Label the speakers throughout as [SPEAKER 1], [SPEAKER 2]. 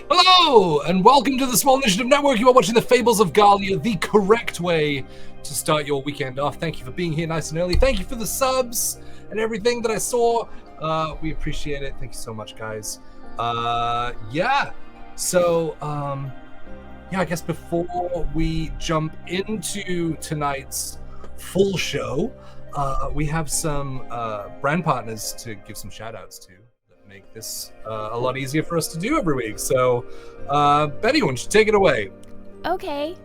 [SPEAKER 1] Hello, and welcome to the Small Initiative Network. You are watching the Fables of Gahlia, the correct way to start your weekend off. Thank you for being here nice and early. Thank you for the subs and everything that I saw. We appreciate it. Thank you so much, guys. I guess before we jump into tonight's full show, we have some brand partners to give some shout outs to that make this a lot easier for us to do every week. So, Betty, why don't you take it away?
[SPEAKER 2] Okay.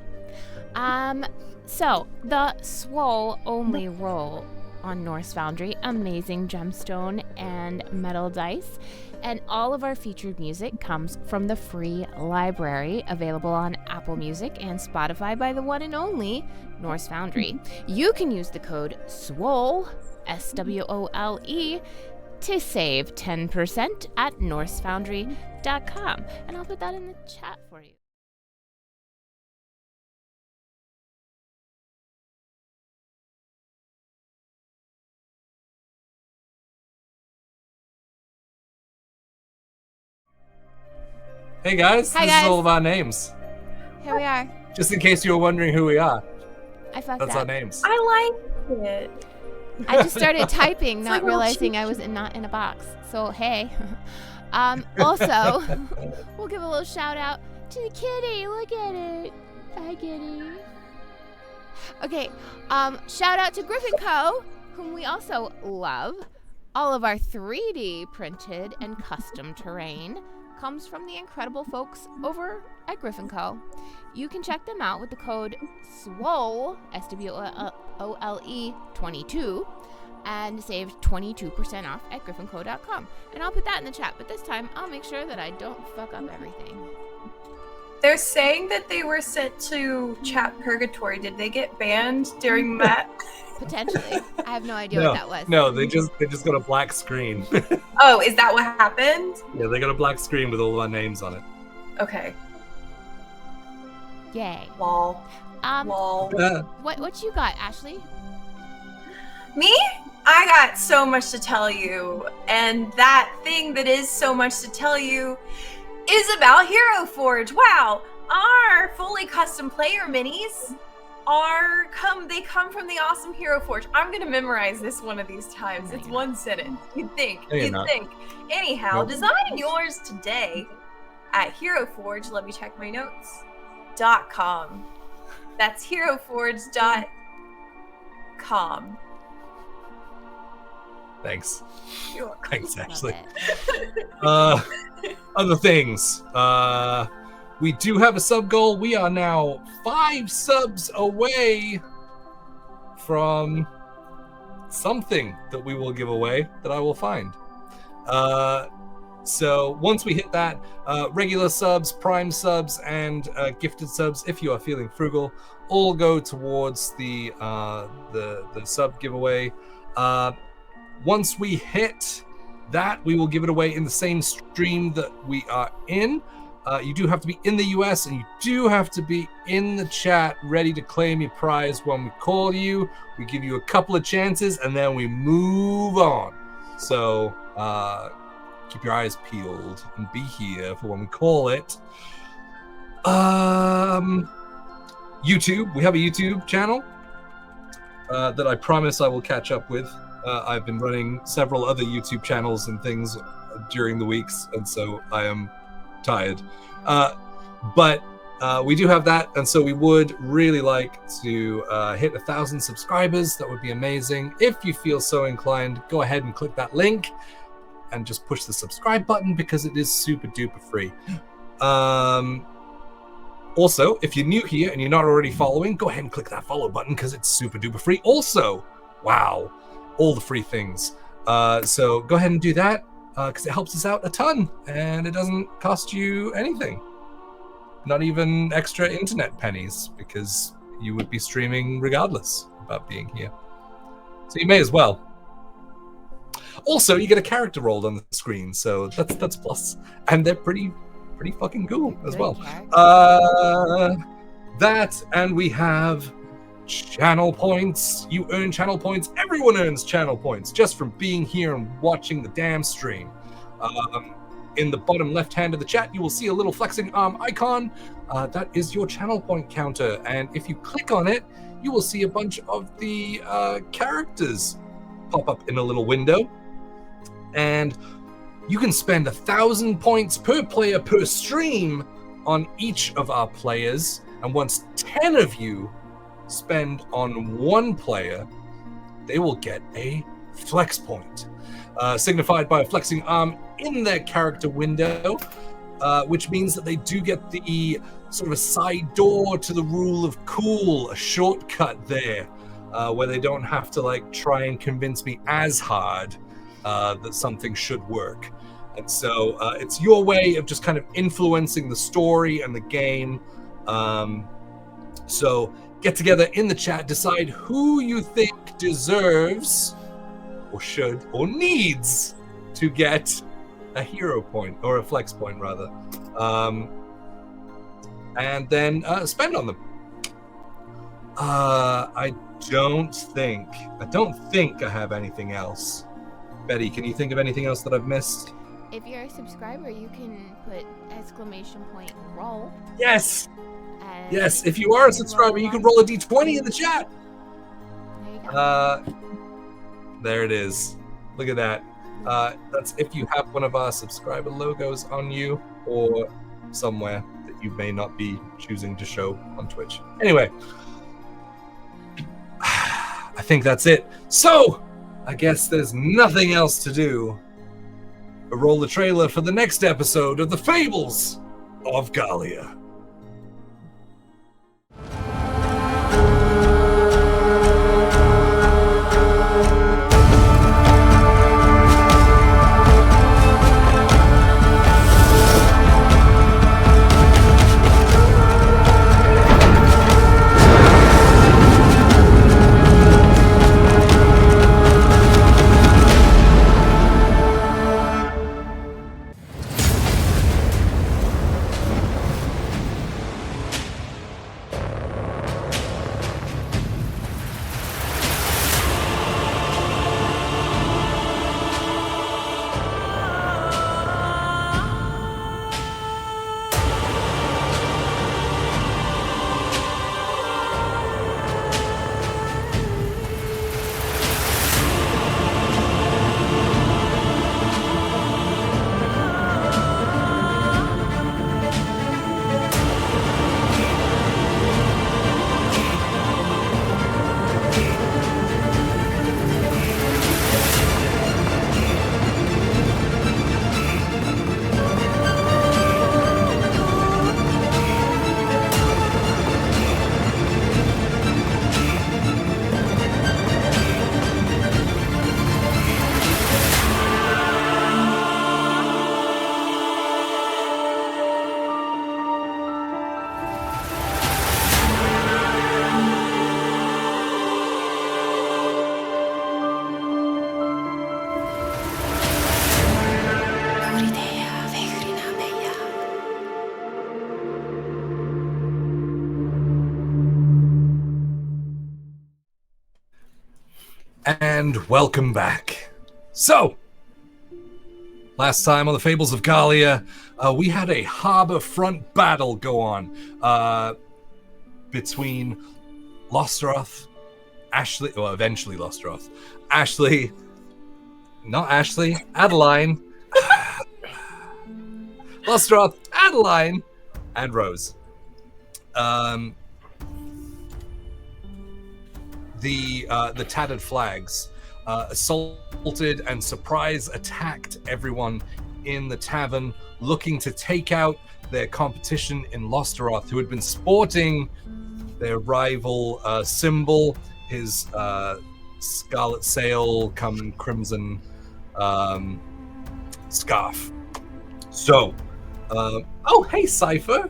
[SPEAKER 2] So the Swole only roll on Norse Foundry, amazing gemstone and metal dice. And all of our featured music comes from the free library available on Apple Music and Spotify by the one and only Norse Foundry. You can use the code SWOLE, SWOLE, to save 10% at norsefoundry.com. And I'll put that in the chat for you.
[SPEAKER 1] Hey guys,
[SPEAKER 2] Hi,
[SPEAKER 1] this
[SPEAKER 2] guys.
[SPEAKER 1] is all of our names.
[SPEAKER 2] Here we are.
[SPEAKER 1] Just in case you were wondering who we are,
[SPEAKER 2] I fucked
[SPEAKER 1] that's
[SPEAKER 2] up.
[SPEAKER 1] our names.
[SPEAKER 3] I like it.
[SPEAKER 2] I just started typing, not
[SPEAKER 3] like a
[SPEAKER 2] realizing
[SPEAKER 3] little
[SPEAKER 2] I was not in a box. So, hey. Also, we'll give a little shout out to the kitty. Look at it. Hi, kitty. Okay, shout out to Griffin Co., whom we also love. All of our 3D printed and custom terrain comes from the incredible folks over at Griffin Co. You can check them out with the code SWOLE, SWOLE 22, and save 22% off at griffinco.com. And I'll put that in the chat, but this time I'll make sure that I don't fuck up everything.
[SPEAKER 3] They're saying that they were sent to chat purgatory. Did they get banned during that?
[SPEAKER 2] Potentially. I have no idea what that was.
[SPEAKER 1] No, they just got a black screen.
[SPEAKER 3] Oh, is that what happened?
[SPEAKER 1] Yeah, they got a black screen with all of our names on it.
[SPEAKER 3] Okay.
[SPEAKER 2] Yay.
[SPEAKER 3] Lol. Lol.
[SPEAKER 2] What you got, Ashley?
[SPEAKER 3] Me? I got so much to tell you, and that thing that is so much to tell you is about Hero Forge. Wow, our fully custom player minis come from the awesome Hero Forge. I'm gonna memorize this one of these times.
[SPEAKER 2] No,
[SPEAKER 3] It's
[SPEAKER 2] you're
[SPEAKER 3] one sentence. You'd think.
[SPEAKER 1] not.
[SPEAKER 3] Anyhow,
[SPEAKER 1] Nope.
[SPEAKER 3] design yours today at Hero Forge. Let me check my notes. .com. That's heroforge.com.
[SPEAKER 1] Thanks.
[SPEAKER 3] You're welcome.
[SPEAKER 1] Thanks,
[SPEAKER 2] Love
[SPEAKER 1] Ashley.
[SPEAKER 2] it.
[SPEAKER 1] Other things. We do have a sub goal. We are now 5 subs away from something that we will give away that I will find. So once we hit that, regular subs, prime subs, and gifted subs, if you are feeling frugal, all go towards the sub giveaway. Once we hit that, we will give it away in the same stream that we are in. You do have to be in the US, and you do have to be in the chat ready to claim your prize when we call you. We give you a couple of chances, and then we move on. So keep your eyes peeled and be here for when we call it. YouTube. We have a YouTube channel that I promise I will catch up with. I've been running several other YouTube channels and things during the weeks, and so I am tired. But we do have that, and so we would really like to hit 1,000 subscribers. That would be amazing. If you feel so inclined, go ahead and click that link and just push the subscribe button because it is super duper free. Also, if you're new here and you're not already following, go ahead and click that follow button because it's super duper free. Also, wow, all the free things. So go ahead and do that because it helps us out a ton and it doesn't cost you anything. Not even extra internet pennies because you would be streaming regardless about being here. So you may as well. Also, you get a character rolled on the screen, so that's plus. And they're pretty fucking cool as well. That, and we have channel points. You earn channel points. Everyone earns channel points just from being here and watching the damn stream. in the bottom left hand of the chat, you will see a little flexing arm icon. That is your channel point counter. And if you click on it, you will see a bunch of the characters pop up in a little window. And you can spend 1,000 points per player per stream on each of our players. And once 10 of you spend on one player, they will get a flex point, signified by a flexing arm in their character window, which means that they do get the sort of a side door to the rule of cool, a shortcut there, where they don't have to like try and convince me as hard that something should work. And so it's your way of just kind of influencing the story and the game. So get together in the chat, decide who you think deserves or should or needs to get a hero point or a flex point rather, and then spend on them. I don't think I have anything else. Betty, can you think of anything else that I've missed?
[SPEAKER 2] If you're a subscriber, you can put ! roll.
[SPEAKER 1] Yes. Yes, if you are a subscriber, you can roll a d20 in the chat.
[SPEAKER 2] There you go.
[SPEAKER 1] There it is. Look at that. That's if you have one of our subscriber logos on you or somewhere that you may not be choosing to show on Twitch. Anyway, I think that's it. So, I guess there's nothing else to do but roll the trailer for the next episode of the Fables of Gahlia. And welcome back. So, last time on the Fables of Gahlia, we had a harbor front battle go on between Lostroth, Ashley, well, eventually Lostroth, Ashley, not Ashley, Adeline, Lostroth, Adeline, and Rose. The Tattered Flags assaulted and surprise attacked everyone in the tavern, looking to take out their competition in Lostroth, who had been sporting their rival symbol, his scarlet sail come crimson scarf. So, oh, hey, Cypher.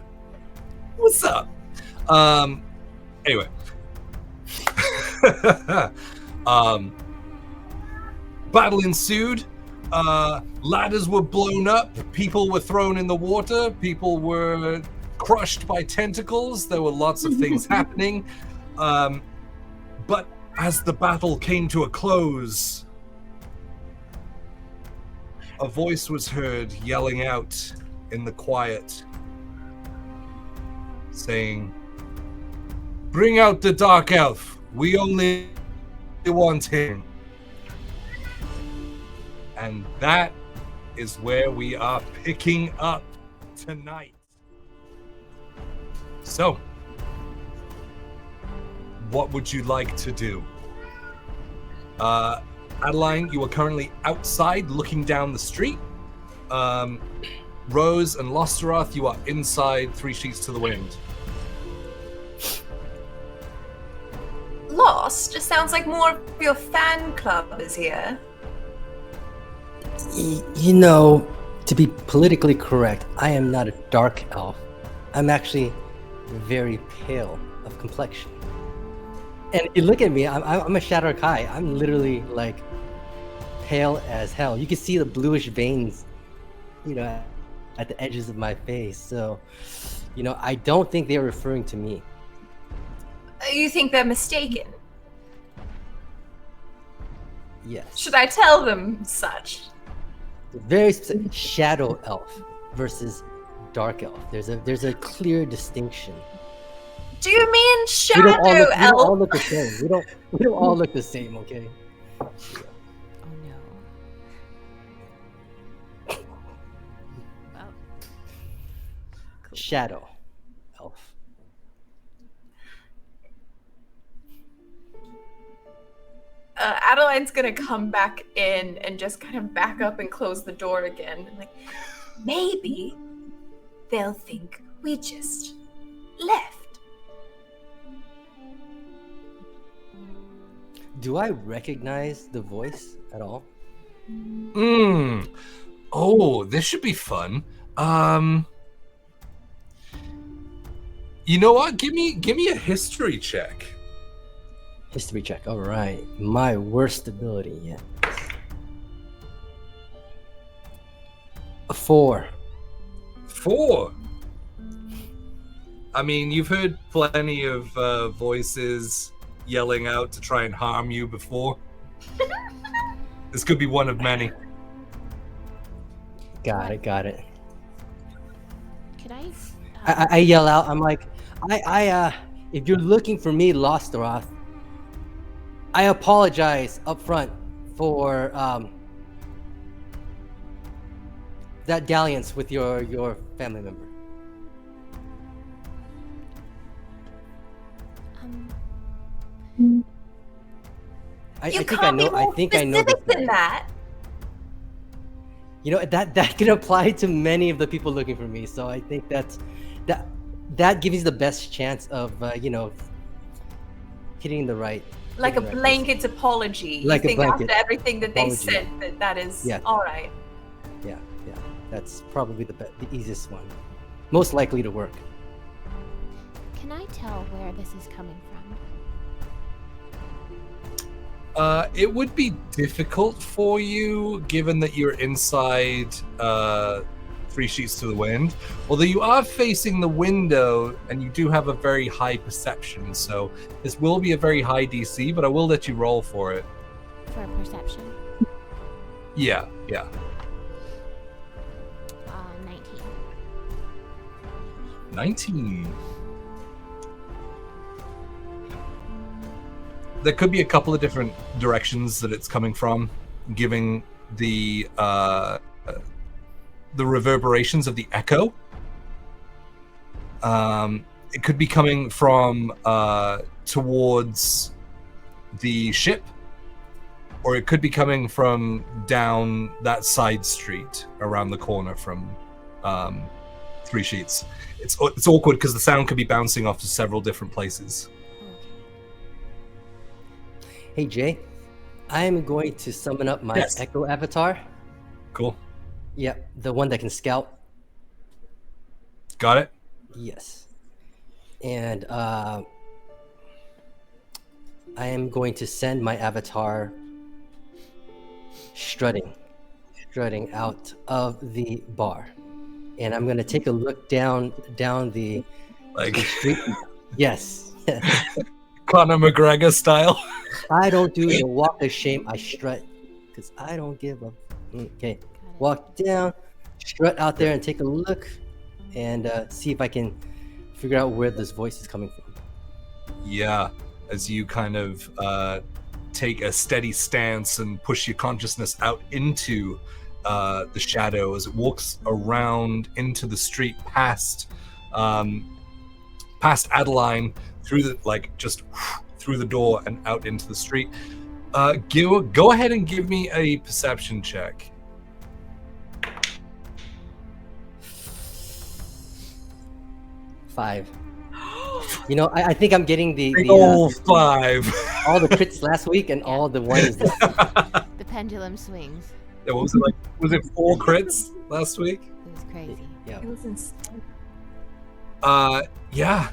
[SPEAKER 1] What's up? Anyway. Battle ensued. Ladders were blown up. People were thrown in the water. People were crushed by tentacles. There were lots of things happening. But as the battle came to a close, a voice was heard yelling out in the quiet, saying, "Bring out the dark elf. We only want him." And that is where we are picking up tonight. So, what would you like to do? Adeline, you are currently outside looking down the street. Rose and Losteroth, you are inside 3 Sheets to the Wind.
[SPEAKER 3] Lost? It sounds like more of your fan club is here.
[SPEAKER 4] You know, to be politically correct, I am not a dark elf. I'm actually very pale of complexion. And if you look at me, I'm a Shadow Kai. I'm literally like pale as hell. You can see the bluish veins, you know, at the edges of my face. So, you know, I don't think they're referring to me.
[SPEAKER 3] You think they're mistaken?
[SPEAKER 4] Yes.
[SPEAKER 3] Should I tell them such?
[SPEAKER 4] Very specific. Shadow elf versus dark elf. There's a clear distinction.
[SPEAKER 3] Do you mean
[SPEAKER 4] We don't all
[SPEAKER 3] shadow
[SPEAKER 4] look, we don't all
[SPEAKER 3] elf?
[SPEAKER 4] look the same. We don't all look the same, okay?
[SPEAKER 2] Oh no. Well. Cool.
[SPEAKER 4] Shadow elf.
[SPEAKER 3] Adeline's gonna come back in and just kind of back up and close the door again. Like, maybe they'll think we just left.
[SPEAKER 4] Do I recognize the voice at all?
[SPEAKER 1] Oh, this should be fun. You know what? Give me a history check.
[SPEAKER 4] History check. All right. My worst ability yet. A 4.
[SPEAKER 1] 4. I mean, you've heard plenty of voices yelling out to try and harm you before. This could be one of many.
[SPEAKER 4] Got it.
[SPEAKER 2] Could I?
[SPEAKER 4] I yell out. I'm like, if you're looking for me, Losteroth, I apologize up front for that dalliance with your family member. I think I know. I think I know.
[SPEAKER 3] Specific than that.
[SPEAKER 4] You know, that can apply to many of the people looking for me. So I think that gives you the best chance of you know, hitting the right.
[SPEAKER 3] Like a
[SPEAKER 4] hitting the right
[SPEAKER 3] blanket apology.
[SPEAKER 4] Like
[SPEAKER 3] you
[SPEAKER 4] a
[SPEAKER 3] think
[SPEAKER 4] blanket
[SPEAKER 3] after everything that they
[SPEAKER 4] apology.
[SPEAKER 3] said that is
[SPEAKER 4] Yeah.
[SPEAKER 3] all right.
[SPEAKER 4] Yeah. That's probably the easiest one, most likely to work.
[SPEAKER 2] Can I tell where this is coming from?
[SPEAKER 1] It would be difficult for you, given that you're inside 3 Sheets to the Wind. Although you are facing the window, and you do have a very high perception, so this will be a very high DC, but I will let you roll for it.
[SPEAKER 2] For perception.
[SPEAKER 1] Yeah.
[SPEAKER 2] 19.
[SPEAKER 1] 19. There could be a couple of different directions that it's coming from, giving the reverberations of the echo. It could be coming from towards the ship, or it could be coming from down that side street around the corner from 3 Sheets. It's awkward because the sound could be bouncing off to several different places.
[SPEAKER 4] Hey Jay, I am going to summon up my
[SPEAKER 1] Yes.
[SPEAKER 4] Echo avatar.
[SPEAKER 1] Cool.
[SPEAKER 4] Yep, the one that can scout.
[SPEAKER 1] Got it?
[SPEAKER 4] Yes. And I am going to send my avatar strutting out of the bar. And I'm going to take a look down the
[SPEAKER 1] Like
[SPEAKER 4] street. Yes.
[SPEAKER 1] Conor McGregor style.
[SPEAKER 4] I don't do the walk of shame. I strut because I don't give up. Okay.
[SPEAKER 2] Got
[SPEAKER 4] walk down, strut out there and take a look, and see if I can figure out where this voice is coming from.
[SPEAKER 1] Yeah, as you kind of take a steady stance and push your consciousness out into the shadow as it walks around into the street past Adeline, through the just through the door and out into the street. Go ahead and give me a perception check.
[SPEAKER 4] 5. You know, I think I'm getting the
[SPEAKER 1] 5.
[SPEAKER 4] all the crits last week and all the ones.
[SPEAKER 2] The pendulum swings.
[SPEAKER 1] Yeah, what was it like? Was it 4 crits last week?
[SPEAKER 2] It was crazy.
[SPEAKER 4] Yeah.
[SPEAKER 3] It was insane.
[SPEAKER 1] Yeah.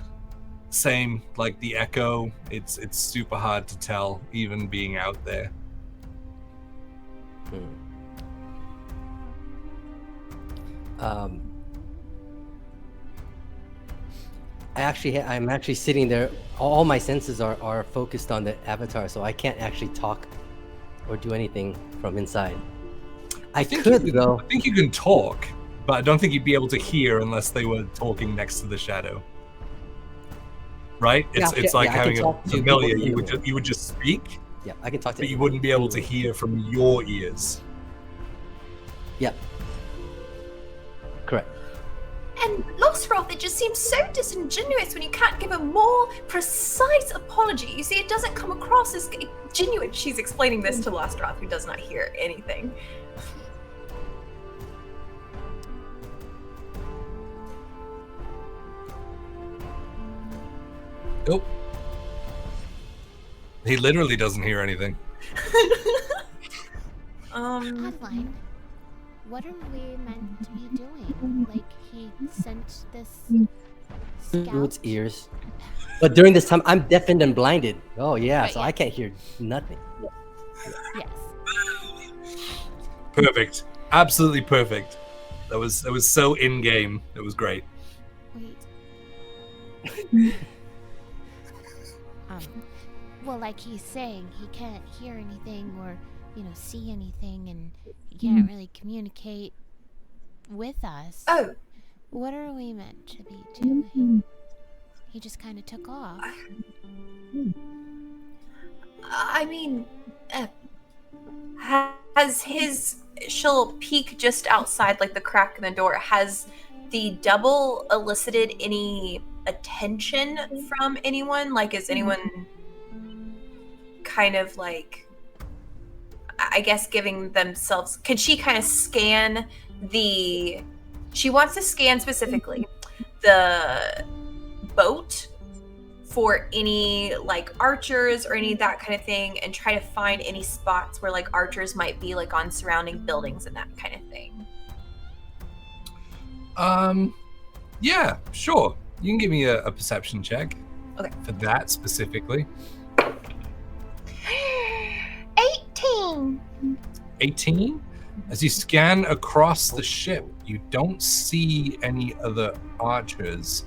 [SPEAKER 1] Same, like the echo, it's super hard to tell, even being out there.
[SPEAKER 4] I'm actually sitting there. All my senses are focused on the avatar, so I can't actually talk or do anything from inside. I think you
[SPEAKER 1] can talk, but I don't think you'd be able to hear unless they were talking next to the shadow. Right? It's like having a familiar. You would just speak.
[SPEAKER 4] Yeah, I can talk to.
[SPEAKER 1] But you wouldn't be able to hear from your ears.
[SPEAKER 4] Yeah. Correct.
[SPEAKER 3] And Losroth, it just seems so disingenuous when you can't give a more precise apology. You see, it doesn't come across as genuine. She's explaining this to Losroth, who does not hear anything.
[SPEAKER 1] Nope. He literally doesn't hear anything.
[SPEAKER 2] Adeline, what are we meant to be doing? Like, he sent this scout?
[SPEAKER 4] Its ears. But during this time, I'm deafened and blinded. Oh yeah,
[SPEAKER 2] Right,
[SPEAKER 4] so
[SPEAKER 2] yeah.
[SPEAKER 4] I can't hear nothing.
[SPEAKER 2] Yes.
[SPEAKER 1] Perfect. Absolutely perfect. That was so in game. It was great.
[SPEAKER 2] Wait. Well, like he's saying, he can't hear anything or, see anything, and he can't really communicate with us.
[SPEAKER 3] Oh.
[SPEAKER 2] What are we meant to be doing? He just kind of took off.
[SPEAKER 3] I mean, has she'll peek just outside, like the crack in the door. Has the double elicited any attention from anyone? Like, is anyone kind of like, I guess, giving themselves, can she kind of scan she wants to scan specifically the boat for any like archers or any that kind of thing, and try to find any spots where like archers might be like on surrounding buildings and that kind of thing.
[SPEAKER 1] Yeah, sure. You can give me a perception check.
[SPEAKER 3] Okay.
[SPEAKER 1] For that specifically.
[SPEAKER 3] 18.
[SPEAKER 1] 18? As you scan across the ship, you don't see any other archers.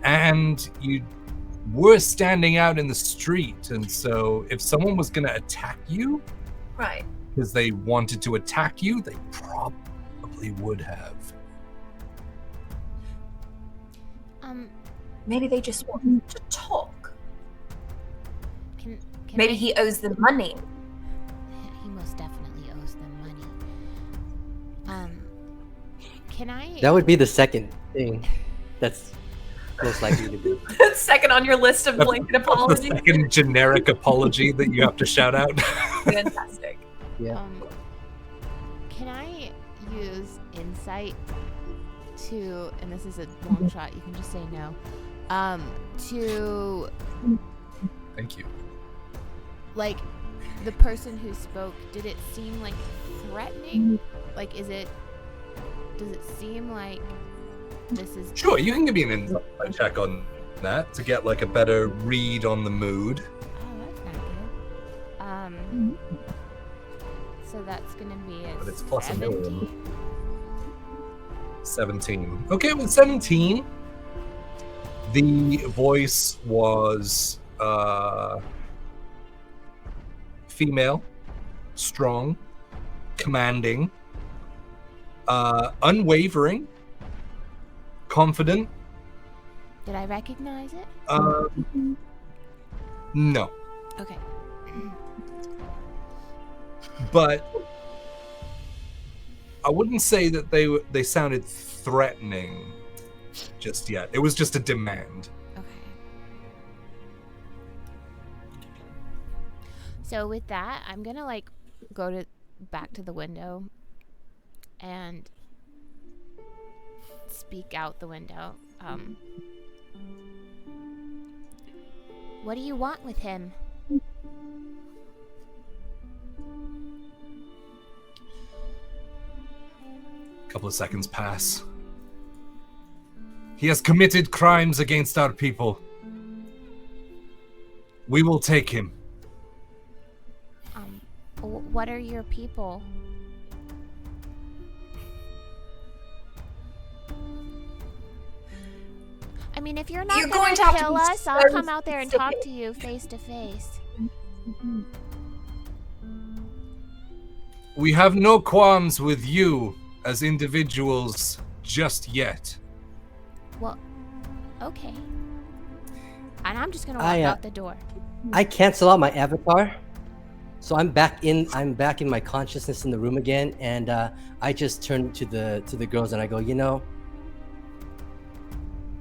[SPEAKER 1] And you were standing out in the street, and so if someone was going to attack you,
[SPEAKER 3] Right.
[SPEAKER 1] because they wanted to attack you, they probably would have.
[SPEAKER 3] Maybe they just want to talk.
[SPEAKER 2] Can
[SPEAKER 3] Maybe
[SPEAKER 2] I-
[SPEAKER 3] he owes them money.
[SPEAKER 2] He most definitely owes them money. Can I?
[SPEAKER 4] That would be the second thing. That's most likely to be.
[SPEAKER 3] That's second on your list of blanket
[SPEAKER 1] The
[SPEAKER 3] apologies.
[SPEAKER 1] second generic apology that you have to shout out.
[SPEAKER 3] Fantastic.
[SPEAKER 4] Yeah.
[SPEAKER 2] Can I use insight to, and this is a long shot, you can just say no, to,
[SPEAKER 1] Thank you.
[SPEAKER 2] like, the person who spoke, did it seem like threatening? Like, does it seem like this is...
[SPEAKER 1] Sure, you can give me an insight check on that to get like a better read on the mood.
[SPEAKER 2] Oh, that's not good. So that's gonna be a
[SPEAKER 1] But it's plus a million.
[SPEAKER 2] 17.
[SPEAKER 1] 17. Okay, with 17, the voice was female, strong, commanding, unwavering, confident.
[SPEAKER 2] Did I recognize it?
[SPEAKER 1] No,
[SPEAKER 2] Okay.
[SPEAKER 1] but I wouldn't say that they sounded threatening just yet. It was just a demand.
[SPEAKER 2] Okay. So with that, I'm gonna like go back to the window and speak out the window. What do you want with him?
[SPEAKER 1] A couple of seconds pass. He has committed crimes against our people. We will take him.
[SPEAKER 2] What are your people? I mean, if you're not
[SPEAKER 3] You're
[SPEAKER 2] going
[SPEAKER 3] going
[SPEAKER 2] to
[SPEAKER 3] to have to
[SPEAKER 2] kill
[SPEAKER 3] be
[SPEAKER 2] us,
[SPEAKER 3] so
[SPEAKER 2] I'll come out there and talk
[SPEAKER 3] specific.
[SPEAKER 2] to you face to face.
[SPEAKER 1] We have no qualms with you as individuals just yet.
[SPEAKER 2] Well, okay. And I'm just gonna walk
[SPEAKER 4] I,
[SPEAKER 2] out the door.
[SPEAKER 4] I cancel out my avatar, so I'm back in my consciousness in the room again, and I just turn to the girls and I go, you know,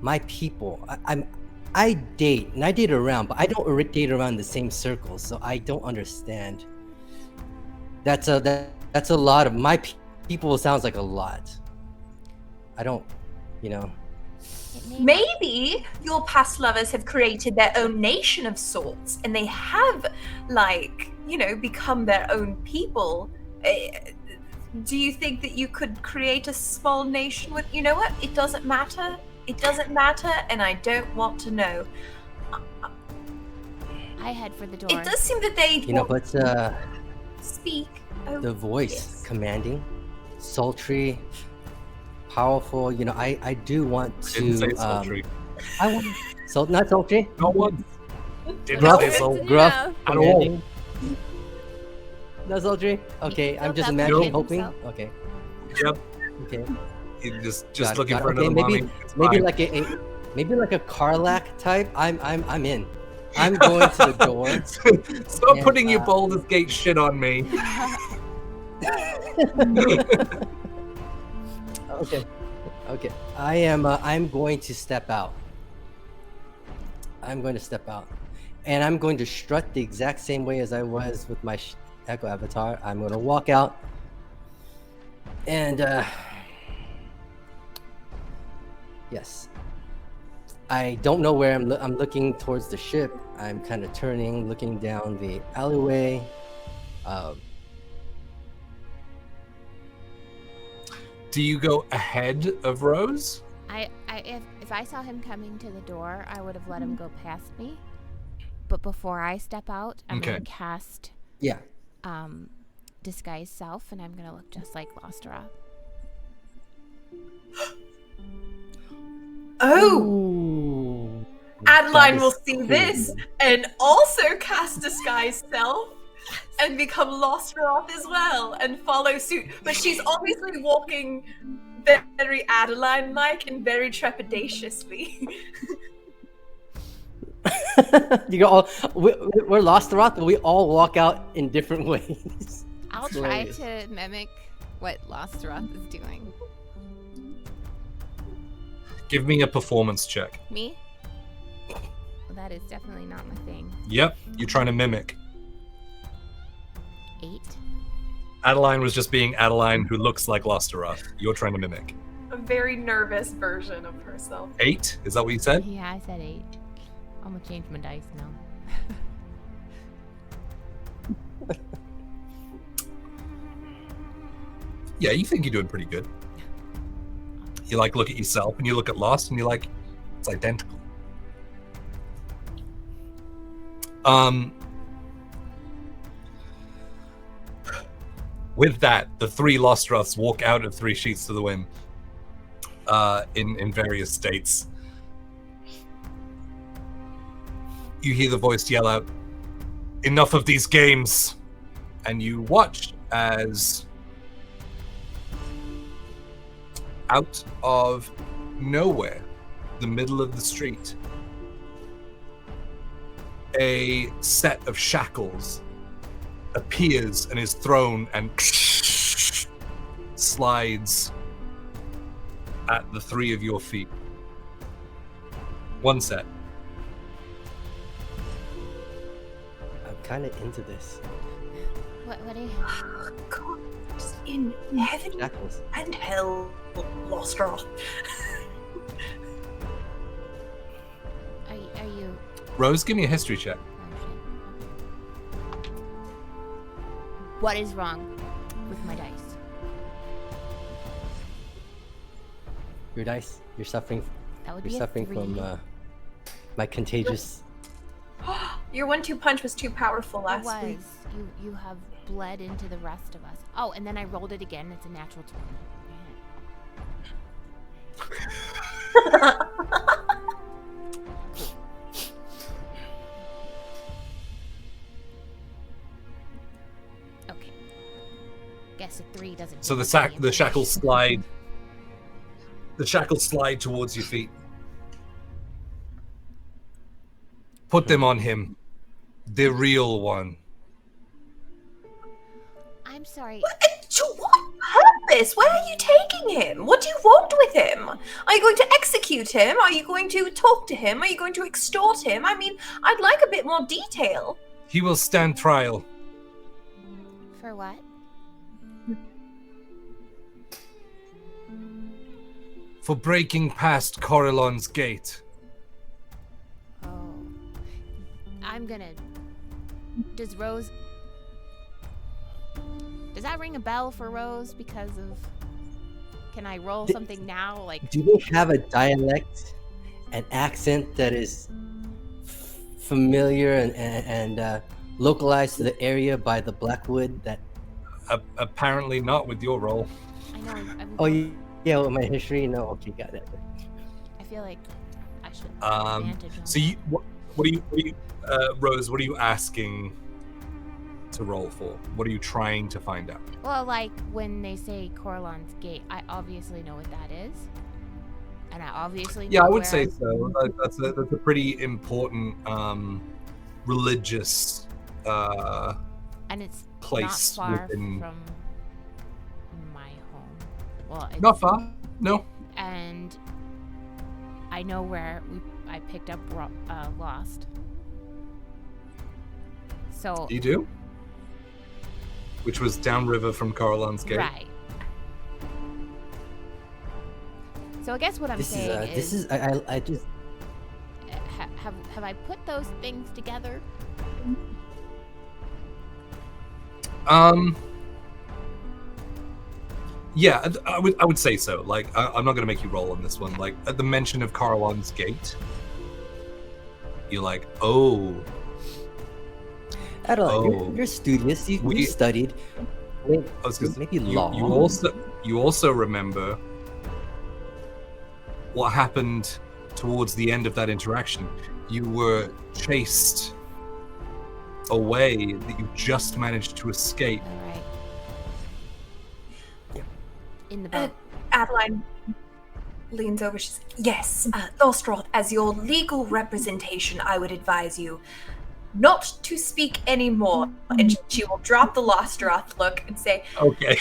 [SPEAKER 4] my people, I date and I date around, but I don't date around the same circles, so I don't understand. That's a lot of my people. Sounds like a lot. I don't, you know.
[SPEAKER 3] Maybe your past lovers have created their own nation of sorts, and they have, like, you know, become their own people. Do you think that you could create a small nation with? You know what? It doesn't matter. It doesn't matter, and I don't want to know.
[SPEAKER 2] I head for the door.
[SPEAKER 3] It does seem that they
[SPEAKER 4] You know, but
[SPEAKER 3] speak. Oh,
[SPEAKER 4] the voice,
[SPEAKER 3] yes.
[SPEAKER 4] commanding, sultry, powerful. You know, I do want to.
[SPEAKER 1] Didn't say sultry.
[SPEAKER 4] I want not sultry.
[SPEAKER 1] No one. Didn't
[SPEAKER 4] Gruff,
[SPEAKER 1] say sultry.
[SPEAKER 4] gruff,
[SPEAKER 2] Yeah.
[SPEAKER 1] At all.
[SPEAKER 4] commanding. Not sultry. Okay, I'm
[SPEAKER 2] built
[SPEAKER 4] just
[SPEAKER 2] up
[SPEAKER 4] imagining,
[SPEAKER 2] against
[SPEAKER 4] hoping.
[SPEAKER 2] himself.
[SPEAKER 4] Okay,
[SPEAKER 1] Yep.
[SPEAKER 4] okay.
[SPEAKER 1] You're just
[SPEAKER 4] Got it,
[SPEAKER 1] looking
[SPEAKER 4] got it.
[SPEAKER 1] for
[SPEAKER 4] Okay,
[SPEAKER 1] another mommy. It's
[SPEAKER 4] maybe
[SPEAKER 1] fine.
[SPEAKER 4] like maybe like a Carlac type. I'm in. I'm going to the door.
[SPEAKER 1] Stop
[SPEAKER 4] Yeah,
[SPEAKER 1] putting your Baldur's Gate shit on me.
[SPEAKER 4] Okay. I'm going to step out. I'm going to step out, and I'm going to strut the exact same way as I was with my Echo avatar. I'm going to walk out, and yes. I don't know where I'm looking towards the ship. I'm kind of turning, looking down the alleyway.
[SPEAKER 1] Do you go ahead of Rose?
[SPEAKER 2] If I saw him coming to the door, I would have let him go past me. But before I step out, I'm
[SPEAKER 1] Okay.
[SPEAKER 2] gonna cast
[SPEAKER 4] Yeah.
[SPEAKER 2] disguise self, and I'm gonna look just like Losteroth.
[SPEAKER 3] Oh,
[SPEAKER 4] Ooh,
[SPEAKER 3] Adeline
[SPEAKER 4] that
[SPEAKER 3] will
[SPEAKER 4] is
[SPEAKER 3] see
[SPEAKER 4] cool.
[SPEAKER 3] this and also cast disguise self and become Losteroth as well and follow suit. But she's obviously walking very Adeline-like and very trepidatiously.
[SPEAKER 4] You go all, we're lost throughout, but we all walk out in different ways.
[SPEAKER 2] I'll
[SPEAKER 4] It's
[SPEAKER 2] try
[SPEAKER 4] hilarious.
[SPEAKER 2] to mimic what Losteroth is doing.
[SPEAKER 1] Give me a performance check.
[SPEAKER 2] Me? Well, that is definitely not my thing.
[SPEAKER 1] Yep, you're trying to mimic.
[SPEAKER 2] 8.
[SPEAKER 1] Adeline was just being Adeline who looks like Losteroth. You're trying to mimic.
[SPEAKER 3] A very nervous version of herself.
[SPEAKER 1] 8? Is that what you said?
[SPEAKER 2] Yeah, I said 8. I'm gonna change my dice now.
[SPEAKER 1] Yeah, you think you're doing pretty good. You like look at yourself and you look at Lost and you're like, it's identical. With that, the 3 Losteroths walk out of 3 Sheets to the Wind in various states. You hear the voice yell out, "Enough of these games!" And you watch as out of nowhere, the middle of the street, a set of shackles appears and is thrown and slides at the three of your feet. One set.
[SPEAKER 4] I'm kind of into this.
[SPEAKER 2] What are you?
[SPEAKER 3] God, in heaven
[SPEAKER 4] Shackles.
[SPEAKER 3] and hell, lost her.
[SPEAKER 2] Are you?
[SPEAKER 1] Rose, give me a history check.
[SPEAKER 2] Oh, shit. What is wrong with my dice?
[SPEAKER 4] Your dice. You're suffering.
[SPEAKER 2] That would
[SPEAKER 4] You're
[SPEAKER 2] be a
[SPEAKER 4] suffering
[SPEAKER 2] 3.
[SPEAKER 4] from my contagious.
[SPEAKER 3] Your 1-2 punch was too powerful
[SPEAKER 2] It
[SPEAKER 3] last week.
[SPEAKER 2] was. You have bled into the rest of us. Oh, and then I rolled it again. It's a natural 20. Okay. Guess a 3 doesn't.
[SPEAKER 1] So
[SPEAKER 2] hit
[SPEAKER 1] the
[SPEAKER 2] me.
[SPEAKER 1] shackles slide. The shackles slide towards your feet. Put them on him. The real one.
[SPEAKER 2] I'm sorry.
[SPEAKER 3] To what purpose? Where are you taking him? What do you want with him? Are you going to execute him? Are you going to talk to him? Are you going to extort him? I mean, I'd like a bit more detail.
[SPEAKER 1] He will stand trial.
[SPEAKER 2] For what?
[SPEAKER 1] For breaking past Corellon's gate.
[SPEAKER 2] Oh. I'm gonna. Does Rose. Does that ring a bell for Rose because of. Can I roll something now? Like.
[SPEAKER 4] Do they have a dialect, an accent that is familiar and localized to the area by the Blackwood that?
[SPEAKER 1] Apparently not with your roll.
[SPEAKER 2] I know.
[SPEAKER 4] Oh, yeah, well, my history? No, okay, got it.
[SPEAKER 2] I feel like I should have advantage on
[SPEAKER 1] So you, what are you, Rose? What are you asking to roll for? What are you trying to find out?
[SPEAKER 2] Well, like when they say Corellon's Gate, I obviously know what that is, and I obviously know
[SPEAKER 1] Yeah, I would
[SPEAKER 2] where
[SPEAKER 1] say so. That's a pretty important religious
[SPEAKER 2] and it's
[SPEAKER 1] place
[SPEAKER 2] not far
[SPEAKER 1] within.
[SPEAKER 2] from my home. Well, it's,
[SPEAKER 1] Not far. No.
[SPEAKER 2] and I know where I picked up Lost. So
[SPEAKER 1] You do? Which was downriver from Corellon's gate.
[SPEAKER 2] right. So I guess what I'm
[SPEAKER 4] This
[SPEAKER 2] saying
[SPEAKER 4] is I just
[SPEAKER 2] have I put those things together?
[SPEAKER 1] Yeah, I would say so. Like, I'm not gonna make you roll on this one. Like, at the mention of Corellon's gate, you're like, oh,
[SPEAKER 4] Adeline, you're studious. You studied.
[SPEAKER 1] I was gonna,
[SPEAKER 4] Maybe law.
[SPEAKER 1] You also remember what happened towards the end of that interaction. You were chased away that you just managed to escape.
[SPEAKER 2] All right.
[SPEAKER 4] Yeah.
[SPEAKER 2] In the boat.
[SPEAKER 3] Adeline leans over. She's yes, Thorstrath, as your legal representation, I would advise you not to speak anymore. And she will drop the Lostroth look and say,
[SPEAKER 1] Okay.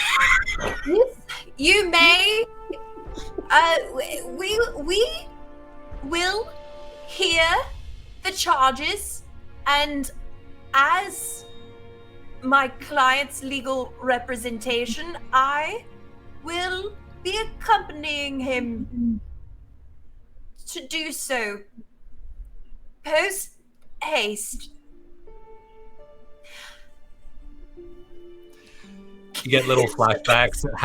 [SPEAKER 3] You may. We will hear the charges, and as my client's legal representation, I will be accompanying him to do so. Post haste.
[SPEAKER 1] You get little flashbacks at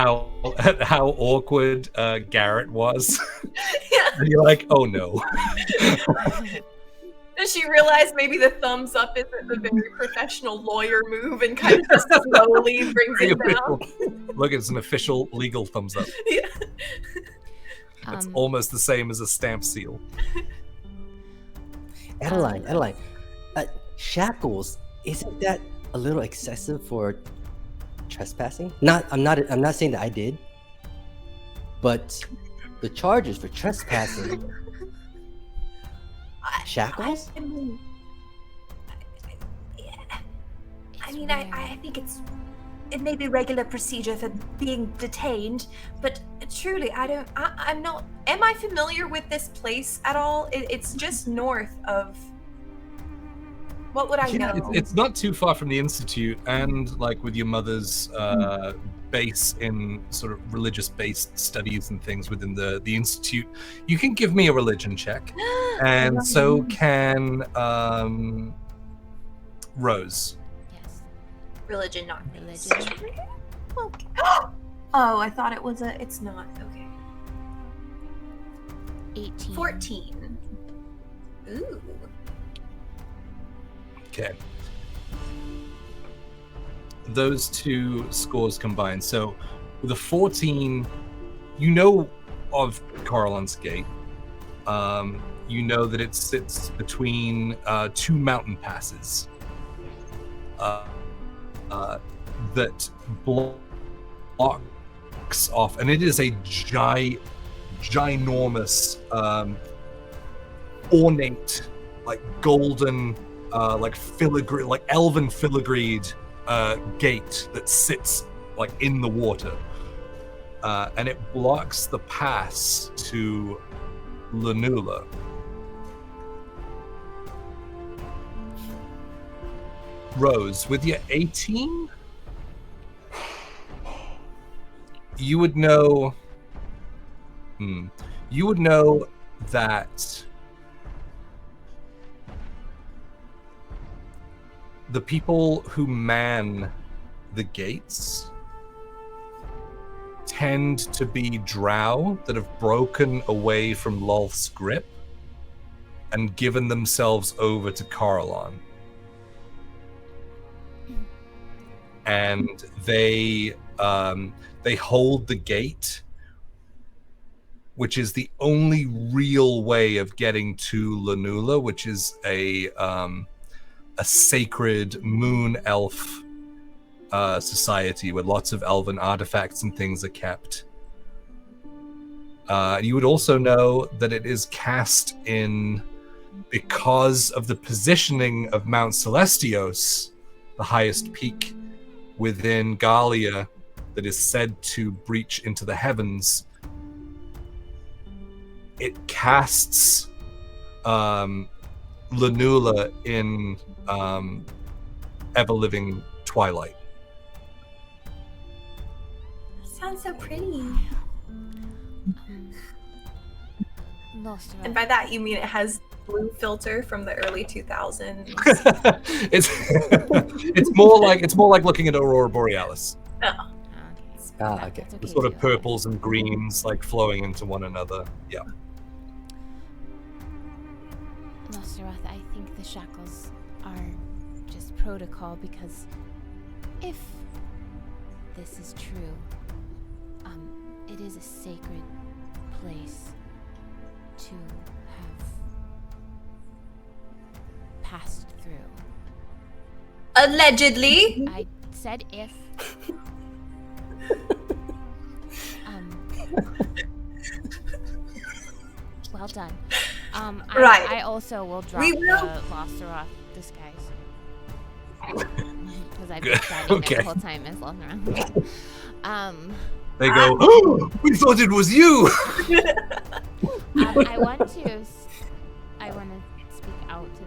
[SPEAKER 1] how awkward Garrett was.
[SPEAKER 3] Yeah.
[SPEAKER 1] And you're like, oh no.
[SPEAKER 3] Does she realize maybe the thumbs up isn't the very professional lawyer move and kind of just slowly brings it down?
[SPEAKER 1] Look, it's an official legal thumbs up.
[SPEAKER 3] Yeah.
[SPEAKER 1] It's almost the same as a stamp seal.
[SPEAKER 4] Adeline, shackles. Isn't that a little excessive for trespassing? I'm not saying that I did. but the charges for trespassing, shackles?
[SPEAKER 3] I mean, I think it may be regular procedure for being detained, but truly, I'm not. Am I familiar with this place at all? It's just north of. What would I know?
[SPEAKER 1] It's not too far from the Institute, and like with your mother's base in sort of religious-based studies and things within the Institute. You can give me a religion check, and so can Rose.
[SPEAKER 2] Yes.
[SPEAKER 3] Religion, not
[SPEAKER 2] Religion.
[SPEAKER 3] Okay. Oh, I thought it was a. It's not. Okay.
[SPEAKER 2] 18.
[SPEAKER 3] 14. Ooh.
[SPEAKER 1] Okay. Those two scores combined. So with a 14, you know of Carlon's Gate. You know that it sits between two mountain passes that blocks off, and it is a ginormous, ornate, like golden, like filigree, like elven filigreed gate that sits like in the water, and it blocks the pass to Lanula. Rose, with your 18, you would know. You would know that the people who man the gates tend to be drow that have broken away from Lolth's grip and given themselves over to Carlon. And they hold the gate, which is the only real way of getting to Lanula, which is a sacred moon elf society where lots of elven artifacts and things are kept. You would also know that it is cast in because of the positioning of Mount Celestios, the highest peak within Gahlia that is said to breach into the heavens. It casts Lanula in ever-living twilight.
[SPEAKER 3] Sounds so pretty.
[SPEAKER 2] Lost
[SPEAKER 3] And by that you mean it has blue filter from the early 2000s.
[SPEAKER 1] it's more like looking at Aurora Borealis.
[SPEAKER 3] Oh.
[SPEAKER 4] Okay.
[SPEAKER 1] The sort of purples and greens like flowing into one another. Yeah.
[SPEAKER 2] Losteroth, I think the shackles are just protocol, because if this is true, it is a sacred place to have passed through.
[SPEAKER 3] Allegedly.
[SPEAKER 2] I said if. Well done.
[SPEAKER 3] Right.
[SPEAKER 2] I also will drop
[SPEAKER 3] We will-
[SPEAKER 2] the Losteroth disguise. Because I've
[SPEAKER 1] Good.
[SPEAKER 2] been standing
[SPEAKER 1] Okay.
[SPEAKER 2] there the whole time as Losteroth.
[SPEAKER 1] They go, oh, we thought it was you!
[SPEAKER 2] I want to speak out to.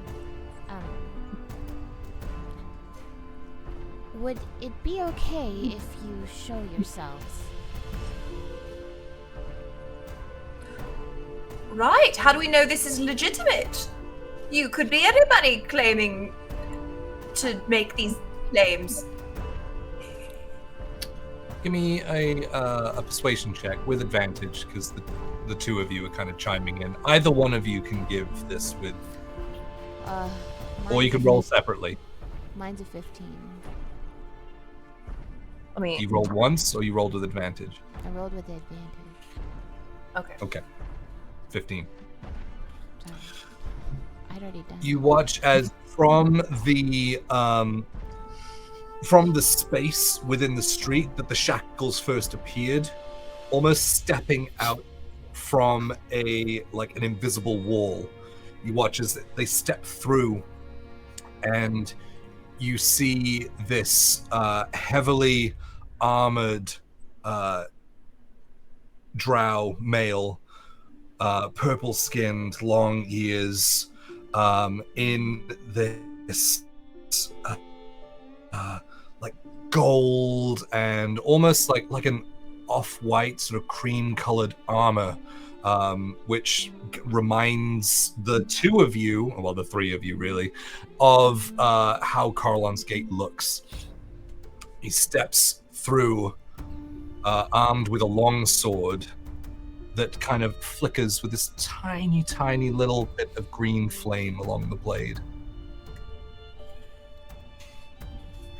[SPEAKER 2] Would it be okay if you show yourselves?
[SPEAKER 3] Right. How do we know this is legitimate? You could be anybody claiming to make these claims.
[SPEAKER 1] Give me a persuasion check with advantage, because the two of you are kind of chiming in. Either one of you can give this with, or you can roll separately.
[SPEAKER 2] Mine's a 15.
[SPEAKER 3] I mean,
[SPEAKER 1] You rolled once, or you rolled with advantage?
[SPEAKER 2] I rolled with the advantage.
[SPEAKER 3] okay.
[SPEAKER 1] Okay. 15.
[SPEAKER 2] Sorry. I'd already done.
[SPEAKER 1] You watch as from the space within the street that the shackles first appeared, almost stepping out from an invisible wall. You watch as they step through, and you see this heavily armored drow male, purple-skinned, long ears, in this like gold and almost like an off-white sort of cream-colored armor, which reminds the two of you, well, the three of you really, of how Carlon's Gate looks. He steps through, armed with a long sword that kind of flickers with this tiny, tiny little bit of green flame along the blade.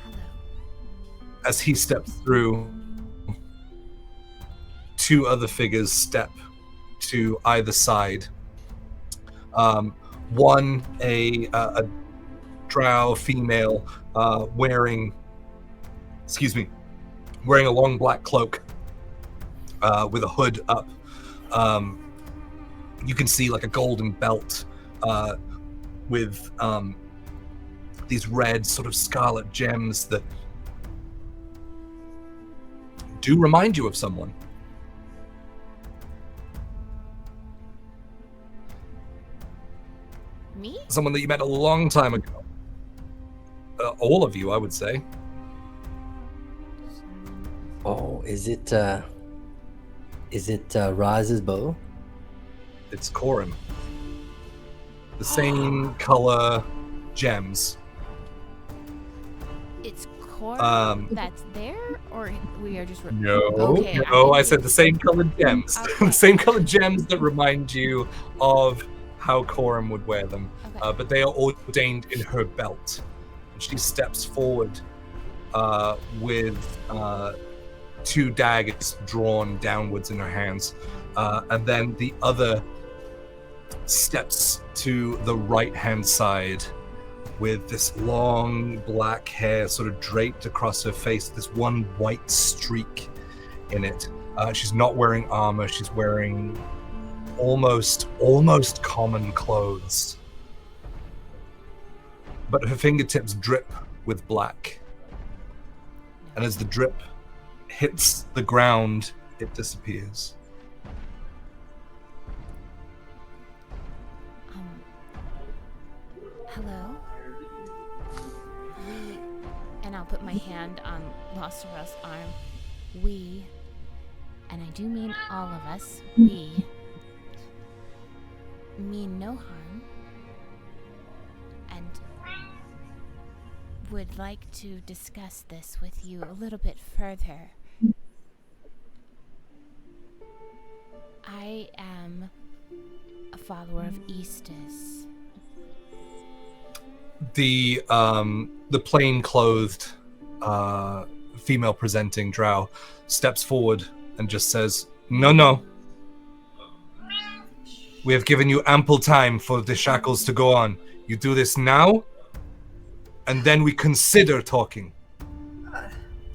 [SPEAKER 2] Hello.
[SPEAKER 1] As he steps through, two other figures step to either side. One, a drow female, wearing a long black cloak with a hood up. You can see like a golden belt with these red sort of scarlet gems that do remind you of someone.
[SPEAKER 2] Me?
[SPEAKER 1] Someone that you met a long time ago. All of you, I would say.
[SPEAKER 4] Oh, is it Raz's bow?
[SPEAKER 1] It's Corum. The same color gems.
[SPEAKER 2] It's core
[SPEAKER 1] Um,
[SPEAKER 2] that's there, or we are just
[SPEAKER 1] No,
[SPEAKER 2] Okay,
[SPEAKER 1] no, I said the same colored gems.
[SPEAKER 2] Okay.
[SPEAKER 1] The same colored gems that remind you of how Corum would wear them.
[SPEAKER 2] Okay.
[SPEAKER 1] But they are ordained in her belt. And she steps forward with two daggers drawn downwards in her hands. And then the other steps to the right-hand side with this long black hair sort of draped across her face, this one white streak in it. She's not wearing armor. She's wearing almost common clothes. But her fingertips drip with black. And as the drip hits the ground, it disappears.
[SPEAKER 2] Hello? We, and I'll put my hand on Losterell's arm. We, and I do mean all of us, we mean no harm, and would like to discuss this with you a little bit further. I am a follower of Eastus.
[SPEAKER 1] The plain-clothed female-presenting drow steps forward and just says, No. We have given you ample time for the shackles to go on. You do this now, and then we consider talking.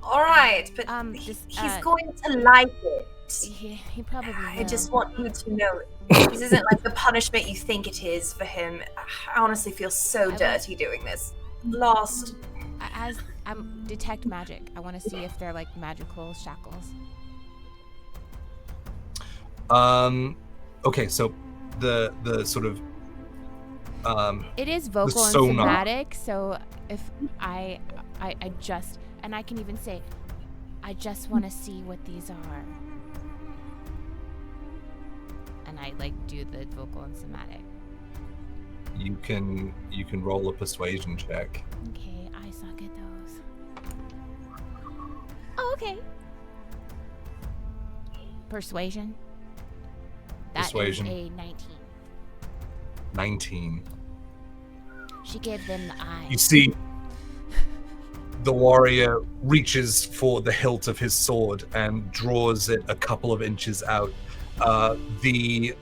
[SPEAKER 3] All right, but
[SPEAKER 2] Just,
[SPEAKER 3] he's going to like it.
[SPEAKER 2] He probably will.
[SPEAKER 3] I just want you to know this isn't like the punishment you think it is for him. I honestly feel so dirty doing this. Lost.
[SPEAKER 2] As I detect magic, I want to see if they're like magical shackles.
[SPEAKER 1] Okay, so the sort of
[SPEAKER 2] It is vocal and
[SPEAKER 1] sonar.
[SPEAKER 2] somatic, so if I just, and I can even say, I just want to see what these are. And I like do the vocal and somatic.
[SPEAKER 1] you can roll a persuasion check.
[SPEAKER 2] Okay, I suck at those. Oh, okay. Persuasion.
[SPEAKER 1] Persuasion.
[SPEAKER 2] That is a 19.
[SPEAKER 1] 19.
[SPEAKER 2] She gave them the eye.
[SPEAKER 1] You see the warrior reaches for the hilt of his sword and draws it a couple of inches out. The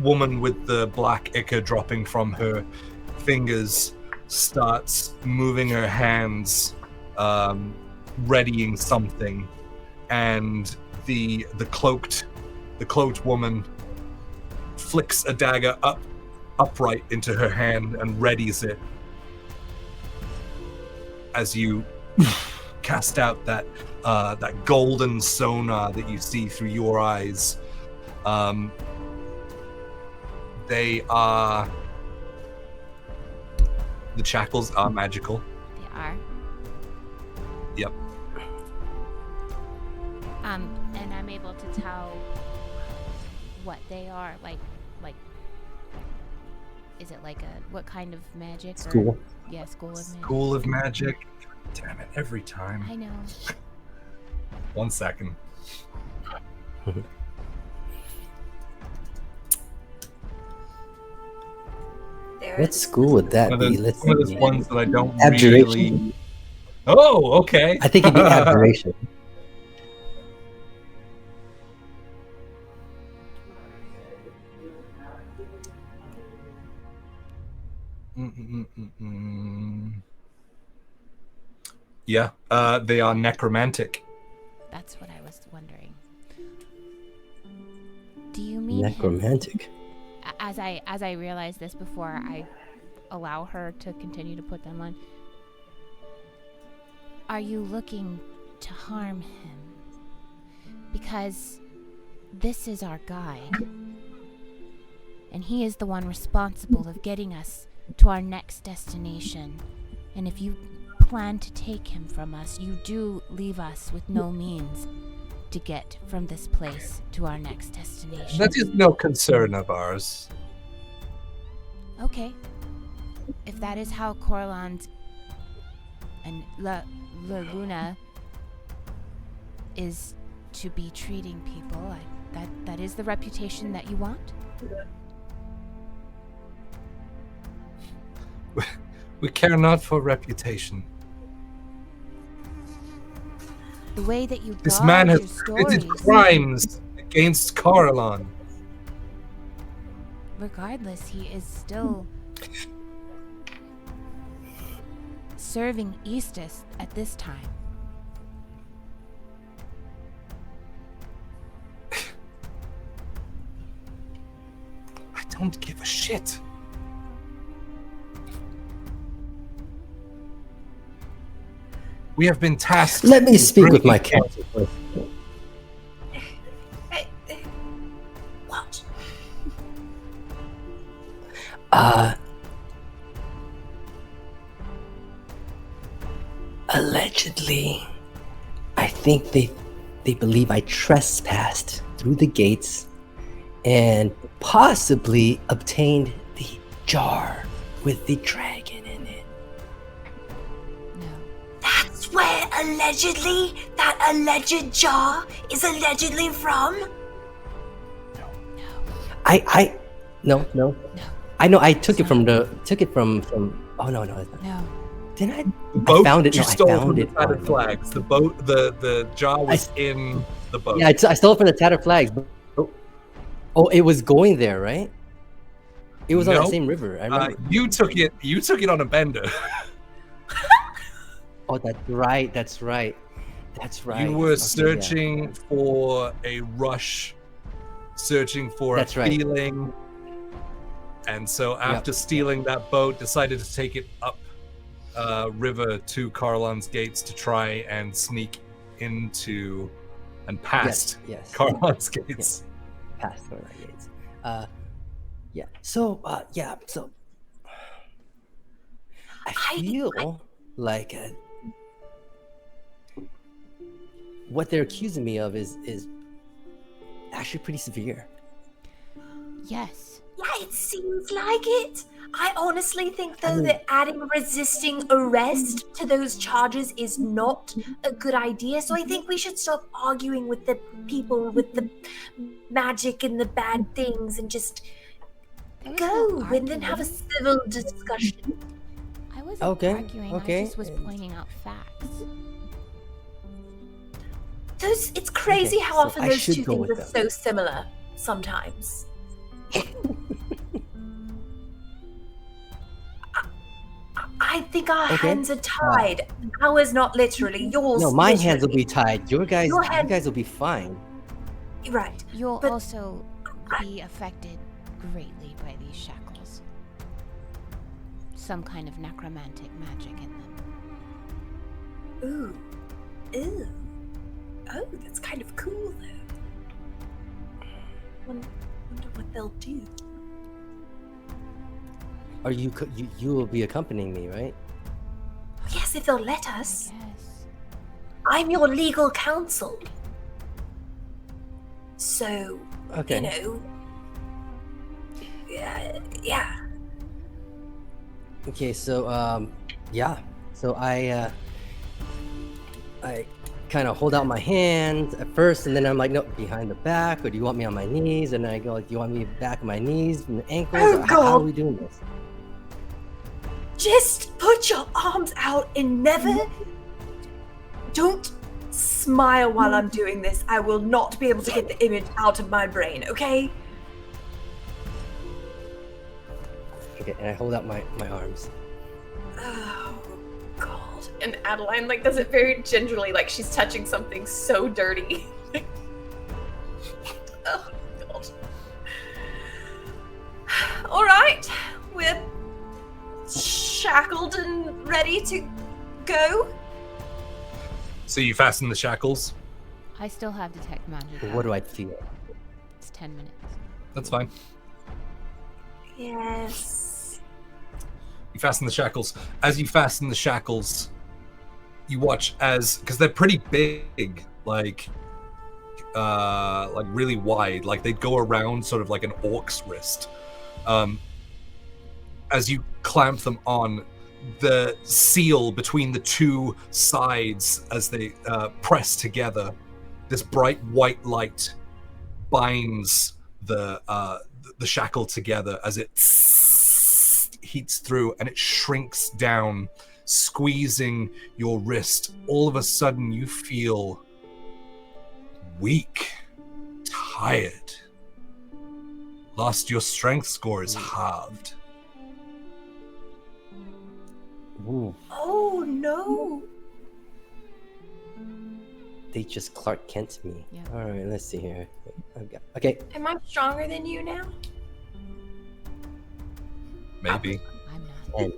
[SPEAKER 1] woman with the black ichor dropping from her fingers starts moving her hands, readying something, and the cloaked woman flicks a dagger upright into her hand and readies it as you cast out that golden sonar that you see through your eyes. The shackles are magical.
[SPEAKER 2] They are.
[SPEAKER 1] Yep.
[SPEAKER 2] And I'm able to tell what they are. Like, is it like what kind of magic?
[SPEAKER 4] School.
[SPEAKER 2] Yeah, school of magic.
[SPEAKER 1] School of magic. Damn it, every time.
[SPEAKER 2] I know.
[SPEAKER 1] 1 second.
[SPEAKER 4] What school would that be? Let's
[SPEAKER 1] one of
[SPEAKER 4] see.
[SPEAKER 1] those ones that I don't
[SPEAKER 4] Abjuration.
[SPEAKER 1] really... Oh, okay.
[SPEAKER 4] I think it'd be abjuration.
[SPEAKER 1] Yeah, they are necromantic.
[SPEAKER 2] That's what I was wondering. Do you mean him?
[SPEAKER 4] Necromantic.
[SPEAKER 2] As I realize this before I allow her to continue to put them on, are you looking to harm him? Because this is our guide, and he is the one responsible of getting us to our next destination. And if you plan to take him from us, you do leave us with no means to get from this place to our next destination.
[SPEAKER 1] That is no concern of ours.
[SPEAKER 2] Okay. If that is how Corland and La Luna is to be treating people, that is the reputation that you want?
[SPEAKER 1] We care not for reputation.
[SPEAKER 2] The way that you
[SPEAKER 1] This
[SPEAKER 2] guard
[SPEAKER 1] man
[SPEAKER 2] your
[SPEAKER 1] has
[SPEAKER 2] stories,
[SPEAKER 1] committed crimes against Coralon.
[SPEAKER 2] regardless, he is still serving Eastus at this time.
[SPEAKER 1] I don't give a shit. We have been tasked.
[SPEAKER 4] Let me speak with
[SPEAKER 1] bringing-
[SPEAKER 4] my counsel first.
[SPEAKER 3] What?
[SPEAKER 4] Allegedly, I think they believe I trespassed through the gates and possibly obtained the jar with the dragon in it.
[SPEAKER 2] No.
[SPEAKER 3] That's where allegedly that alleged jar is allegedly from?
[SPEAKER 4] No.
[SPEAKER 2] No.
[SPEAKER 4] I know I took it from oh no.
[SPEAKER 2] No.
[SPEAKER 4] Didn't I?
[SPEAKER 1] The boat
[SPEAKER 4] found it.
[SPEAKER 1] you
[SPEAKER 4] No, I
[SPEAKER 1] stole
[SPEAKER 4] found
[SPEAKER 1] from the
[SPEAKER 4] it
[SPEAKER 1] tattered
[SPEAKER 4] on-
[SPEAKER 1] flags. The boat, the jar was in the boat.
[SPEAKER 4] Yeah, I stole it from the tattered flags. Oh, it was going there, right? It was on
[SPEAKER 1] Nope.
[SPEAKER 4] that same river. I remember.
[SPEAKER 1] You took it on a bender.
[SPEAKER 4] Oh, that's right.
[SPEAKER 1] You were
[SPEAKER 4] Okay,
[SPEAKER 1] searching for a rush, searching for
[SPEAKER 4] That's
[SPEAKER 1] a
[SPEAKER 4] right.
[SPEAKER 1] feeling. And so after stealing that boat, decided to take it up river to Carlon's gates to try and sneak into and past
[SPEAKER 4] Yes.
[SPEAKER 1] Carlon's gates.
[SPEAKER 4] Past one of my gates. Yeah. So, So, I feel like what they're accusing me of is actually pretty severe.
[SPEAKER 2] Yes.
[SPEAKER 3] Yeah, it seems like it. I honestly think, though, that adding resisting arrest to those charges is not a good idea. So I think we should stop arguing with the people with the magic and the bad things and just
[SPEAKER 2] There was
[SPEAKER 3] go
[SPEAKER 2] no
[SPEAKER 3] and then have a
[SPEAKER 2] argument.
[SPEAKER 3] civil discussion.
[SPEAKER 2] I wasn't
[SPEAKER 4] Okay,
[SPEAKER 2] arguing.
[SPEAKER 4] okay.
[SPEAKER 2] I just was pointing out facts.
[SPEAKER 3] It's crazy
[SPEAKER 4] Okay,
[SPEAKER 3] how
[SPEAKER 4] so
[SPEAKER 3] often
[SPEAKER 4] I
[SPEAKER 3] those
[SPEAKER 4] should
[SPEAKER 3] two
[SPEAKER 4] go
[SPEAKER 3] things
[SPEAKER 4] with
[SPEAKER 3] are
[SPEAKER 4] them.
[SPEAKER 3] so similar sometimes. I think our
[SPEAKER 4] Okay.
[SPEAKER 3] hands are tied. Ours not literally, yours.
[SPEAKER 4] No, my hands will
[SPEAKER 3] literally.
[SPEAKER 4] be tied. You guys will be fine.
[SPEAKER 3] Right.
[SPEAKER 2] You'll
[SPEAKER 3] But
[SPEAKER 2] also be affected greatly by these shackles. Some kind of necromantic magic in them.
[SPEAKER 3] Ooh. Ew. Oh, that's kind of cool, though. Wonder what they'll do.
[SPEAKER 4] Are you will be accompanying me, right?
[SPEAKER 3] Yes, if they'll let us.
[SPEAKER 2] Yes.
[SPEAKER 3] I'm your legal counsel. So,
[SPEAKER 4] Okay.
[SPEAKER 3] you know. Yeah.
[SPEAKER 4] Okay, so yeah. So I kind of hold out my hand at first, and then I'm like, no, behind the back, or do you want me on my knees? And then I go, like, do you want me back on my knees and the ankles?
[SPEAKER 3] Oh,
[SPEAKER 4] Or how are
[SPEAKER 3] God.
[SPEAKER 4] we doing this?
[SPEAKER 3] Just put your arms out and never. Don't smile while I'm doing this. I will not be able to get the image out of my brain, okay?
[SPEAKER 4] Okay, and I hold out my arms.
[SPEAKER 3] Oh, God. And Adeline, like, does it very gingerly, like she's touching something so dirty. Oh, God. All right. We're shackled and ready to go.
[SPEAKER 1] So you fasten the shackles.
[SPEAKER 2] I still have detect magic.
[SPEAKER 4] What do I feel?
[SPEAKER 2] It's 10 minutes.
[SPEAKER 1] That's fine.
[SPEAKER 3] Yes.
[SPEAKER 1] You fasten the shackles. As you fasten the shackles, you watch because they're pretty big, like really wide, like they'd go around sort of like an orc's wrist. As you clamp them on, the seal between the two sides as they press together, this bright white light binds the shackle together as it heats through, and it shrinks down, squeezing your wrist. All of a sudden you feel weak, tired. Lost your strength score is halved.
[SPEAKER 4] Ooh,
[SPEAKER 3] Oh, no.
[SPEAKER 4] they just Clark Kent me.
[SPEAKER 2] Yeah.
[SPEAKER 4] All right, let's see here. Okay,
[SPEAKER 3] Am I stronger than you now?
[SPEAKER 1] Maybe.
[SPEAKER 2] I'm not.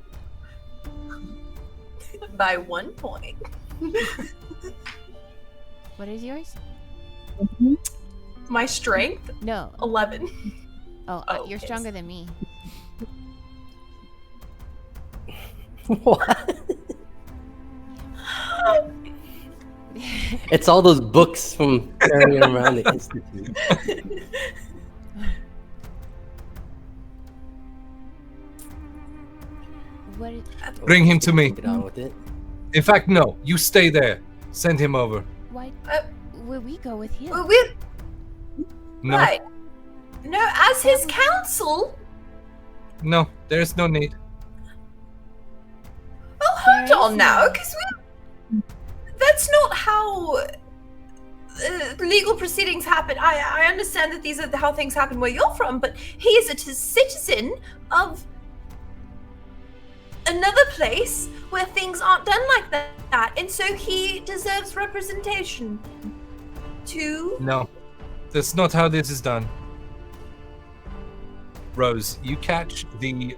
[SPEAKER 4] and
[SPEAKER 3] By 1 point.
[SPEAKER 2] What is yours?
[SPEAKER 3] My strength?
[SPEAKER 2] No.
[SPEAKER 3] 11.
[SPEAKER 2] Oh,
[SPEAKER 3] Oh,
[SPEAKER 2] you're
[SPEAKER 3] okay.
[SPEAKER 2] stronger than me.
[SPEAKER 4] what? It's all those books from carrying around the institute.
[SPEAKER 2] What is,
[SPEAKER 1] Bring him to me.
[SPEAKER 4] Get on with it.
[SPEAKER 1] In fact, no. You stay there. Send him over.
[SPEAKER 2] why
[SPEAKER 3] Uh,
[SPEAKER 2] would we go with him?
[SPEAKER 3] Well, we're
[SPEAKER 1] No,
[SPEAKER 3] right. No, as his counsel.
[SPEAKER 1] no. There's no need.
[SPEAKER 3] Oh, hold
[SPEAKER 2] There
[SPEAKER 3] on
[SPEAKER 2] is
[SPEAKER 3] now,
[SPEAKER 2] no-
[SPEAKER 3] because that's not how legal proceedings happen. I understand that these are how things happen where you're from, but he is a citizen of another place where things aren't done like that, and so he deserves representation.
[SPEAKER 1] No. That's not how this is done. Rose, you catch the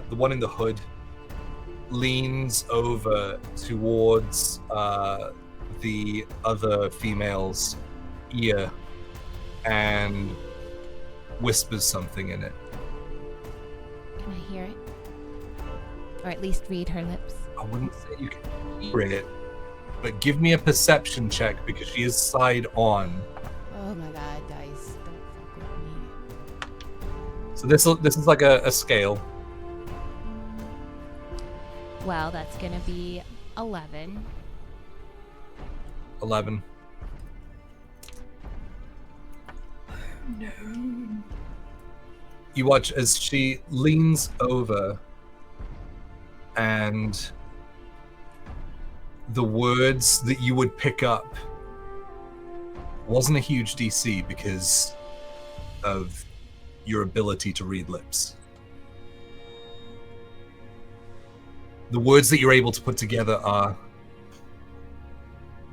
[SPEAKER 1] one in the hood leans over towards the other female's ear and whispers something in it.
[SPEAKER 2] Can I hear it? Or at least read her lips?
[SPEAKER 1] I wouldn't say you can hear it, but give me a perception check because she is side on.
[SPEAKER 2] Oh my god, dice. Don't fuck with me.
[SPEAKER 1] So this is like a scale.
[SPEAKER 2] Well, that's gonna be 11.
[SPEAKER 1] 11.
[SPEAKER 3] No.
[SPEAKER 1] You watch as she leans over and the words that you would pick up wasn't a huge DC because of your ability to read lips. The words that you're able to put together are,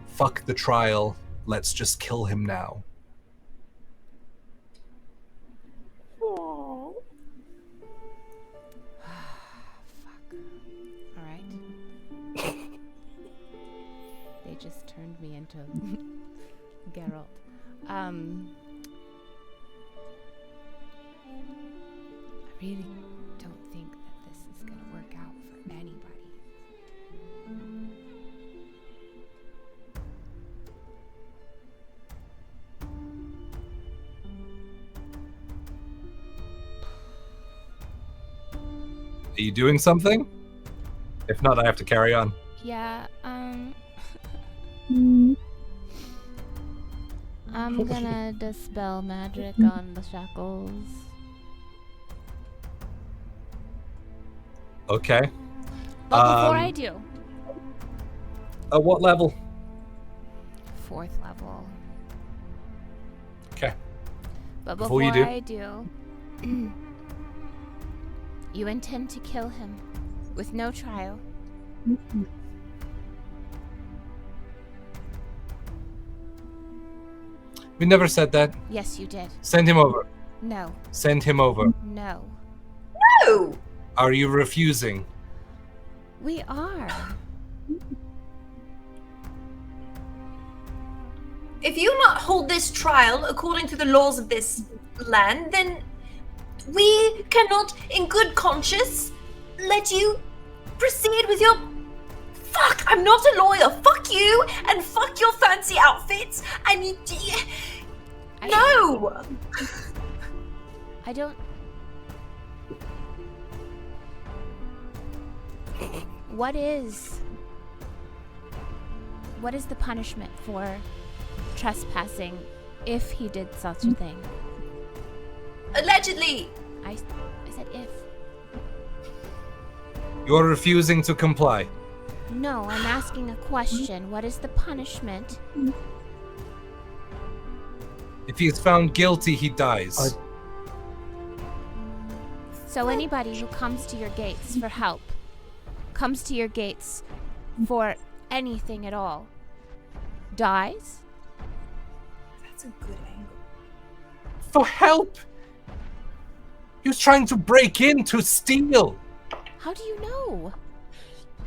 [SPEAKER 1] "Fuck the trial, let's just kill him now."
[SPEAKER 2] to Geralt. I really don't think that this is gonna work out for anybody.
[SPEAKER 1] Are you doing something? If not, I have to carry on.
[SPEAKER 2] Yeah, I'm gonna dispel magic on the shackles.
[SPEAKER 1] Okay.
[SPEAKER 2] But before I do,
[SPEAKER 1] At what level?
[SPEAKER 2] 4th level.
[SPEAKER 1] Okay.
[SPEAKER 2] But
[SPEAKER 1] Before
[SPEAKER 2] before
[SPEAKER 1] you do.
[SPEAKER 2] I do, you intend to kill him with no trial.
[SPEAKER 1] We never said that.
[SPEAKER 2] Yes, you did.
[SPEAKER 1] Send him over.
[SPEAKER 2] No.
[SPEAKER 1] Send him over.
[SPEAKER 2] No.
[SPEAKER 3] No!
[SPEAKER 1] Are you refusing?
[SPEAKER 2] We are.
[SPEAKER 3] If you not hold this trial according to the laws of this land, then we cannot, in good conscience, let you proceed with your... Fuck! I'm not a lawyer. Fuck you, and fuck your fancy outfits. And you... No!
[SPEAKER 2] I don't... What is the punishment for trespassing if he did such a thing?
[SPEAKER 3] Allegedly.
[SPEAKER 2] I said if.
[SPEAKER 1] You're refusing to comply.
[SPEAKER 2] No, I'm asking a question. What is the punishment?
[SPEAKER 1] If he is found guilty, he dies.
[SPEAKER 2] So anybody who comes to your gates for help, comes to your gates for anything at all, dies?
[SPEAKER 3] That's a good angle.
[SPEAKER 1] For help! He was trying to break in to steal.
[SPEAKER 2] How do you know?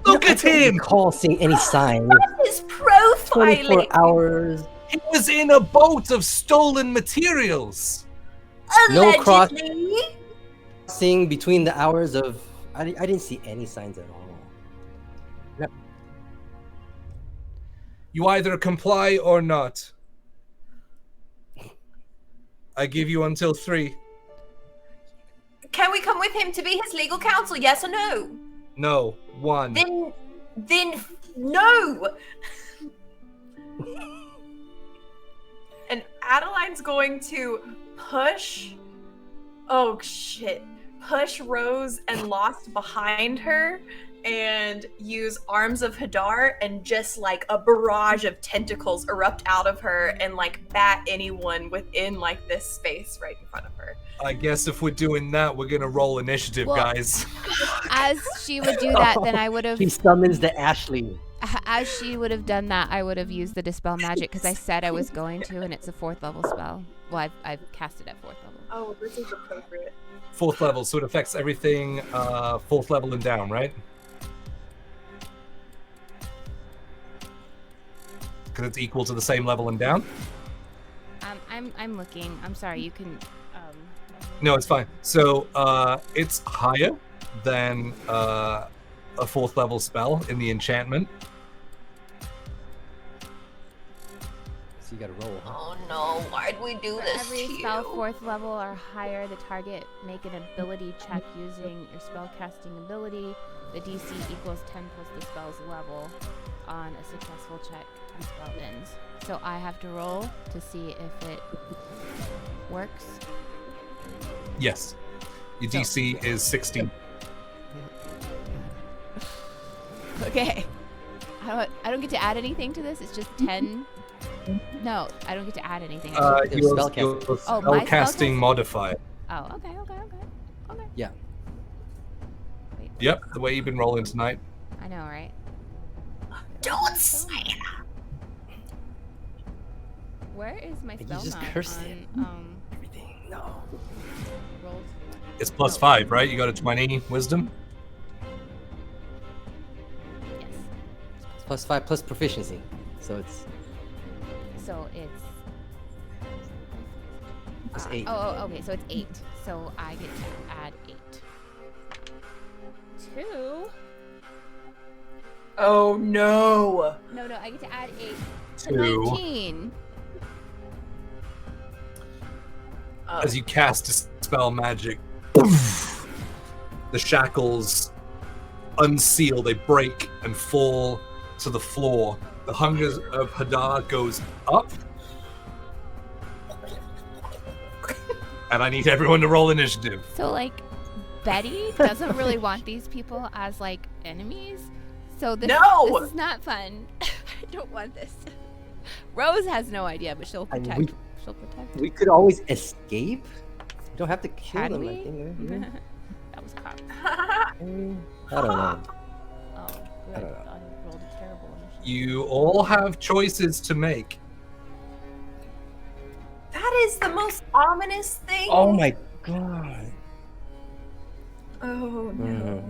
[SPEAKER 1] Look at
[SPEAKER 4] I don't
[SPEAKER 1] him!
[SPEAKER 4] recall seeing any signs.
[SPEAKER 3] His profiling.
[SPEAKER 4] 24 hours.
[SPEAKER 1] He was in a boat of stolen materials.
[SPEAKER 4] No cross-
[SPEAKER 3] Allegedly.
[SPEAKER 4] Seeing between the hours of... I didn't see any signs at all.
[SPEAKER 1] You either comply or not. I give you until 3.
[SPEAKER 3] Can we come with him to be his legal counsel? Yes or no?
[SPEAKER 1] No, 1.
[SPEAKER 3] Then no. And Adeline's going to push. Oh shit! Push Rose and Lost behind her, and use Arms of Hadar, and just like a barrage of tentacles erupt out of her and like bat anyone within like this space right in front of her.
[SPEAKER 1] I guess if we're doing that, we're gonna roll initiative,
[SPEAKER 2] Well-
[SPEAKER 1] guys.
[SPEAKER 2] As she would do that, then I would have...
[SPEAKER 4] He summons the Ashley.
[SPEAKER 2] As she would have done that, I would have used the Dispel Magic because I said I was going to, and it's a 4th level spell. Well, I've cast it at 4th level.
[SPEAKER 3] Oh, this is appropriate.
[SPEAKER 1] 4th level, so it affects everything 4th level and down, right? Because it's equal to the same level and down?
[SPEAKER 2] I'm looking. I'm sorry. You can.
[SPEAKER 1] No, it's fine. So it's higher than a 4th level spell in the enchantment.
[SPEAKER 4] So you gotta roll, huh?
[SPEAKER 3] Oh no! Why'd we do
[SPEAKER 2] For
[SPEAKER 3] this
[SPEAKER 2] every
[SPEAKER 3] to
[SPEAKER 2] spell
[SPEAKER 3] you?
[SPEAKER 2] 4th level or higher, the target make an ability check using your spellcasting ability. The DC equals 10 plus the spell's level. On a successful check, the spell ends. So I have to roll to see if it works.
[SPEAKER 1] Yes. Your DC is 16.
[SPEAKER 2] Okay. I don't get to add anything to this. It's just 10. No, I don't get to add anything.
[SPEAKER 4] Your
[SPEAKER 1] Your
[SPEAKER 4] spellcasting.
[SPEAKER 2] Oh, my
[SPEAKER 1] spellcasting
[SPEAKER 2] spellcasting?
[SPEAKER 1] modifier.
[SPEAKER 2] Oh, okay.
[SPEAKER 4] Yeah.
[SPEAKER 2] Wait,
[SPEAKER 1] Yep, the way you've been rolling tonight.
[SPEAKER 2] I know, right?
[SPEAKER 3] Don't say it.
[SPEAKER 2] Where is my
[SPEAKER 4] You
[SPEAKER 2] spell
[SPEAKER 4] just
[SPEAKER 2] map
[SPEAKER 4] cursed
[SPEAKER 2] on,
[SPEAKER 4] Everything. No.
[SPEAKER 2] rolls?
[SPEAKER 1] It's +5, right? You got a 20 wisdom?
[SPEAKER 2] Yes.
[SPEAKER 4] It's +5 plus proficiency. So it's
[SPEAKER 2] So it's.
[SPEAKER 4] It's 8.
[SPEAKER 2] Oh, okay. So it's 8. So I get to add 8. 2.
[SPEAKER 3] Oh no.
[SPEAKER 2] No, I get to add 8 to
[SPEAKER 1] 2.
[SPEAKER 2] 19.
[SPEAKER 1] As you cast Dispel Magic, the shackles unseal, they break and fall to the floor. The hunger of Hadar goes up. And I need everyone to roll initiative.
[SPEAKER 2] So, like, Betty doesn't really want these people as, like, enemies. So this is not fun. I don't want this. Rose has no idea, but she'll protect. She'll protect.
[SPEAKER 4] We could always escape. You don't have to kill
[SPEAKER 2] Can
[SPEAKER 4] them.
[SPEAKER 2] we?
[SPEAKER 4] I think.
[SPEAKER 2] That was cocked.
[SPEAKER 4] I don't know.
[SPEAKER 2] Oh, good.
[SPEAKER 4] I don't know.
[SPEAKER 2] I rolled a terrible initiative.
[SPEAKER 1] You all have choices to make.
[SPEAKER 3] That is the most ominous thing.
[SPEAKER 4] Oh my god.
[SPEAKER 3] Oh no.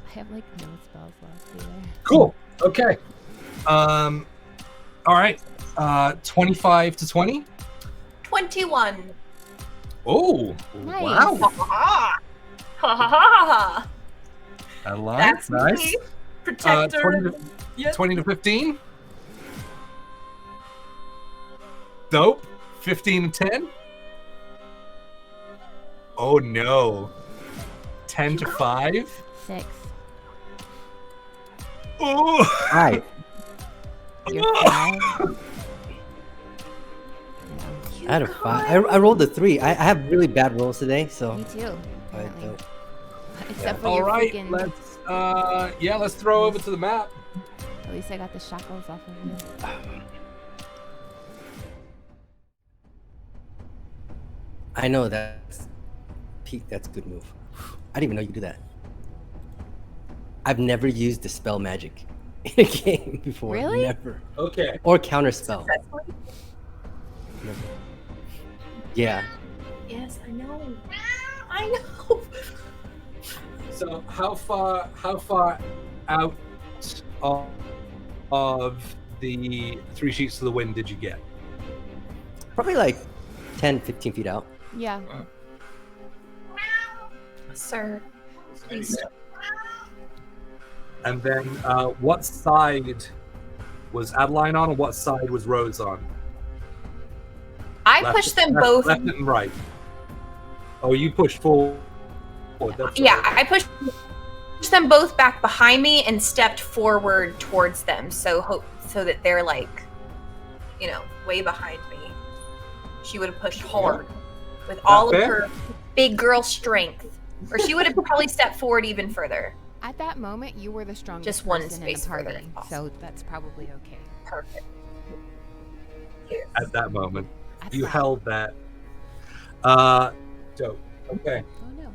[SPEAKER 2] I have like no spells left either.
[SPEAKER 1] Cool. Okay. All right. 25 to 20.
[SPEAKER 3] 21.
[SPEAKER 1] Oh,
[SPEAKER 2] Nice.
[SPEAKER 1] wow.
[SPEAKER 3] Ha ha ha.
[SPEAKER 1] I like
[SPEAKER 3] That's
[SPEAKER 1] nice.
[SPEAKER 3] me. Protector.
[SPEAKER 1] 20 to 15. Dope. 15 to 10. Oh no. 10 to 5.
[SPEAKER 2] 6.
[SPEAKER 1] Oh.
[SPEAKER 4] Hi.
[SPEAKER 2] You're 5.
[SPEAKER 4] I had a 5. I rolled a 3. I have really bad rolls today, so.
[SPEAKER 2] Me too.
[SPEAKER 4] I
[SPEAKER 2] Apparently.
[SPEAKER 4] don't.
[SPEAKER 2] Except for
[SPEAKER 1] All
[SPEAKER 2] your
[SPEAKER 1] right.
[SPEAKER 2] freaking.
[SPEAKER 1] Let's throw over to the map.
[SPEAKER 2] At least I got the shackles off of you.
[SPEAKER 4] I know that's Pete. That's a good move. I didn't even know you could do that. I've never used Dispel Magic in a game before.
[SPEAKER 2] Really?
[SPEAKER 4] Never.
[SPEAKER 1] Okay.
[SPEAKER 4] Or Counter Spell. Never. Yeah.
[SPEAKER 3] Yes, I know. I know.
[SPEAKER 1] So how far out of the 3 sheets to the wind did you get?
[SPEAKER 4] Probably like 10, 15 feet out.
[SPEAKER 2] Yeah.
[SPEAKER 3] Sir, please.
[SPEAKER 1] And then what side was Adeline on and what side was Rose on?
[SPEAKER 3] I pushed them both.
[SPEAKER 1] Left and right. Oh, you pushed forward. That's
[SPEAKER 3] Yeah,
[SPEAKER 1] right.
[SPEAKER 3] I pushed them both back behind me and stepped forward towards them, so that they're like, way behind me. She would have pushed hard with all of her big girl strength, or she would have probably stepped forward even further.
[SPEAKER 2] At that moment, you were the strongest
[SPEAKER 3] Just one
[SPEAKER 2] person
[SPEAKER 3] space
[SPEAKER 2] in the
[SPEAKER 3] further
[SPEAKER 2] party,
[SPEAKER 3] if
[SPEAKER 2] so that's probably okay.
[SPEAKER 3] Perfect.
[SPEAKER 1] At that moment,
[SPEAKER 2] At
[SPEAKER 1] you
[SPEAKER 2] that-
[SPEAKER 1] held that. Dope. Okay.
[SPEAKER 2] Oh no.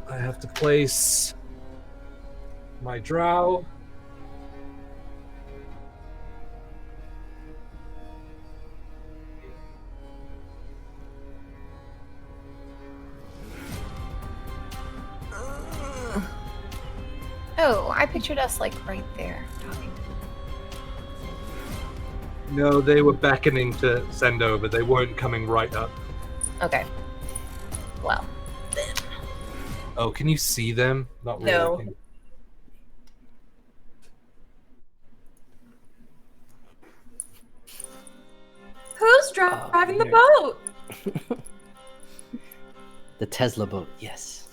[SPEAKER 1] I have to place my drow.
[SPEAKER 3] Oh, I pictured us like right there talking.
[SPEAKER 1] No, they were beckoning to send over. They weren't coming right up.
[SPEAKER 3] Okay. Well,
[SPEAKER 1] Oh, can you see them? Not really.
[SPEAKER 3] No.
[SPEAKER 1] Can you-
[SPEAKER 3] who's driving the
[SPEAKER 4] here.
[SPEAKER 3] boat?
[SPEAKER 4] The Tesla boat. Yes.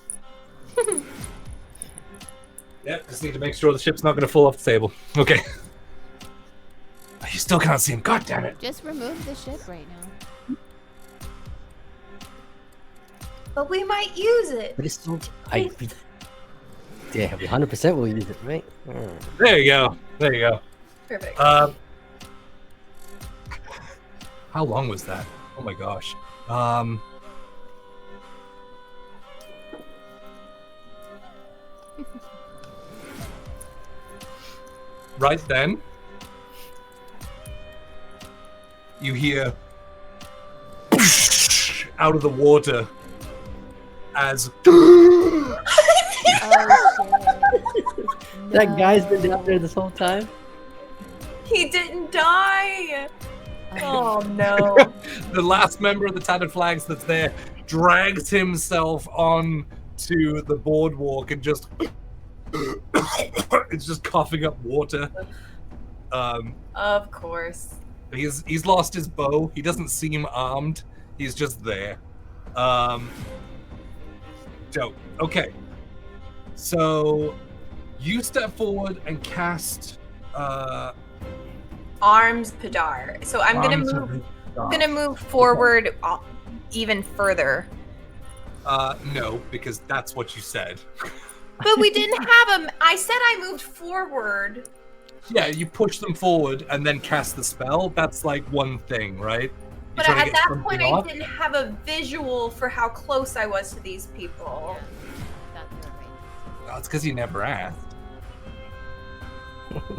[SPEAKER 1] Yep, just need to make sure the ship's not going to fall off the table. Okay. You still can't see him. God damn it.
[SPEAKER 2] Just remove the ship right now.
[SPEAKER 3] But we might use it.
[SPEAKER 4] But it's so. Yeah, we 100% will use it, right?
[SPEAKER 1] There you go. There you go.
[SPEAKER 3] Perfect.
[SPEAKER 1] How long was that? Oh my gosh. Right then, you hear out of the water as
[SPEAKER 2] Oh, shit.
[SPEAKER 4] That guy's been down there this whole time?
[SPEAKER 3] He didn't die. Oh no.
[SPEAKER 1] the last member of the Tattered Flags that's there drags himself on to the boardwalk and just it's just coughing up water.
[SPEAKER 3] Of course.
[SPEAKER 1] He's lost his bow. He doesn't seem armed. He's just there. Dope. Okay. So you step forward and cast
[SPEAKER 3] Arms Padar. So I'm gonna move forward even further.
[SPEAKER 1] No, because that's what you said.
[SPEAKER 3] But we didn't have him. I said I moved forward.
[SPEAKER 1] Yeah, you push them forward and then cast the spell. That's like one thing, right?
[SPEAKER 3] But at that point, I didn't have a visual for how close I was to these people.
[SPEAKER 2] That's right.
[SPEAKER 1] Oh, it's because you never asked.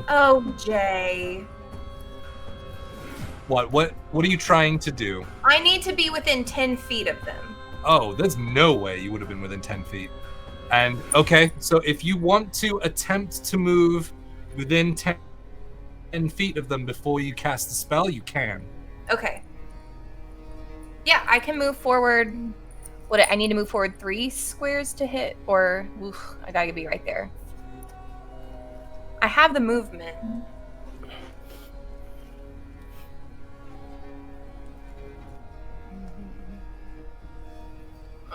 [SPEAKER 3] Oh, Jay.
[SPEAKER 1] What are you trying to do?
[SPEAKER 3] I need to be within 10 feet of them.
[SPEAKER 1] Oh, there's no way you would have been within 10 feet. And, okay, so if you want to attempt to move within 10 feet of them before you cast the spell, you can.
[SPEAKER 3] Okay. Yeah, I can move forward. What, I need to move forward 3 squares to hit? Or, oof, I gotta be right there. I have the movement.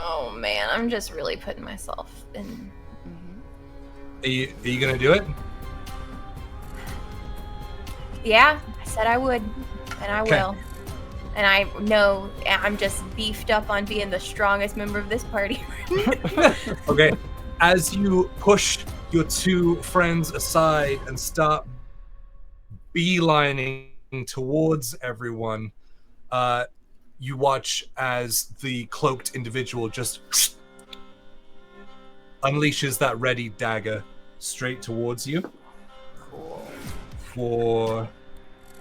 [SPEAKER 3] Oh man, I'm just really putting myself in.
[SPEAKER 1] Are you gonna do it?
[SPEAKER 3] Yeah, I said I would, and I
[SPEAKER 1] Okay.
[SPEAKER 3] will. And I know I'm just beefed up on being the strongest member of this party.
[SPEAKER 1] Okay. As you push your two friends aside and start beelining towards everyone, you watch as the cloaked individual just unleashes that ready dagger straight towards you.
[SPEAKER 3] Cool.
[SPEAKER 1] For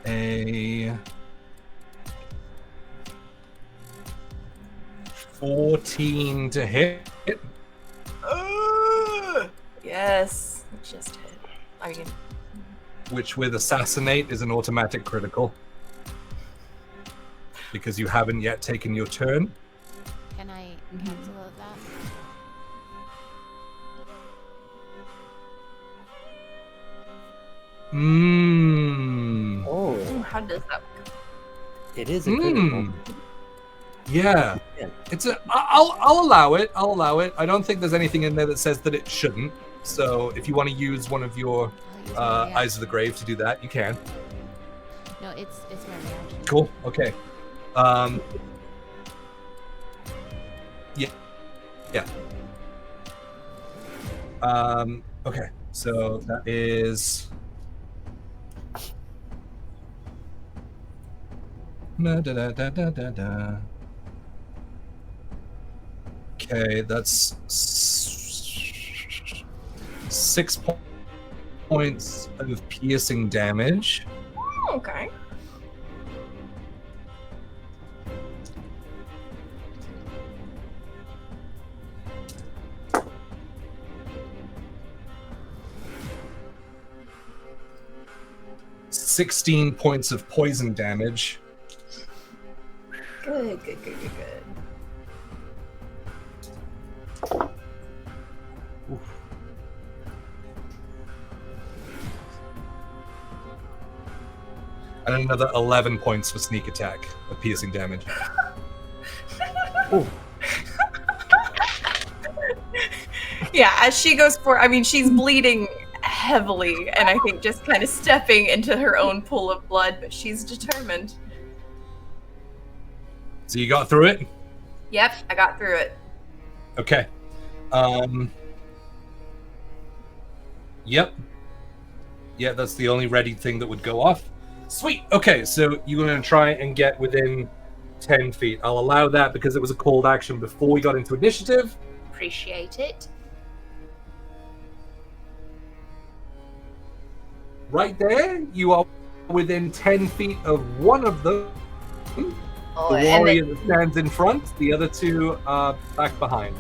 [SPEAKER 1] a 14 to hit.
[SPEAKER 3] Yes, it just hit. I mean,
[SPEAKER 1] Which with assassinate is an automatic critical. Because you haven't yet taken your turn.
[SPEAKER 2] Can I cancel that?
[SPEAKER 1] Mmm.
[SPEAKER 4] Oh,
[SPEAKER 3] how does that work?
[SPEAKER 4] it is a critical.
[SPEAKER 1] Yeah.
[SPEAKER 4] Yeah.
[SPEAKER 1] It's a. I'll allow it. I'll allow it. I don't think there's anything in there that says that it shouldn't. So if you want to use one of your
[SPEAKER 2] I'll use my reaction.
[SPEAKER 1] Eyes of the Grave to do that, you can.
[SPEAKER 2] No, it's my reaction.
[SPEAKER 1] Cool. Okay. Yeah. Yeah. Okay. So that is. Okay, that's 6 points of piercing damage.
[SPEAKER 3] Okay.
[SPEAKER 1] $16 points of poison damage.
[SPEAKER 3] Good.
[SPEAKER 1] And another 11 points for sneak attack of piercing damage.
[SPEAKER 3] Yeah, as she goes for, I mean, she's bleeding heavily, and I think just kind of stepping into her own pool of blood, but she's determined.
[SPEAKER 1] So you got through it?
[SPEAKER 3] Yep, I got through it.
[SPEAKER 1] Okay. Yep. Yeah, that's the only ready thing that would go off. Sweet. Okay, so you're going to try and get within 10 feet. I'll allow that because it was a called action before we got into initiative.
[SPEAKER 3] Appreciate it.
[SPEAKER 1] Right there, you are within 10 feet of one of them.
[SPEAKER 3] Oh,
[SPEAKER 1] The warrior that stands in front, the other two are back behind.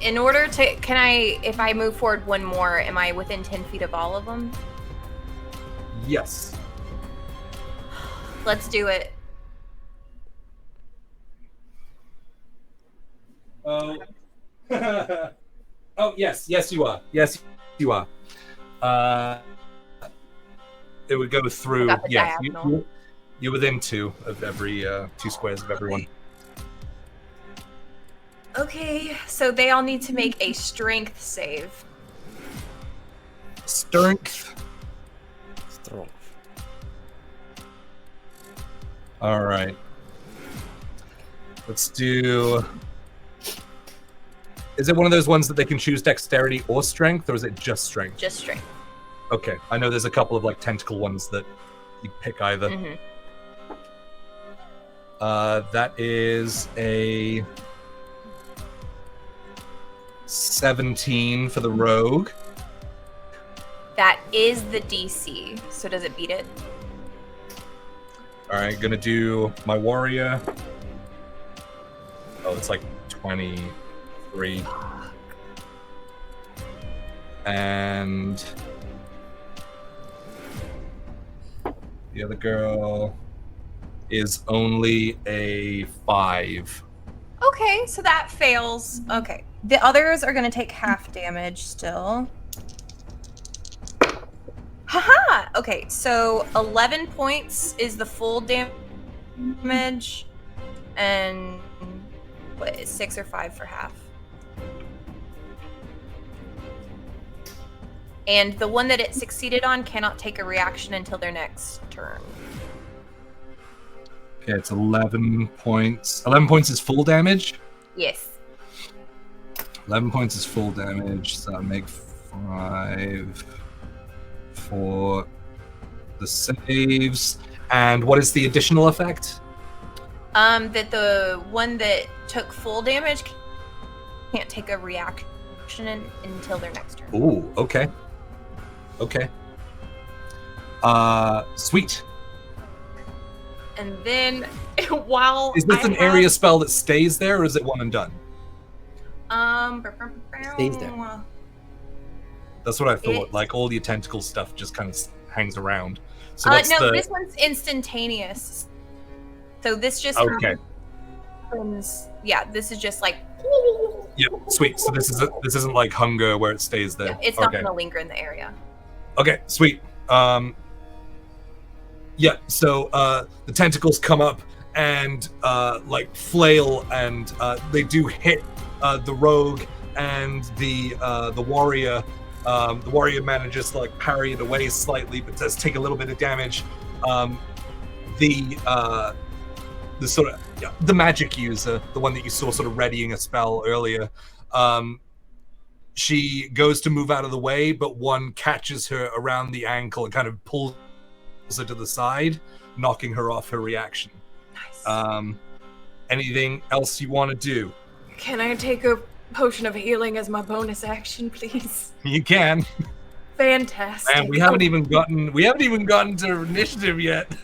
[SPEAKER 3] In order to, if I move forward one more, am I within 10 feet of all of them?
[SPEAKER 1] Yes.
[SPEAKER 3] Let's do it.
[SPEAKER 1] Oh. Oh, yes, you are. Yes, you are. It would go through. Yes, you're within 2 of every 2 squares of everyone.
[SPEAKER 3] Okay, so they all need to make a strength save.
[SPEAKER 1] Strength. All right. Let's do. Is it one of those ones that they can choose dexterity or strength, or is it just strength?
[SPEAKER 3] Just strength.
[SPEAKER 1] Okay, I know there's a couple of like tentacle ones that you pick either.
[SPEAKER 3] Mm-hmm.
[SPEAKER 1] That is a 17 for the rogue.
[SPEAKER 3] That is the DC. So does it beat it?
[SPEAKER 1] All right, gonna do my warrior. Oh, it's like 23. And the other girl is only a 5.
[SPEAKER 3] Okay, so that fails. Okay. The others are going to take half damage still. Haha! Okay, so 11 points is the full damage, and what is 6 or 5 for half? And the one that it succeeded on cannot take a reaction until their next turn.
[SPEAKER 1] Okay, it's 11 points. 11 points is full damage?
[SPEAKER 3] Yes.
[SPEAKER 1] 11 points is full damage, so that make 5 for the saves. And what is the additional effect?
[SPEAKER 3] That the one that took full damage can't take a reaction until their next turn.
[SPEAKER 1] Ooh, okay. Okay. Sweet.
[SPEAKER 3] And then, while
[SPEAKER 1] Is this an area spell that stays there, or is it one and done?
[SPEAKER 4] Stays there.
[SPEAKER 1] That's what I thought. Like all your tentacle stuff just kind of hangs around. So
[SPEAKER 3] no, this one's instantaneous. So this just happens. Yeah, this is just like.
[SPEAKER 1] Yeah, sweet. So this isn't like hunger where it stays there.
[SPEAKER 3] Yeah, it's not going to linger in the area.
[SPEAKER 1] Okay, sweet. Yeah, so the tentacles come up and like flail, and they do hit the rogue and the warrior. The warrior manages to like parry it away slightly, but does take a little bit of damage. The sort of the magic user, the one that you saw sort of readying a spell earlier, she goes to move out of the way, but one catches her around the ankle and kind of pulls her to the side, knocking her off her reaction.
[SPEAKER 3] Nice.
[SPEAKER 1] Anything else you want to do?
[SPEAKER 3] Can I take a potion of healing as my bonus action, please?
[SPEAKER 1] You can.
[SPEAKER 3] Fantastic.
[SPEAKER 1] And we haven't even gotten to initiative yet.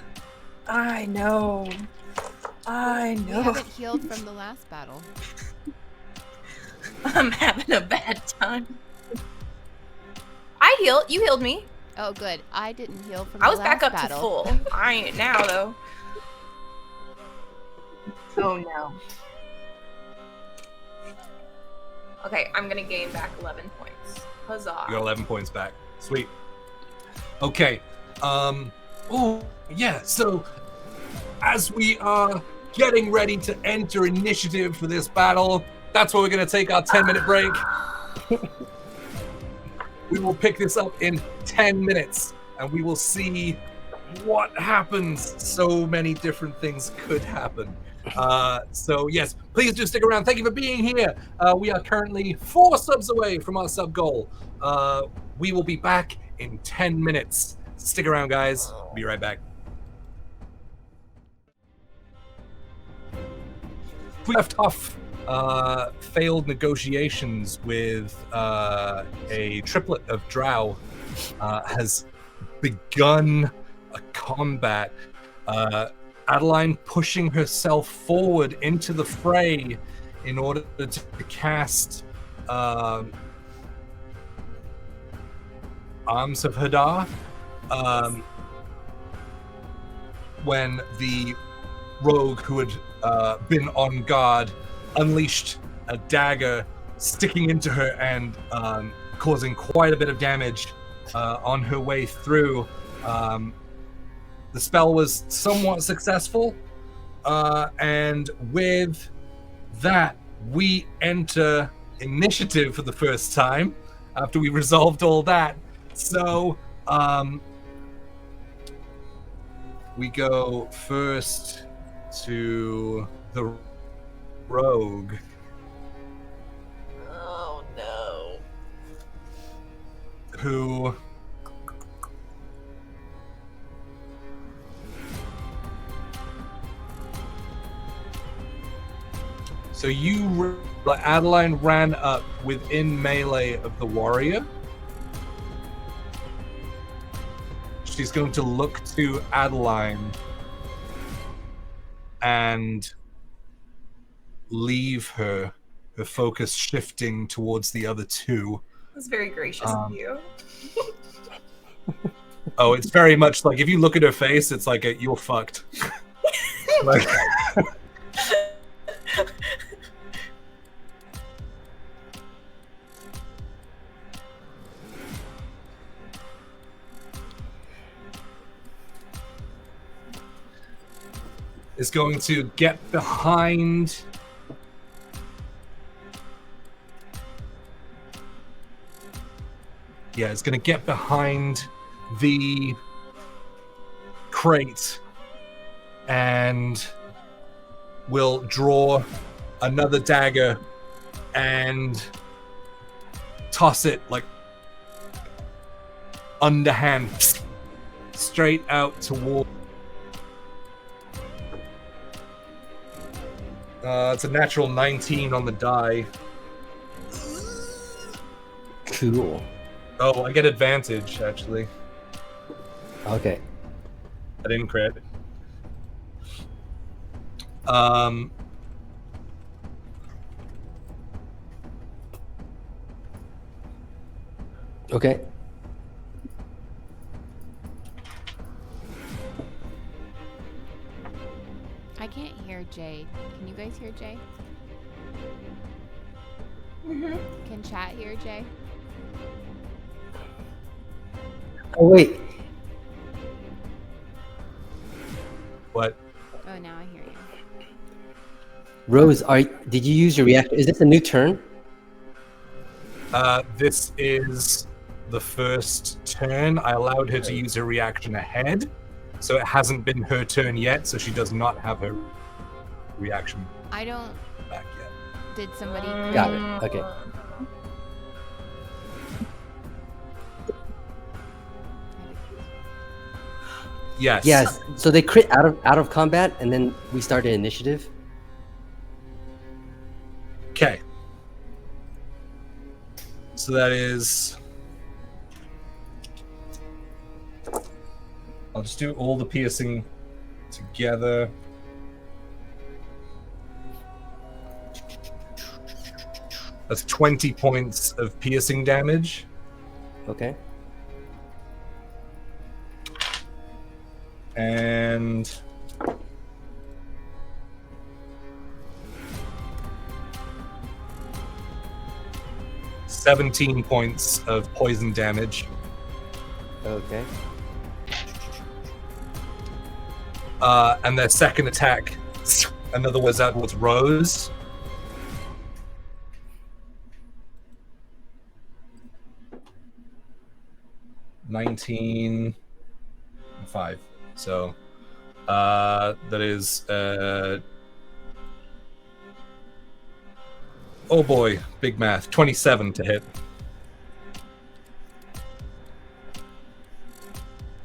[SPEAKER 3] I know.
[SPEAKER 2] We haven't healed from the last battle.
[SPEAKER 3] I'm having a bad time. You healed me.
[SPEAKER 2] Oh, good. I didn't heal from
[SPEAKER 3] I
[SPEAKER 2] the
[SPEAKER 3] was
[SPEAKER 2] last
[SPEAKER 3] back up
[SPEAKER 2] battle.
[SPEAKER 3] to full. I ain't now, though. Oh, no. Okay, I'm going to gain back 11 points. Huzzah.
[SPEAKER 1] You got 11 points back. Sweet. Okay. Oh, yeah. So, as we are getting ready to enter initiative for this battle, that's where we're going to take our 10-minute break. We will pick this up in 10 minutes, and we will see what happens? So many different things could happen. So yes, please do stick around. Thank you for being here. We are currently 4 subs away from our sub goal. We will be back in 10 minutes. Stick around, guys. Be right back. We left off failed negotiations with a triplet of drow has begun a combat. Adeline pushing herself forward into the fray in order to cast Arms of Hadar. When the rogue who had been on guard unleashed a dagger, sticking into her and causing quite a bit of damage on her way through. The spell was somewhat successful, and with that, we enter initiative for the first time after we resolved all that. So, we go first to the rogue.
[SPEAKER 3] Oh no.
[SPEAKER 1] Who so Adeline ran up within melee of the warrior. She's going to look to Adeline and leave her focus shifting towards the other two.
[SPEAKER 3] That's very gracious of you.
[SPEAKER 1] Oh, it's very much like if you look at her face, it's like you're fucked. Like, is going to get behind it's going to get behind the crate and will draw another dagger and toss it like underhand straight out toward. It's a natural 19 on the die.
[SPEAKER 4] Cool.
[SPEAKER 1] Oh, I get advantage, actually.
[SPEAKER 4] Okay.
[SPEAKER 1] I didn't crit.
[SPEAKER 4] Okay.
[SPEAKER 2] I can't hear Jay. Can you guys hear Jay?
[SPEAKER 3] Mm-hmm.
[SPEAKER 2] Can chat hear Jay?
[SPEAKER 4] Oh wait.
[SPEAKER 1] What?
[SPEAKER 2] Oh, now I hear you.
[SPEAKER 4] Rose, did you use your reactor? Is this a new turn?
[SPEAKER 1] This is the first turn. I allowed her to use her reaction ahead, so it hasn't been her turn yet, so she does not have her reaction
[SPEAKER 2] I don't.
[SPEAKER 1] back yet.
[SPEAKER 2] Did somebody?
[SPEAKER 4] Got it. Okay.
[SPEAKER 1] Yes.
[SPEAKER 4] Yes. So they crit out of combat, and then we started initiative.
[SPEAKER 1] Okay. So that is. I'll just do all the piercing together. That's 20 points of piercing damage.
[SPEAKER 4] Okay.
[SPEAKER 1] And 17 points of poison damage.
[SPEAKER 4] Okay.
[SPEAKER 1] And their second attack, another was out towards Rose. $19 and 5. So that is oh boy, big math. 27 to hit.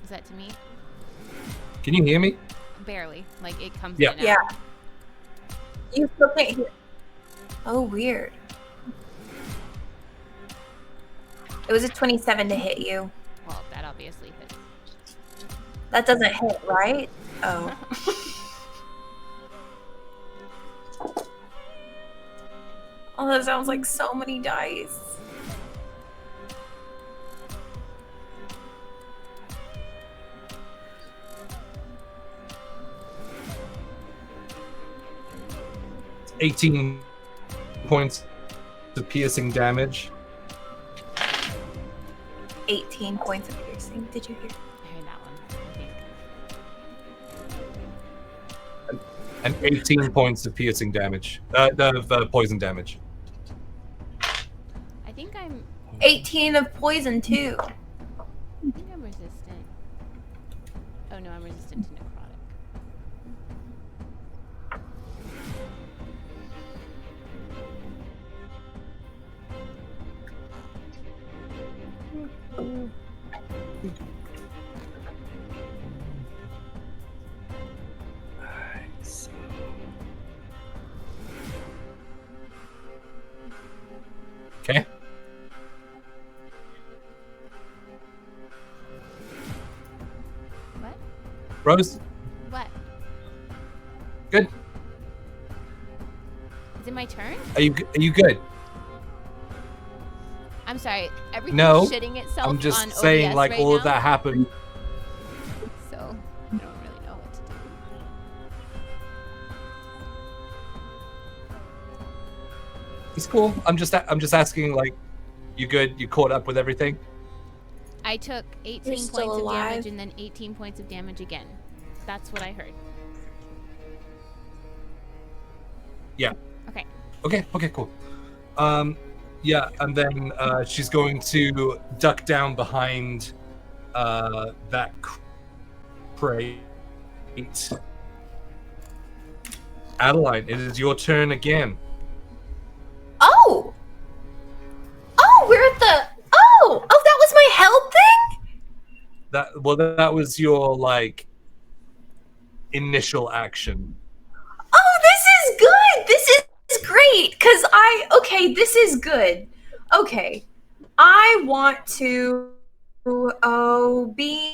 [SPEAKER 2] Is that to me?
[SPEAKER 1] Can you hear me?
[SPEAKER 2] Barely. Like it comes
[SPEAKER 1] Yeah.
[SPEAKER 2] in and
[SPEAKER 3] Yeah.
[SPEAKER 2] out.
[SPEAKER 3] You still can't hear. Oh, weird. It was a 27 to hit you.
[SPEAKER 2] Well, that obviously hits.
[SPEAKER 3] That doesn't hit, right? Oh. Oh, that sounds like so many dice.
[SPEAKER 1] It's 18 points of piercing damage.
[SPEAKER 3] 18 points of piercing. Did you hear?
[SPEAKER 2] I heard that one, I think.
[SPEAKER 1] And 18 points of piercing damage. Of poison damage.
[SPEAKER 2] I think I'm
[SPEAKER 3] 18 of poison, too.
[SPEAKER 2] resistant. Oh no, I'm resistant to necrotic.
[SPEAKER 1] Okay.
[SPEAKER 2] What?
[SPEAKER 1] Rose,
[SPEAKER 2] What?
[SPEAKER 1] good.
[SPEAKER 2] Is it my turn?
[SPEAKER 1] Are you good?
[SPEAKER 2] I'm sorry. Everything's
[SPEAKER 1] No,
[SPEAKER 2] shitting itself
[SPEAKER 1] I'm just
[SPEAKER 2] on
[SPEAKER 1] saying,
[SPEAKER 2] OBS
[SPEAKER 1] like,
[SPEAKER 2] right
[SPEAKER 1] all of
[SPEAKER 2] now,
[SPEAKER 1] that happened.
[SPEAKER 2] So I don't really know what to do.
[SPEAKER 1] It's cool. I'm just asking, like, you good? You caught up with everything?
[SPEAKER 2] I took 18
[SPEAKER 3] still
[SPEAKER 2] points of
[SPEAKER 3] alive?
[SPEAKER 2] damage and then 18 points of damage again. That's what I heard.
[SPEAKER 1] Yeah.
[SPEAKER 2] Okay.
[SPEAKER 1] Okay, cool. Yeah, and then she's going to duck down behind that crate. Adeline, it is your turn again.
[SPEAKER 3] Oh! Oh, we're at the... Oh! Oh, that was my health thing?
[SPEAKER 1] That was your, like, initial action.
[SPEAKER 3] Oh, this is good! This is great! Because Okay, this is good. Okay. I want to... Oh, beans.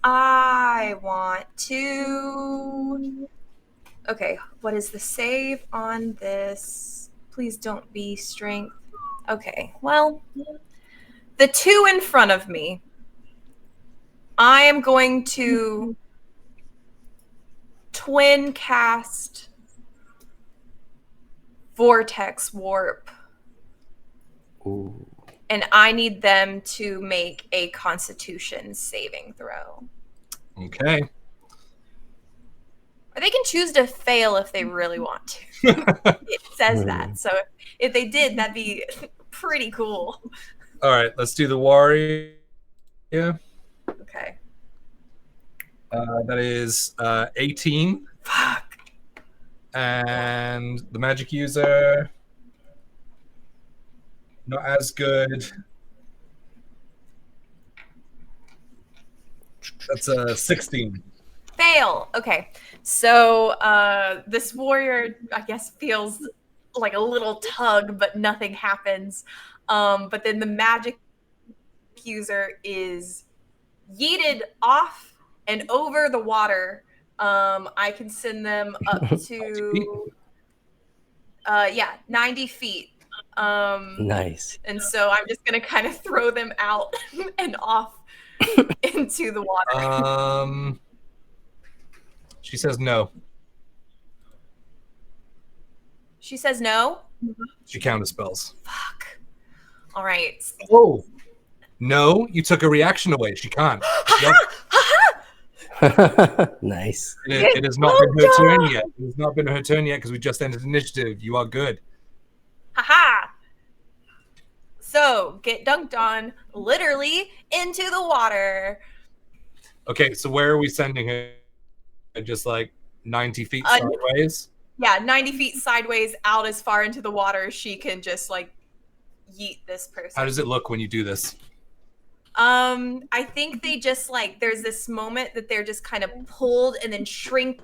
[SPEAKER 3] I want to... Okay, what is the save on this? Please don't be strength. Okay, well, the two in front of me, I am going to twin cast Vortex Warp,
[SPEAKER 4] Ooh.
[SPEAKER 3] and I need them to make a Constitution saving throw.
[SPEAKER 1] Okay.
[SPEAKER 3] Or they can choose to fail if they really want to. It says that. So if they did, that'd be pretty cool.
[SPEAKER 1] All right, let's do the warrior. Yeah.
[SPEAKER 3] Okay.
[SPEAKER 1] That is 18.
[SPEAKER 3] Fuck.
[SPEAKER 1] And the magic user, not as good. That's a 16.
[SPEAKER 3] Fail. Okay. So this warrior, I guess, feels like a little tug, but nothing happens. But then the magic user is yeeted off and over the water. I can send them up to 90 feet.
[SPEAKER 4] Nice.
[SPEAKER 3] And so I'm just gonna kind of throw them out and off into the water.
[SPEAKER 1] She says no.
[SPEAKER 3] She says no.
[SPEAKER 1] She counterspells.
[SPEAKER 3] Fuck. All right.
[SPEAKER 1] Oh, no! You took a reaction away. She can't. Yep.
[SPEAKER 4] Nice.
[SPEAKER 1] It has not been her turn yet. It has not been her turn yet because we just entered initiative. You are good.
[SPEAKER 3] Haha. So get dunked on literally into the water.
[SPEAKER 1] Okay, so where are we sending her? Just like 90 feet sideways?
[SPEAKER 3] Yeah, 90 feet sideways out as far into the water as she can just like yeet this person.
[SPEAKER 1] How does it look when you do this?
[SPEAKER 3] I think they just like there's this moment that they're just kind of pulled and then shrunk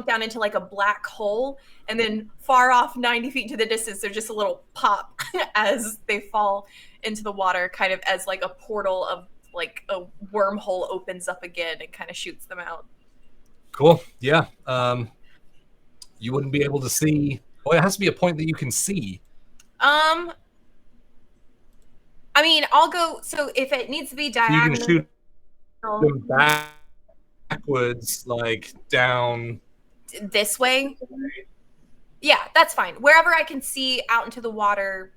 [SPEAKER 3] down into like a black hole, and then far off 90 feet into the distance there's just a little pop as they fall into the water, kind of as like a portal of like a wormhole opens up again and kind of shoots them out.
[SPEAKER 1] Cool. Yeah. You wouldn't be able to see. Well, it has to be a point that you can see.
[SPEAKER 3] I mean, I'll go. So if it needs to be diagonal,
[SPEAKER 1] you can shoot them backwards, like down
[SPEAKER 3] this way. Yeah, that's fine. Wherever I can see out into the water,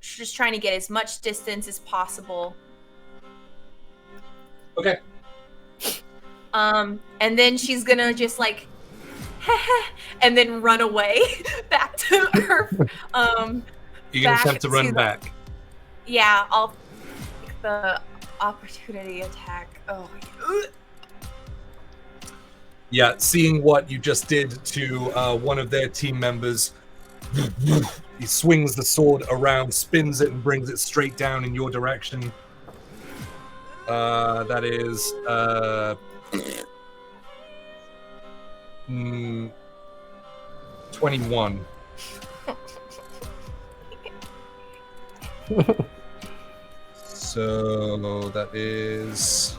[SPEAKER 3] just trying to get as much distance as possible.
[SPEAKER 1] Okay.
[SPEAKER 3] And then she's gonna just like, and then run away back to her.
[SPEAKER 1] You can attempt to run back.
[SPEAKER 3] Yeah, I'll take the opportunity attack. Oh.
[SPEAKER 1] Yeah, seeing what you just did to one of their team members, he swings the sword around, spins it, and brings it straight down in your direction. That is 21. So that is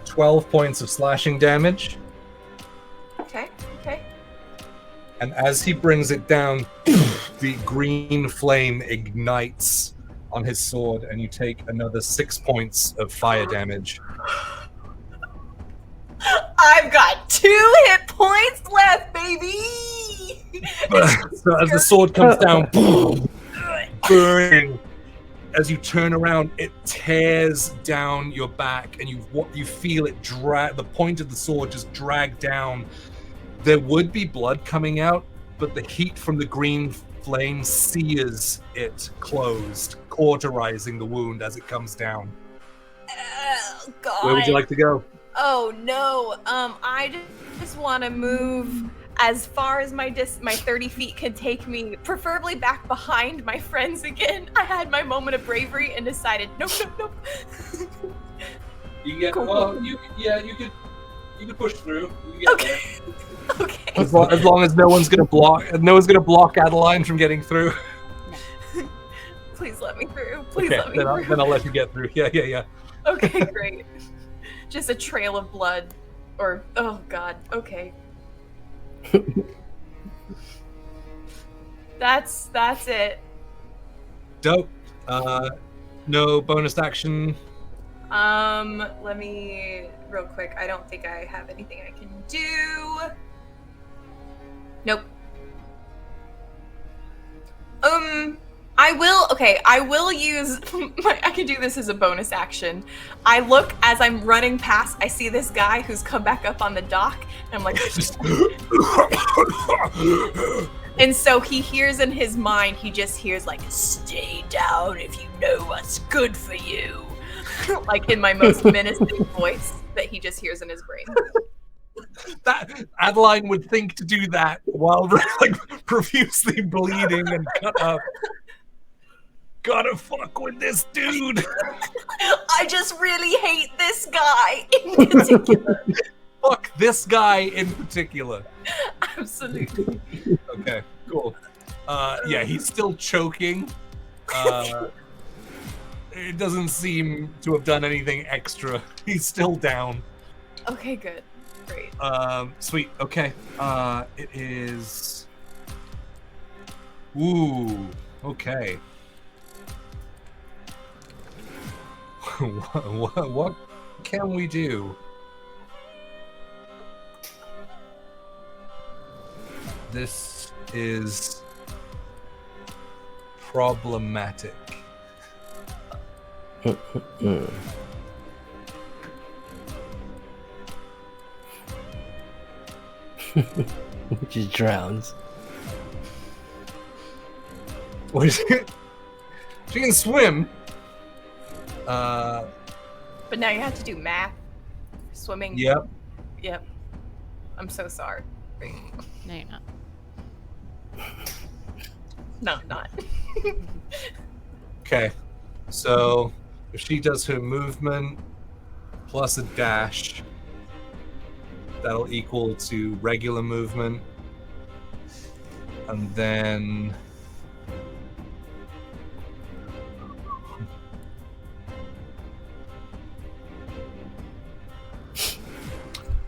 [SPEAKER 1] 12 points of slashing damage.
[SPEAKER 3] Okay.
[SPEAKER 1] And as he brings it down, the green flame ignites on his sword, and you take another 6 points of fire damage.
[SPEAKER 3] I've got 2 hit points left, baby!
[SPEAKER 1] So as the sword comes down, burning, as you turn around, it tears down your back, and you feel it drag. The point of the sword just drag down. There would be blood coming out, but the heat from the green flame sears it closed, cauterizing the wound as it comes down.
[SPEAKER 3] Oh, God.
[SPEAKER 1] Where would you like to go?
[SPEAKER 3] Oh no. I just want to move as far as my 30 feet can take me, preferably back behind my friends again. I had my moment of bravery and decided, nope.
[SPEAKER 1] You can get.
[SPEAKER 3] Cool.
[SPEAKER 1] Well, you could push through.
[SPEAKER 3] Okay. Okay.
[SPEAKER 1] As long as no one's gonna block Adeline from getting through.
[SPEAKER 3] Please let me through.
[SPEAKER 1] Then I'll let you get through. Yeah.
[SPEAKER 3] Okay, great. Just a trail of blood, or oh god. Okay. That's it.
[SPEAKER 1] Dope. No bonus action.
[SPEAKER 3] Let me real quick. I don't think I have anything I can do. Nope. I will use I can do this as a bonus action. I look as I'm running past, I see this guy who's come back up on the dock, and I'm like and so he hears in his mind, he just hears like, stay down if you know what's good for you. Like in my most menacing voice that he just hears in his brain.
[SPEAKER 1] That Adeline would think to do that while like profusely bleeding and cut up. Gotta fuck with this dude.
[SPEAKER 3] I just really hate this guy in particular.
[SPEAKER 1] Fuck this guy in particular.
[SPEAKER 3] Absolutely.
[SPEAKER 1] Okay, cool. Yeah, he's still choking. It doesn't seem to have done anything extra. He's still down.
[SPEAKER 3] Okay, good. Great.
[SPEAKER 1] Sweet. Okay. It is. Ooh. Okay. What can we do? This is problematic.
[SPEAKER 4] Just drowns.
[SPEAKER 1] She can swim.
[SPEAKER 3] But now you have to do math. Swimming.
[SPEAKER 1] Yep.
[SPEAKER 3] Yep. I'm so sorry.
[SPEAKER 2] No, you're not.
[SPEAKER 3] No, I'm not.
[SPEAKER 1] Okay. So if she does her movement plus a dash, that'll equal to regular movement. And then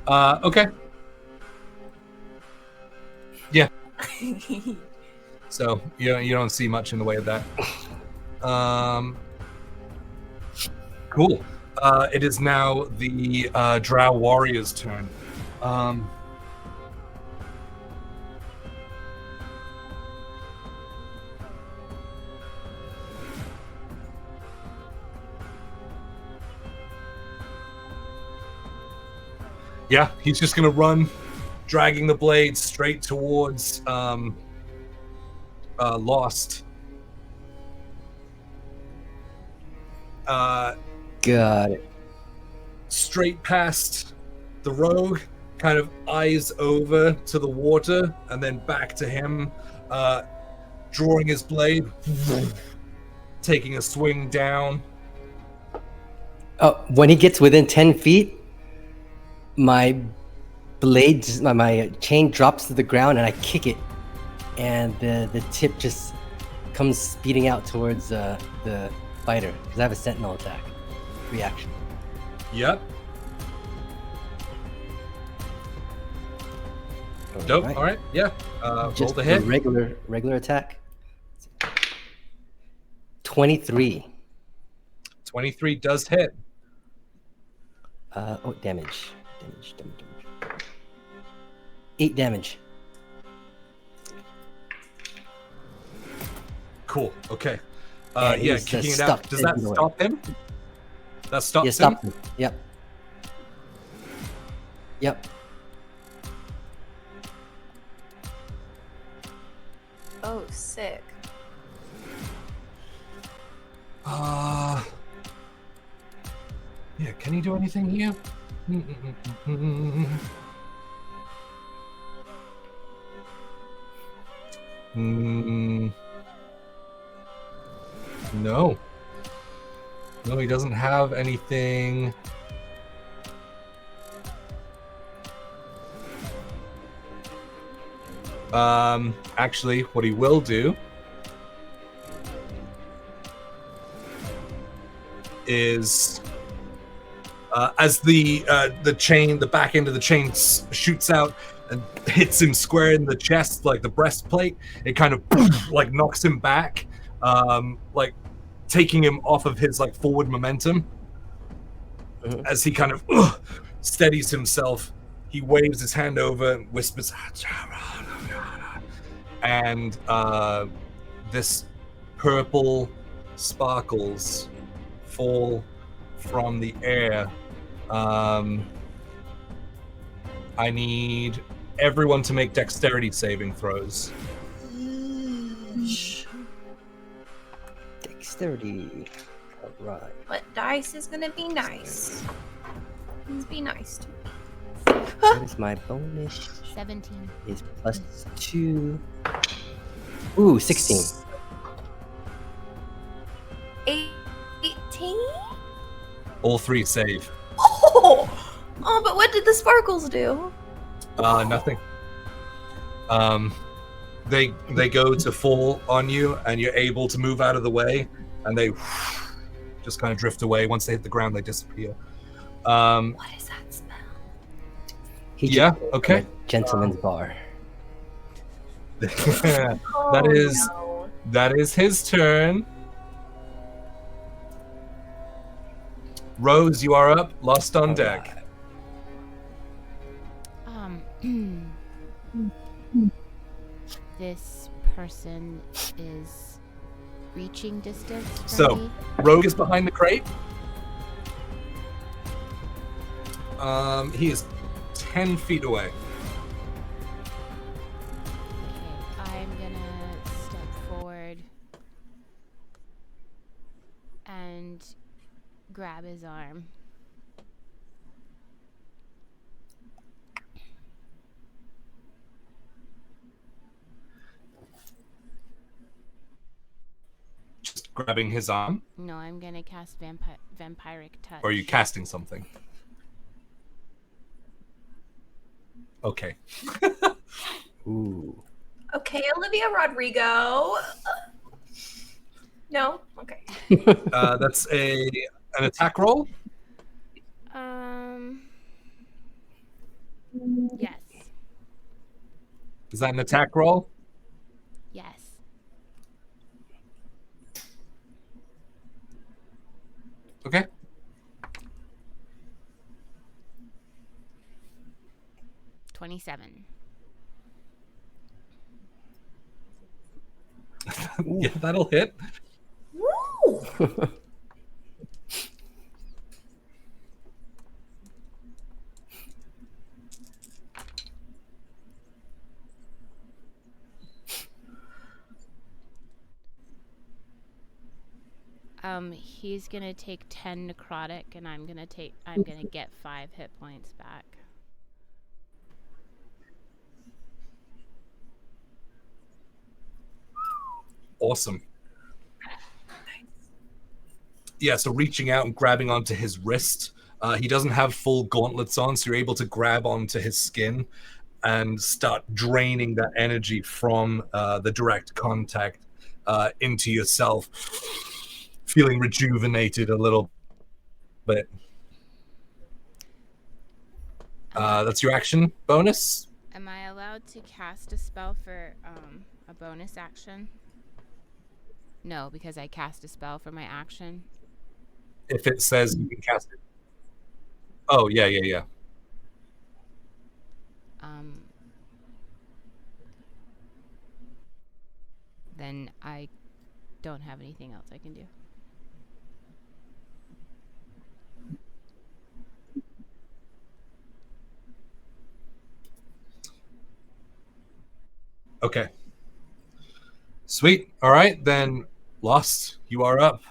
[SPEAKER 1] okay. Yeah. So you don't see much in the way of that. Cool. It is now the Drow warrior's turn. Yeah, he's just gonna run, dragging the blade straight towards Lost.
[SPEAKER 4] Got it.
[SPEAKER 1] Straight past the rogue, kind of eyes over to the water, and then back to him, drawing his blade, taking a swing down.
[SPEAKER 4] Oh, when he gets within 10 feet, my blade, my chain drops to the ground, and I kick it, and the tip just comes speeding out towards the fighter, because I have a sentinel attack reaction.
[SPEAKER 1] Yep. Dope. All right. Yeah. Roll
[SPEAKER 4] Just
[SPEAKER 1] the hit.
[SPEAKER 4] a regular attack. 23.
[SPEAKER 1] 23 does hit.
[SPEAKER 4] Oh, damage. 8 damage.
[SPEAKER 1] Cool. Okay.
[SPEAKER 4] Yeah,
[SPEAKER 1] Yeah,
[SPEAKER 4] he's,
[SPEAKER 1] kicking it
[SPEAKER 4] stuck
[SPEAKER 1] out. Does that
[SPEAKER 4] in the way.
[SPEAKER 1] stop him? That stops
[SPEAKER 4] Yeah,
[SPEAKER 1] him?
[SPEAKER 4] stop him. Yep. Yep.
[SPEAKER 3] Oh, sick.
[SPEAKER 1] Yeah, can he do anything here? No. No, he doesn't have anything. Actually, what he will do is, as the back end of the chain shoots out and hits him square in the chest, like the breastplate, it kind of like knocks him back, like taking him off of his like forward momentum. As he kind of steadies himself, he waves his hand over and whispers, and this purple sparkles fall from the air. I need everyone to make dexterity saving throws.
[SPEAKER 4] Dexterity. Alright.
[SPEAKER 3] What dice is gonna be nice? Please be nice to me.
[SPEAKER 4] What is my bonus?
[SPEAKER 2] 17.
[SPEAKER 4] Is +2. Ooh, 16.
[SPEAKER 3] 18?
[SPEAKER 1] All three save.
[SPEAKER 3] Oh, but what did the sparkles do?
[SPEAKER 1] Nothing. They go to fall on you, and you're able to move out of the way, and they just kind of drift away. Once they hit the ground, they disappear.
[SPEAKER 3] What is that smell?
[SPEAKER 1] Yeah, okay.
[SPEAKER 4] Gentleman's bar.
[SPEAKER 1] That is his turn. Rose, you are up. Lost on deck.
[SPEAKER 2] This person is reaching distance from
[SPEAKER 1] So,
[SPEAKER 2] me.
[SPEAKER 1] Rogue is behind the crate. He is 10 feet away.
[SPEAKER 2] Okay, I'm gonna step forward grab his arm.
[SPEAKER 1] Just grabbing his arm?
[SPEAKER 2] No, I'm gonna cast vampiric touch.
[SPEAKER 1] Or are you casting something? Okay.
[SPEAKER 4] Ooh.
[SPEAKER 3] Okay, Olivia Rodrigo. No? Okay.
[SPEAKER 1] That's an attack roll?
[SPEAKER 2] Yes.
[SPEAKER 1] Is that an attack roll?
[SPEAKER 2] Yes.
[SPEAKER 1] Okay.
[SPEAKER 2] $27.
[SPEAKER 1] Yeah, that'll hit.
[SPEAKER 3] Woo!
[SPEAKER 2] He's gonna take 10 necrotic, and I'm gonna get 5 hit points back.
[SPEAKER 1] Awesome. Yeah, so reaching out and grabbing onto his wrist. He doesn't have full gauntlets on, so you're able to grab onto his skin and start draining that energy from the direct contact into yourself, feeling rejuvenated a little bit. That's your action bonus.
[SPEAKER 2] Am I allowed to cast a spell for a bonus action? No, because I cast a spell for my action.
[SPEAKER 1] If it says you can cast it. Oh, yeah.
[SPEAKER 2] Then I don't have anything else I can do.
[SPEAKER 1] Okay. Sweet. All right, then Lost, you are up.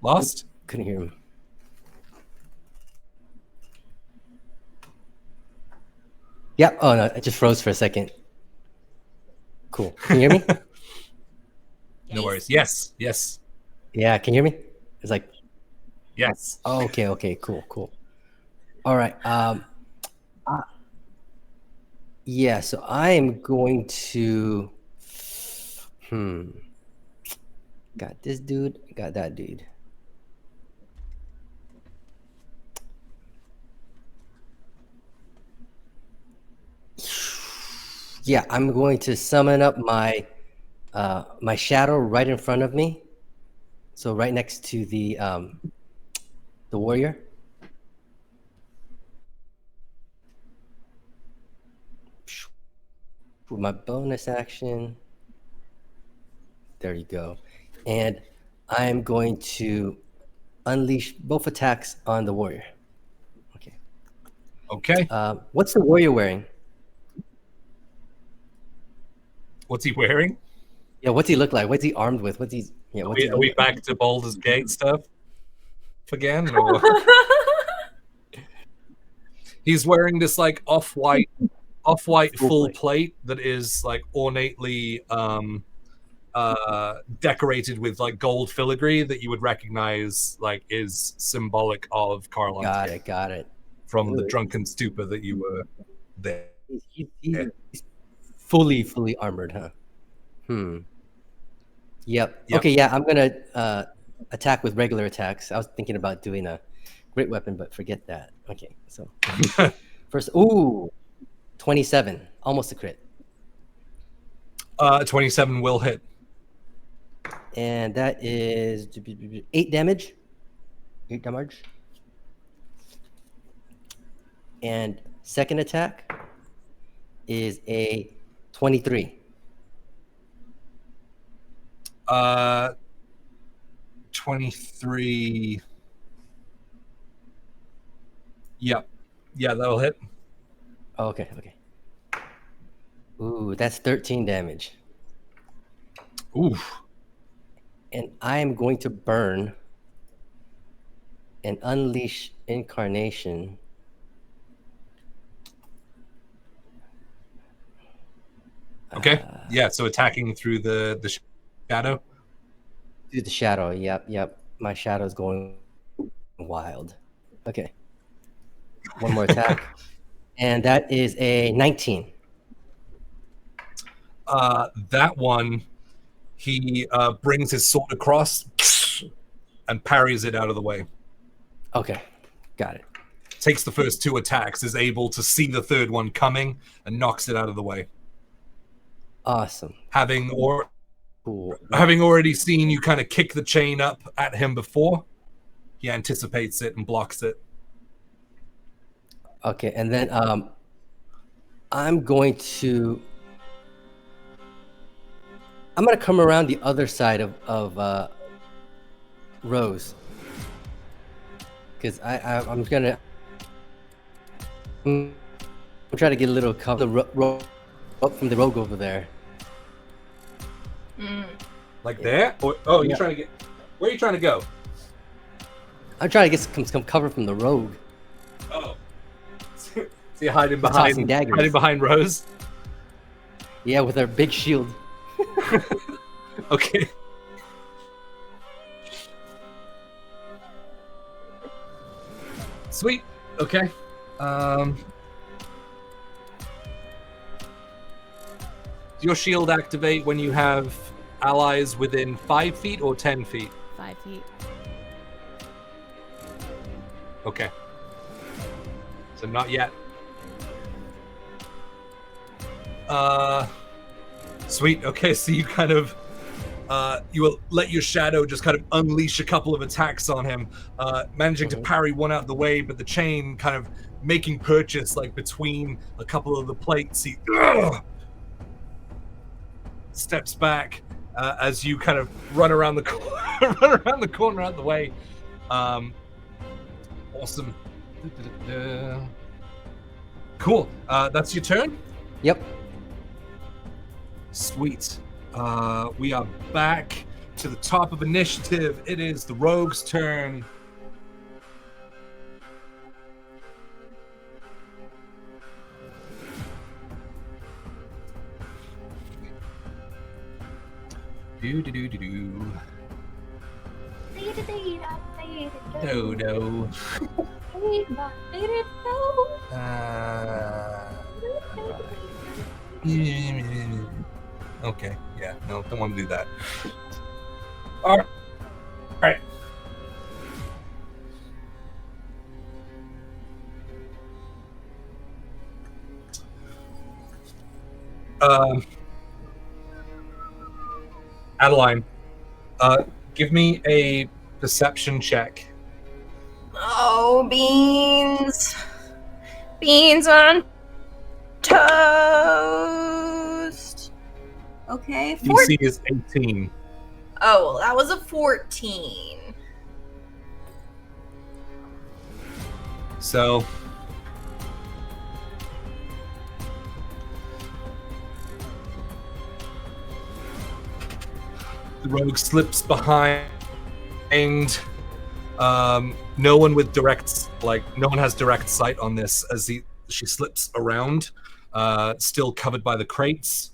[SPEAKER 1] Lost?
[SPEAKER 4] Couldn't hear him. Yep. Oh, no, it just froze for a second. Cool. Can you hear me?
[SPEAKER 1] No worries. Yes.
[SPEAKER 4] Yeah, can you hear me? It's like,
[SPEAKER 1] Yes.
[SPEAKER 4] oh, okay, cool. All right. Yeah, so I am going to got this dude, got that dude. Yeah, I'm going to summon up my my shadow right in front of me. So right next to the warrior. With my bonus action. There you go. And I'm going to unleash both attacks on the warrior.
[SPEAKER 1] Okay.
[SPEAKER 4] What's the warrior wearing?
[SPEAKER 1] What's he wearing?
[SPEAKER 4] Yeah, what's he look like? What's he armed with? What's he? Yeah, what's he
[SPEAKER 1] Are we back to Baldur's Gate stuff again? Or... He's wearing this like off-white full plate that is like ornately decorated with like gold filigree that you would recognize like is symbolic of Karlon's.
[SPEAKER 4] Got it.
[SPEAKER 1] From the drunken stupor that you were there.
[SPEAKER 4] He's fully armored, huh? Yep. Okay, yeah, I'm gonna attack with regular attacks. I was thinking about doing a great weapon, but forget that. Okay, so first, 27, almost a crit.
[SPEAKER 1] 27 will hit.
[SPEAKER 4] And that is 8 damage. 8 damage. And second attack is a 23.
[SPEAKER 1] 23. Yep. Yeah, that'll hit.
[SPEAKER 4] Oh, okay. Ooh, that's 13 damage.
[SPEAKER 1] Oof.
[SPEAKER 4] And I am going to burn and unleash incarnation.
[SPEAKER 1] Okay. Yeah. So attacking through the shadow.
[SPEAKER 4] Through the shadow. Yep. My shadow's going wild. Okay. One more attack. And that is a 19.
[SPEAKER 1] That one, he brings his sword across and parries it out of the way.
[SPEAKER 4] Okay. Got it.
[SPEAKER 1] Takes the first 2 attacks, is able to see the third one coming, and knocks it out of the way.
[SPEAKER 4] Awesome.
[SPEAKER 1] Having
[SPEAKER 4] Cool.
[SPEAKER 1] already seen you kind of kick the chain up at him before, he anticipates it and blocks it.
[SPEAKER 4] Okay, and then I'm going to come around the other side of Rose, because I'm trying to get a little cover up from the rogue over there.
[SPEAKER 1] Like there? Or, oh, you're
[SPEAKER 4] Yeah.
[SPEAKER 1] trying to get... Where are you trying to go?
[SPEAKER 4] I'm trying to get some cover from the rogue.
[SPEAKER 1] Oh. So you're hiding
[SPEAKER 4] tossing daggers.
[SPEAKER 1] behind Rose?
[SPEAKER 4] Yeah, with her big shield.
[SPEAKER 1] Okay. Sweet. Okay. Does your shield activate when you have allies within 5 feet or 10 feet?
[SPEAKER 2] 5 feet.
[SPEAKER 1] Okay. So not yet. Sweet. Okay, so you kind of you will let your shadow just kind of unleash a couple of attacks on him, managing to parry one out of the way, but the chain kind of making purchase like between a couple of the plates. He steps back as you kind of run around the corner out the way. Awesome. Cool. That's your turn?
[SPEAKER 4] Yep.
[SPEAKER 1] Sweet. We are back to the top of initiative. It is the rogue's turn. Do. No. Okay, yeah, no, don't want to do that. All right. Adeline, give me a perception check.
[SPEAKER 3] Oh, beans. Beans on toast. Okay,
[SPEAKER 1] DC is 18.
[SPEAKER 3] Oh, well, that was a 14.
[SPEAKER 1] So the rogue slips behind. No one has direct sight on this as she slips around, still covered by the crates.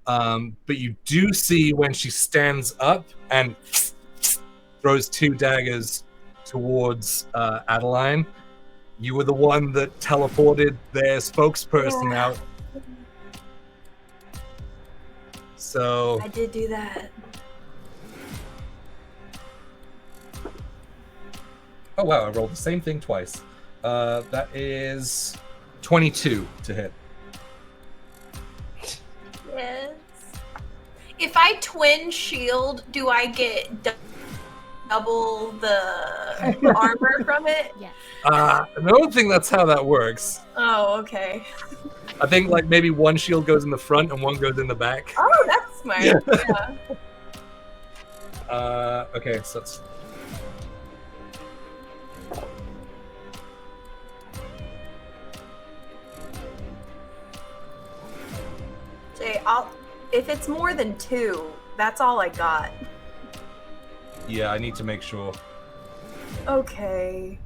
[SPEAKER 1] But you do see when she stands up and throws 2 daggers towards Adeline. You were the one that teleported their spokesperson out. So
[SPEAKER 3] I did do that.
[SPEAKER 1] oh wow, I rolled the same thing twice. That is 22 to hit.
[SPEAKER 3] Yes. If I twin shield, do I get double the armor from it?
[SPEAKER 2] Yes.
[SPEAKER 1] I don't think that's how that works.
[SPEAKER 3] Oh, okay.
[SPEAKER 1] I think like maybe one shield goes in the front and one goes in the back.
[SPEAKER 3] Oh, that's smart.
[SPEAKER 1] Yeah.
[SPEAKER 3] Yeah.
[SPEAKER 1] Okay, so that's...
[SPEAKER 3] If it's more than 2, that's all I got.
[SPEAKER 1] Yeah, I need to make sure.
[SPEAKER 3] Okay.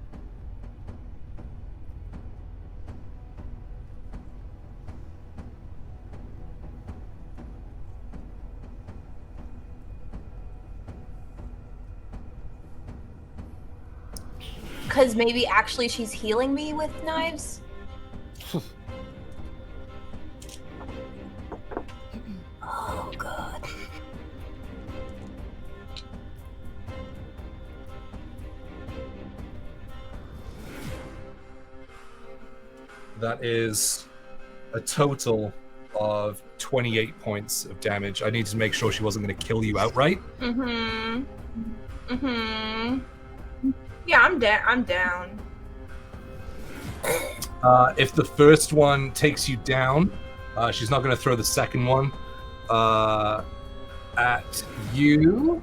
[SPEAKER 3] Because maybe actually she's healing me with knives? Oh, God.
[SPEAKER 1] That is a total of 28 points of damage. I need to make sure she wasn't going to kill you outright.
[SPEAKER 3] Mm-hmm. Mm-hmm. Yeah, I'm down.
[SPEAKER 1] If the first one takes you down, she's not going to throw the second one at you.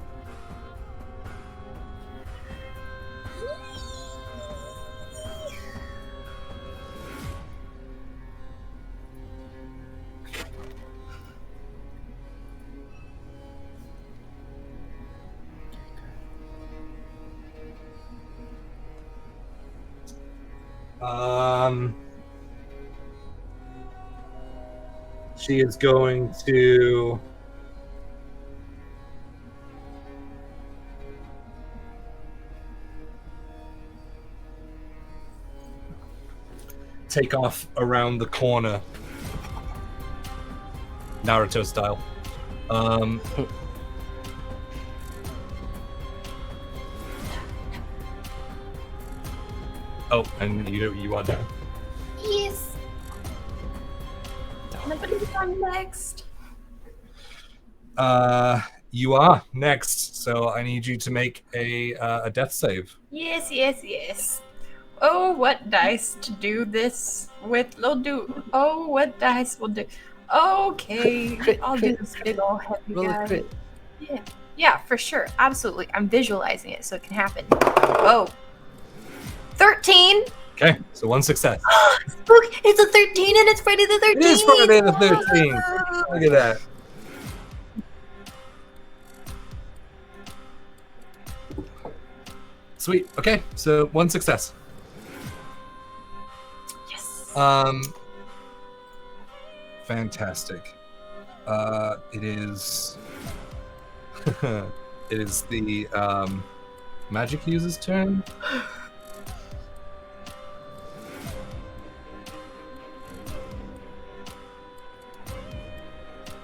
[SPEAKER 1] She is going to take off around the corner, Naruto style. Oh, and you are down.
[SPEAKER 3] Yes. I'm next.
[SPEAKER 1] You are next, so I need you to make a death save.
[SPEAKER 3] Yes. Oh, what dice to do this with? Oh, what dice will do? Okay, I'll do this big old heavy guy. Yeah, for sure, absolutely. I'm visualizing it so it can happen. Oh, 13.
[SPEAKER 1] Okay, so one success.
[SPEAKER 3] Look, it's a 13 and it's Friday the 13th.
[SPEAKER 1] It is Friday the 13th. Look at that. Sweet. Okay, so one success.
[SPEAKER 3] Yes.
[SPEAKER 1] Fantastic. It is. It is the magic user's turn.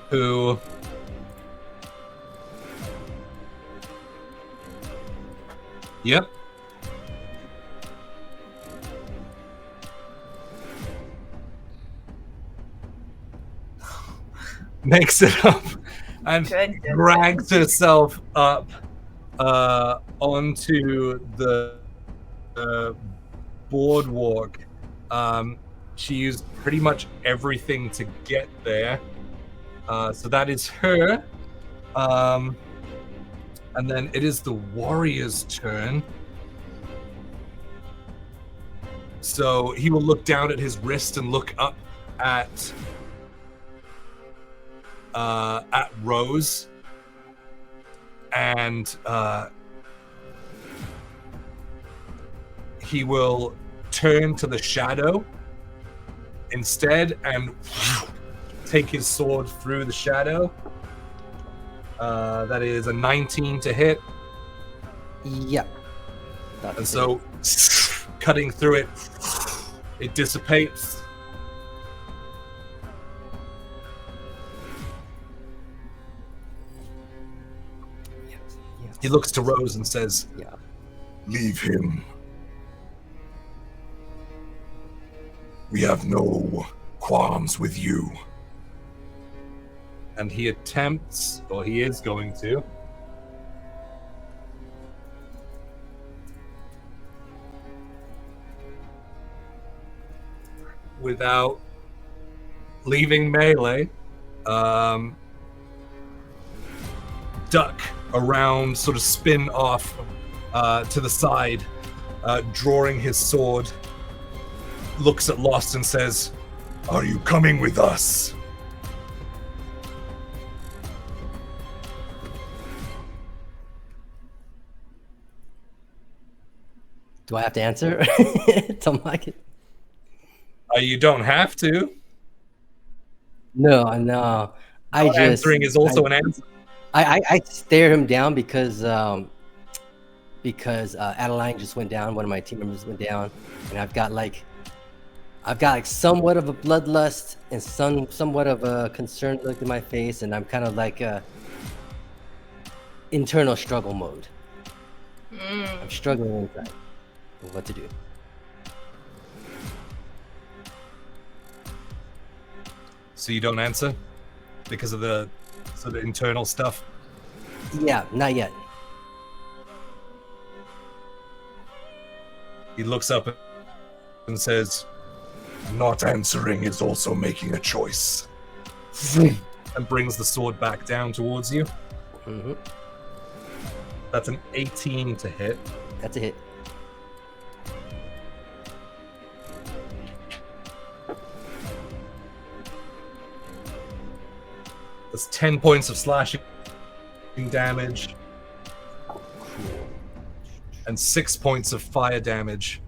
[SPEAKER 1] Who Yep. Makes it up and drags herself up onto the boardwalk. She used pretty much everything to get there. So that is her. And then it is the warrior's turn. So he will look down at his wrist and look up at Rose, and he will turn to the shadow instead and take his sword through the shadow. That is a 19 to hit.
[SPEAKER 4] Yeah.
[SPEAKER 1] And so, cutting through it, it dissipates.
[SPEAKER 4] Yes.
[SPEAKER 1] He looks to Rose and says,
[SPEAKER 4] Yeah.
[SPEAKER 5] Leave him. We have no qualms with you.
[SPEAKER 1] and he attempts, or he is going to, without leaving melee, duck around, sort of spin off to the side, drawing his sword, looks at Lost and says,
[SPEAKER 5] Are you coming with us?
[SPEAKER 4] Do I have to answer? Tell Mike.
[SPEAKER 1] You don't have to.
[SPEAKER 4] No, no.
[SPEAKER 1] Not answering is also an answer.
[SPEAKER 4] I stare him down because Adeline just went down. One of my team members went down, and I've got like somewhat of a bloodlust and somewhat of a concerned look in my face, and I'm kind of like internal struggle mode. I'm struggling inside with what to do.
[SPEAKER 1] So you don't answer because of the sort of internal stuff?
[SPEAKER 4] Yeah, not yet.
[SPEAKER 1] He looks up and says,
[SPEAKER 5] Not answering is also making a choice.
[SPEAKER 1] and brings the sword back down towards you.
[SPEAKER 4] Mm-hmm.
[SPEAKER 1] That's an 18 to hit.
[SPEAKER 4] That's a hit.
[SPEAKER 1] That's 10 points of slashing damage. And 6 points of fire damage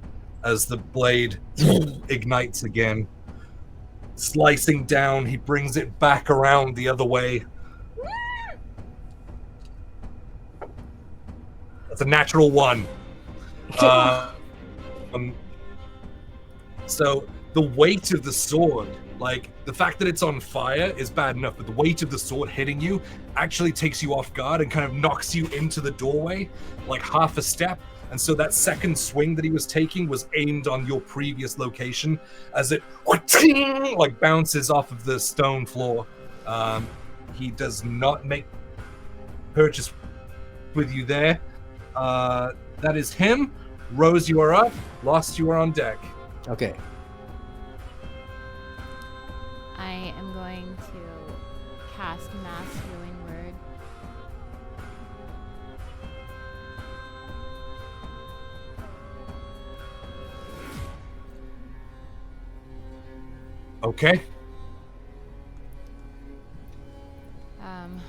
[SPEAKER 1] as the blade ignites again. Slicing down, he brings it back around the other way. That's a natural 1. So the weight of the sword, like the fact that it's on fire is bad enough, but the weight of the sword hitting you actually takes you off guard and kind of knocks you into the doorway like half a step. And so that second swing that he was taking was aimed on your previous location as it like bounces off of the stone floor. He does not make purchase with you there. That is him. Rose, you are up. Lost, you are on deck.
[SPEAKER 4] Okay.
[SPEAKER 2] I am going to cast Mass Healing Word.
[SPEAKER 1] Okay.
[SPEAKER 2] Hang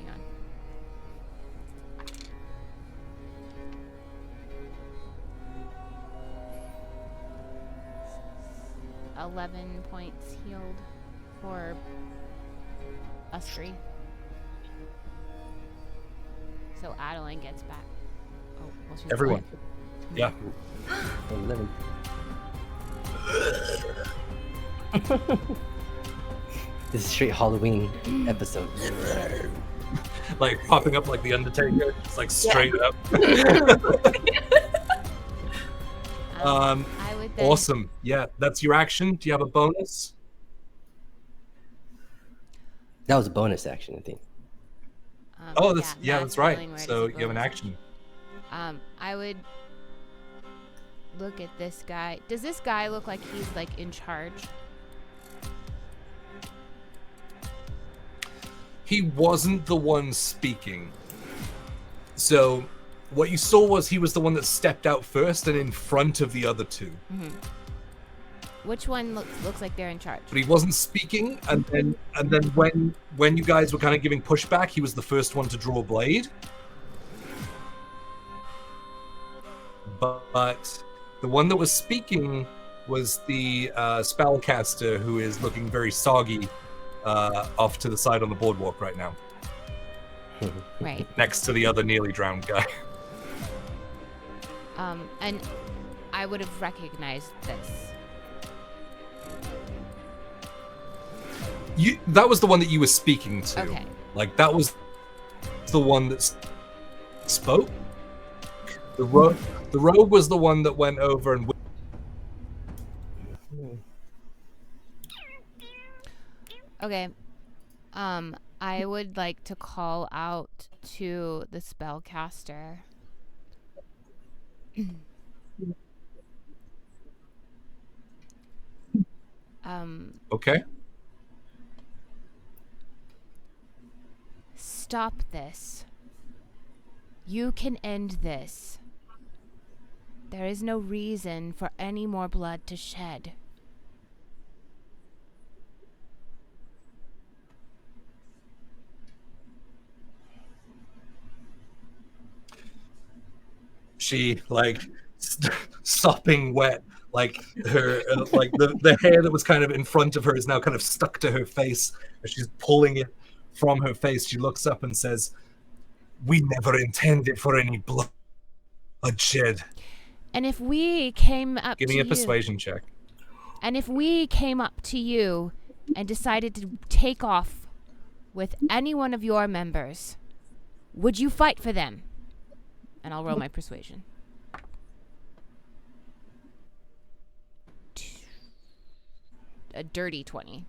[SPEAKER 2] on. $11 points healed for us 3. So Adeline gets back. Oh, well, she's
[SPEAKER 1] Everyone.
[SPEAKER 2] alive.
[SPEAKER 1] Yeah.
[SPEAKER 4] 11. This is straight Halloween episode.
[SPEAKER 1] Like popping up like the Undertaker, just like straight up.
[SPEAKER 2] I would then,
[SPEAKER 1] Awesome. Yeah, that's your action. Do you have a bonus?
[SPEAKER 4] That was a bonus action, I think.
[SPEAKER 1] Oh, that's
[SPEAKER 2] Mass
[SPEAKER 1] that's right.
[SPEAKER 2] Healing Word is
[SPEAKER 1] So
[SPEAKER 2] a
[SPEAKER 1] you have an
[SPEAKER 2] bonus
[SPEAKER 1] action.
[SPEAKER 2] I would look at this guy. Does this guy look like he's like in charge?
[SPEAKER 1] He wasn't the one speaking. So what you saw was he was the one that stepped out first and in front of the other two.
[SPEAKER 2] Mm-hmm. Which one looks like they're in charge?
[SPEAKER 1] But he wasn't speaking, and then when you guys were kind of giving pushback, he was the first one to draw a blade. But the one that was speaking was the spellcaster, who is looking very soggy off to the side on the boardwalk right now.
[SPEAKER 2] Right.
[SPEAKER 1] Next to the other nearly drowned guy.
[SPEAKER 2] And I would have recognized this.
[SPEAKER 1] That was the one that you were speaking to.
[SPEAKER 2] Okay.
[SPEAKER 1] Like, that was the one that spoke. The rogue was the one that went over and...
[SPEAKER 2] Okay. I would like to call out to the spellcaster.
[SPEAKER 1] Okay.
[SPEAKER 2] Stop this. You can end this. There is no reason for any more blood to shed.
[SPEAKER 1] she like sopping wet, like her like the hair that was kind of in front of her is now kind of stuck to her face as she's pulling it from her face. She looks up and says, "We never intended for any bloodshed."
[SPEAKER 2] And if we came up
[SPEAKER 1] Give
[SPEAKER 2] to
[SPEAKER 1] me a
[SPEAKER 2] you,
[SPEAKER 1] persuasion check.
[SPEAKER 2] and if we came up to you and decided to take off with any one of your members, would you fight for them? And I'll roll my persuasion. A dirty 20.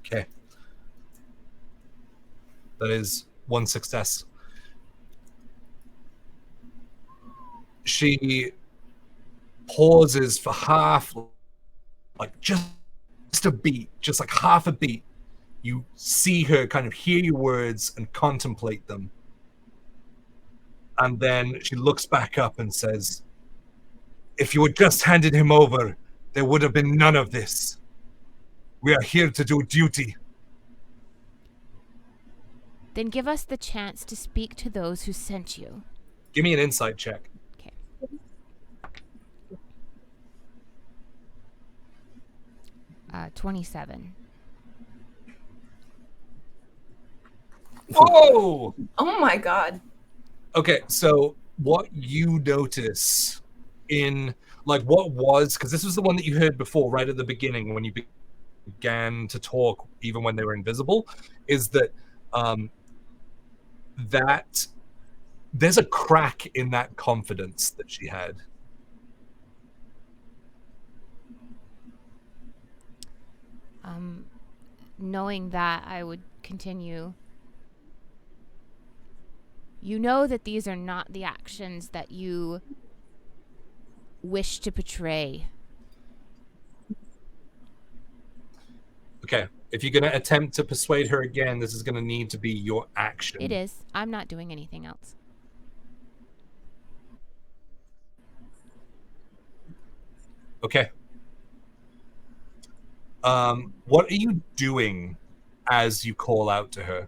[SPEAKER 1] Okay. That is one success. She pauses for like just a beat, just like half a beat. You see her kind of hear your words and contemplate them. And then she looks back up and says, "If you had just handed him over, there would have been none of this. We are here to do duty."
[SPEAKER 2] Then give us the chance to speak to those who sent you.
[SPEAKER 1] Give me an insight check.
[SPEAKER 2] Okay. Uh, 27.
[SPEAKER 1] Whoa!
[SPEAKER 3] Oh my god.
[SPEAKER 1] Okay, so what you notice in, like, what was, because this was the one that you heard before, right at the beginning when you began to talk, even when they were invisible, is that that there's a crack in that confidence that she had.
[SPEAKER 2] Knowing that, I would continue. You know that these are not the actions that you wish to portray.
[SPEAKER 1] Okay, if you're going to attempt to persuade her again, this is going to need to be your action.
[SPEAKER 2] It is. I'm not doing anything else.
[SPEAKER 1] Okay. What are you doing as you call out to her?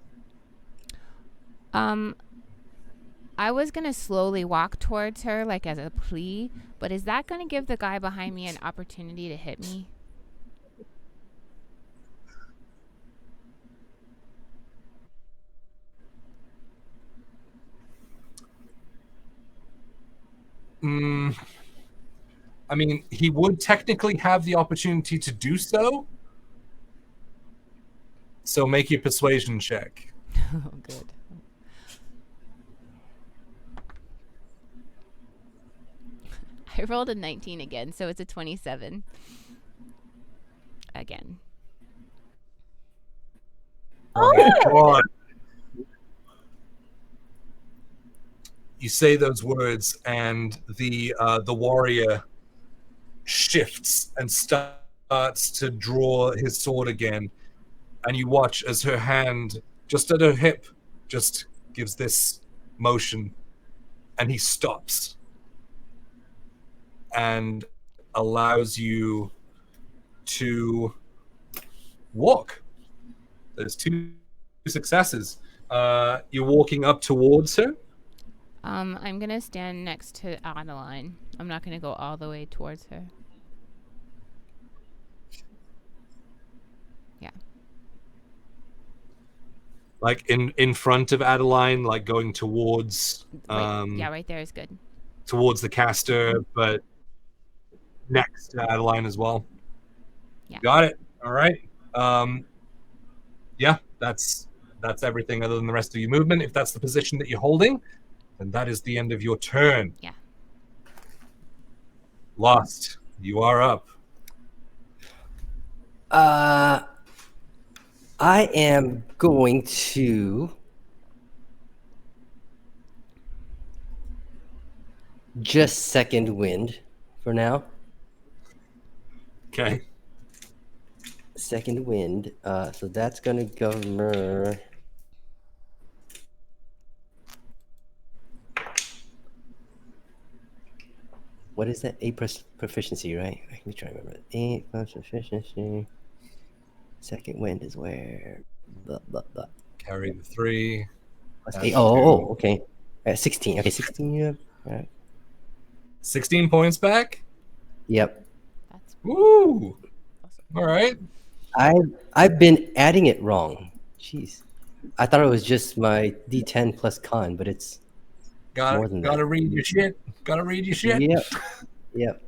[SPEAKER 2] I was going to slowly walk towards her, like as a plea, but is that going to give the guy behind me an opportunity to hit me?
[SPEAKER 1] I mean, he would technically have the opportunity to do so. So make your persuasion check.
[SPEAKER 2] Oh, good. I rolled a 19 again, so it's a 27. Again.
[SPEAKER 1] Oh my God. You say those words, and the warrior shifts and starts to draw his sword again. And you watch as her hand, just at her hip, just gives this motion, and he stops and allows you to walk. There's 2 successes. You're walking up towards her.
[SPEAKER 2] I'm going to stand next to Adeline. I'm not going to go all the way towards her. Yeah.
[SPEAKER 1] Like in front of Adeline, like going towards
[SPEAKER 2] right there is good.
[SPEAKER 1] towards the caster, but next to Adeline as well.
[SPEAKER 2] Yeah.
[SPEAKER 1] Got it. All right. Yeah, that's everything other than the rest of your movement. If that's the position that you're holding, then that is the end of your turn.
[SPEAKER 2] Yeah.
[SPEAKER 1] Lost. You are up.
[SPEAKER 4] I am going to just second wind for now.
[SPEAKER 1] Okay.
[SPEAKER 4] Second wind. So that's gonna go. what is that? 8 proficiency, right? Let me try to remember. 8 plus proficiency. Second wind is where? Blah, blah, blah.
[SPEAKER 1] Carry the 3.
[SPEAKER 4] Plus
[SPEAKER 1] That's
[SPEAKER 4] 8.
[SPEAKER 1] 2.
[SPEAKER 4] Oh, okay. 16. Okay, 16. Yeah. All right.
[SPEAKER 1] 16 points back.
[SPEAKER 4] Yep.
[SPEAKER 2] That's
[SPEAKER 1] Woo!
[SPEAKER 2] awesome.
[SPEAKER 1] All right.
[SPEAKER 4] I've been adding it wrong. Jeez. I thought it was just my D10 plus con, but it's more than
[SPEAKER 1] Gotta
[SPEAKER 4] that.
[SPEAKER 1] read your shit. Gotta read your shit.
[SPEAKER 4] Yep.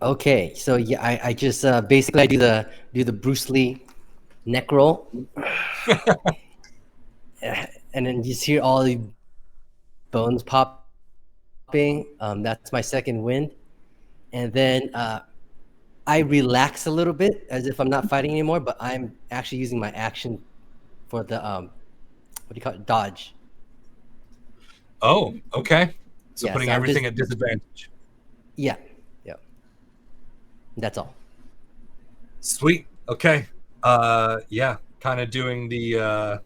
[SPEAKER 4] Okay, so yeah, I just basically I do the Bruce Lee neck roll, and then you just hear all the bones popping. That's my second wind, and then I relax a little bit as if I'm not fighting anymore, but I'm actually using my action for the what do you call it? Dodge.
[SPEAKER 1] Oh, okay. So
[SPEAKER 4] Yeah,
[SPEAKER 1] putting
[SPEAKER 4] so I'm
[SPEAKER 1] everything
[SPEAKER 4] just-
[SPEAKER 1] at disadvantage.
[SPEAKER 4] Yeah. That's all.
[SPEAKER 1] Sweet. Okay. Yeah. Kind of doing the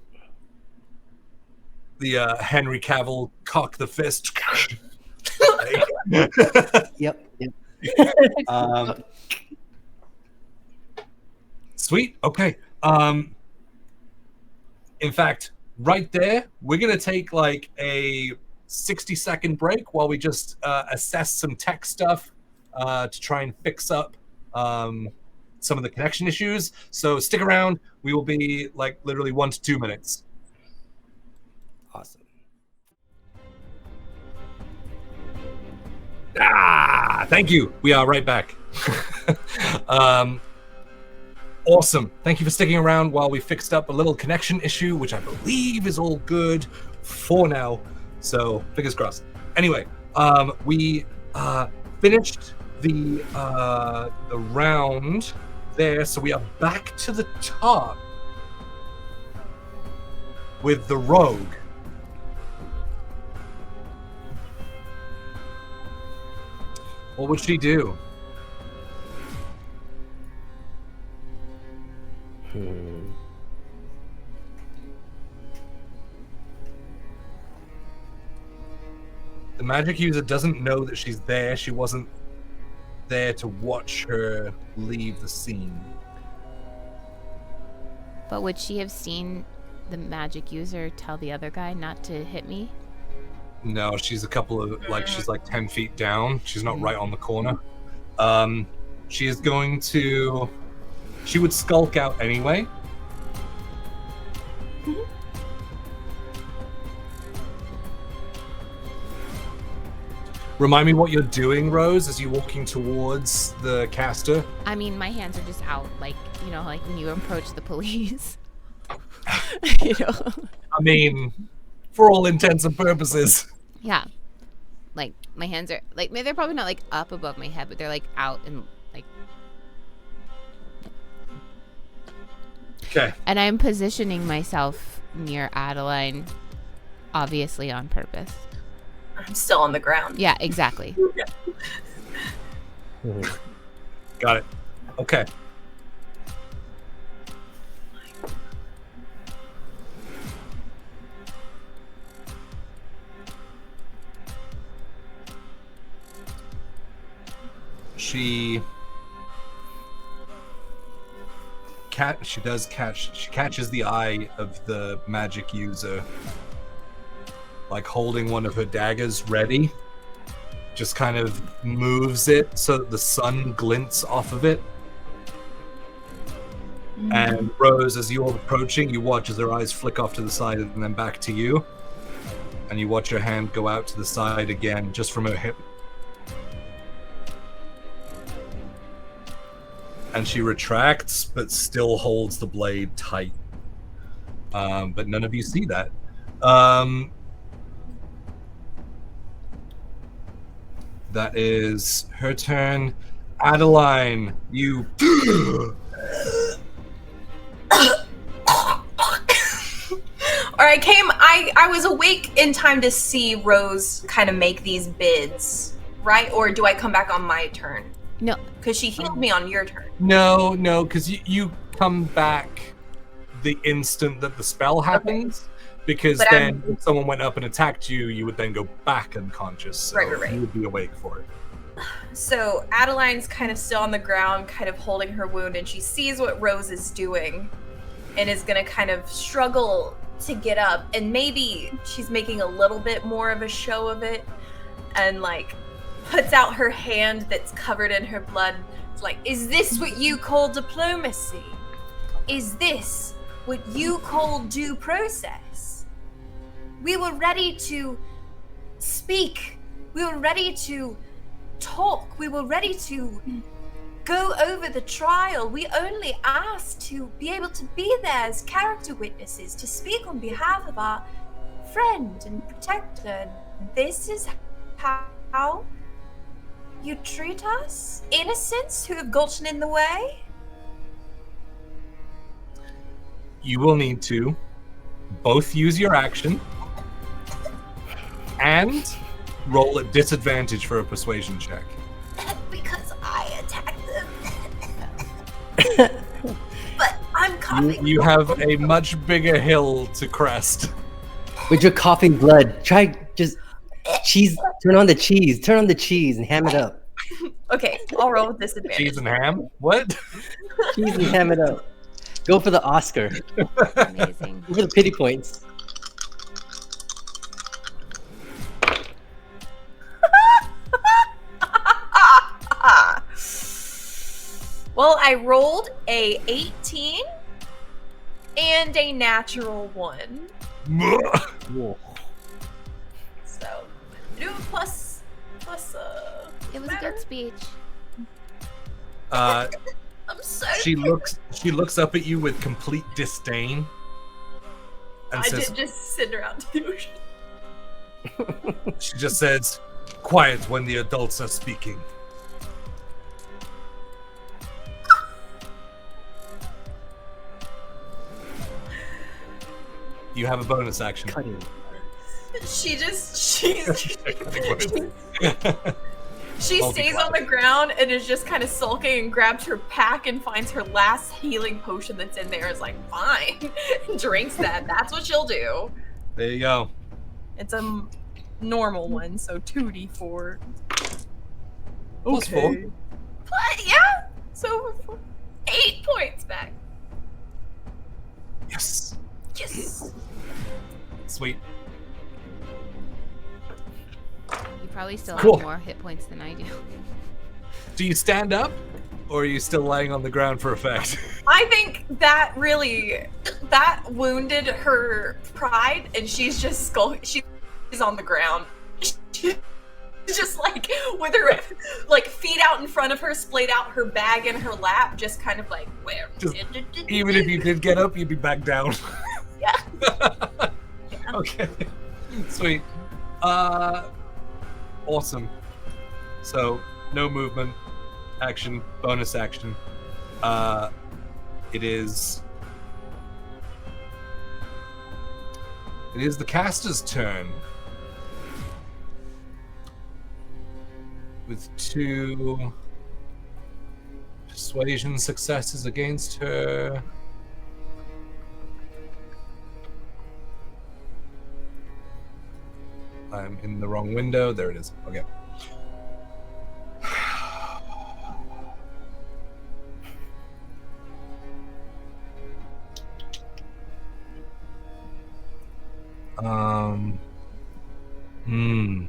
[SPEAKER 1] Henry Cavill cock the fist.
[SPEAKER 4] Yep.
[SPEAKER 1] Sweet. Okay. In fact, right there, we're gonna take like a 60-second break while we just assess some tech stuff to try and fix up some of the connection issues. So stick around. We will be like literally 1 to 2 minutes.
[SPEAKER 4] Awesome.
[SPEAKER 1] Thank you. We are right back. Awesome. Thank you for sticking around while we fixed up a little connection issue, which I believe is all good for now. So fingers crossed. Anyway, we finished the round there, so we are back to the top with the rogue. What would she do? The magic user doesn't know that she's there. She wasn't there to watch her leave the scene.
[SPEAKER 2] But would she have seen the magic user tell the other guy not to hit me?
[SPEAKER 1] No, she's a couple of she's like 10 feet down. She's not right on the corner. She is going to. She would skulk out anyway. Remind me what you're doing, Rose, as you're walking towards the caster.
[SPEAKER 2] I mean, my hands are just out, like, you know, like when you approach the police. You know?
[SPEAKER 1] I mean, for all intents and purposes.
[SPEAKER 2] Yeah. Like, my hands are, like, they're probably not, like, up above my head, but they're, like, out and, like...
[SPEAKER 1] Okay.
[SPEAKER 2] And I'm positioning myself near Adeline, obviously on purpose.
[SPEAKER 3] I'm still on the ground.
[SPEAKER 2] Yeah, exactly.
[SPEAKER 1] Got it. Okay. She catches the eye of the magic user, like holding one of her daggers ready, just kind of moves it so that the sun glints off of it. And Rose, as you're approaching, you watch as her eyes flick off to the side and then back to you. And you watch her hand go out to the side again, just from her hip. And she retracts, but still holds the blade tight. But none of you see that. That is her turn. Adeline, you...
[SPEAKER 3] Or I was awake in time to see Rose kind of make these bids, right? Or do I come back on my turn?
[SPEAKER 2] No.
[SPEAKER 3] Because she healed me on your turn.
[SPEAKER 1] No, because you come back the instant that the spell happens, Because
[SPEAKER 3] But
[SPEAKER 1] then if someone went up and attacked you, you would then go back unconscious. So
[SPEAKER 3] Right.
[SPEAKER 1] you would be awake for it.
[SPEAKER 3] So Adeline's kind of still on the ground, kind of holding her wound, and she sees what Rose is doing and is going to kind of struggle to get up. And maybe she's making a little bit more of a show of it and like puts out her hand that's covered in her blood. It's like, is this what you call diplomacy? Is this what you call due process? We were ready to speak. We were ready to talk. We were ready to go over the trial. We only asked to be able to be there as character witnesses, to speak on behalf of our friend and protector. This is how you treat us? Innocents who have gotten in the way?
[SPEAKER 1] You will need to both use your action and roll at disadvantage for a persuasion check.
[SPEAKER 3] Because I attacked them. But I'm coughing.
[SPEAKER 1] You have a much bigger hill to crest.
[SPEAKER 4] With your coughing blood, try just cheese. Turn on the cheese and ham it up.
[SPEAKER 3] Okay, I'll roll with disadvantage.
[SPEAKER 1] Cheese and ham? What?
[SPEAKER 4] Cheese and ham it up. Go for the Oscar.
[SPEAKER 2] Amazing.
[SPEAKER 4] Go for the pity points.
[SPEAKER 3] Well, I rolled a 18 and a natural 1.
[SPEAKER 4] Whoa.
[SPEAKER 3] So, do plus
[SPEAKER 2] It was a good speech.
[SPEAKER 1] Uh,
[SPEAKER 3] I'm so
[SPEAKER 1] she looks up at you with complete disdain and
[SPEAKER 3] I
[SPEAKER 1] says,
[SPEAKER 3] did just send her out to the ocean.
[SPEAKER 1] she just says, quiet when the adults are speaking. You have a bonus action.
[SPEAKER 4] Cutting.
[SPEAKER 3] She stays
[SPEAKER 1] Multi-class.
[SPEAKER 3] on the ground and is just kind of sulking and grabs her pack and finds her last healing potion that's in there. Is like, fine, drinks that. That's what she'll do.
[SPEAKER 1] There you go.
[SPEAKER 3] It's a normal one, so 2d4.
[SPEAKER 1] Plus 4.
[SPEAKER 3] But yeah, so 8 points back.
[SPEAKER 1] Yes.
[SPEAKER 3] Yes.
[SPEAKER 1] Sweet.
[SPEAKER 2] You probably still
[SPEAKER 1] Cool.
[SPEAKER 2] have more hit points than I do.
[SPEAKER 1] Do you stand up, or are you still lying on the ground for effect?
[SPEAKER 3] I think that wounded her pride, and she's just she's on the ground. She's just like with her like feet out in front of her, splayed out her bag in her lap, just kind of like where.
[SPEAKER 1] Just- Even if you did get up, you'd be back down.
[SPEAKER 3] Yeah.
[SPEAKER 1] Okay. Sweet. Awesome. So, no movement, action, bonus action. It is the caster's turn. With 2 persuasion successes against her. I'm in the wrong window. There it is. Okay. Hmm.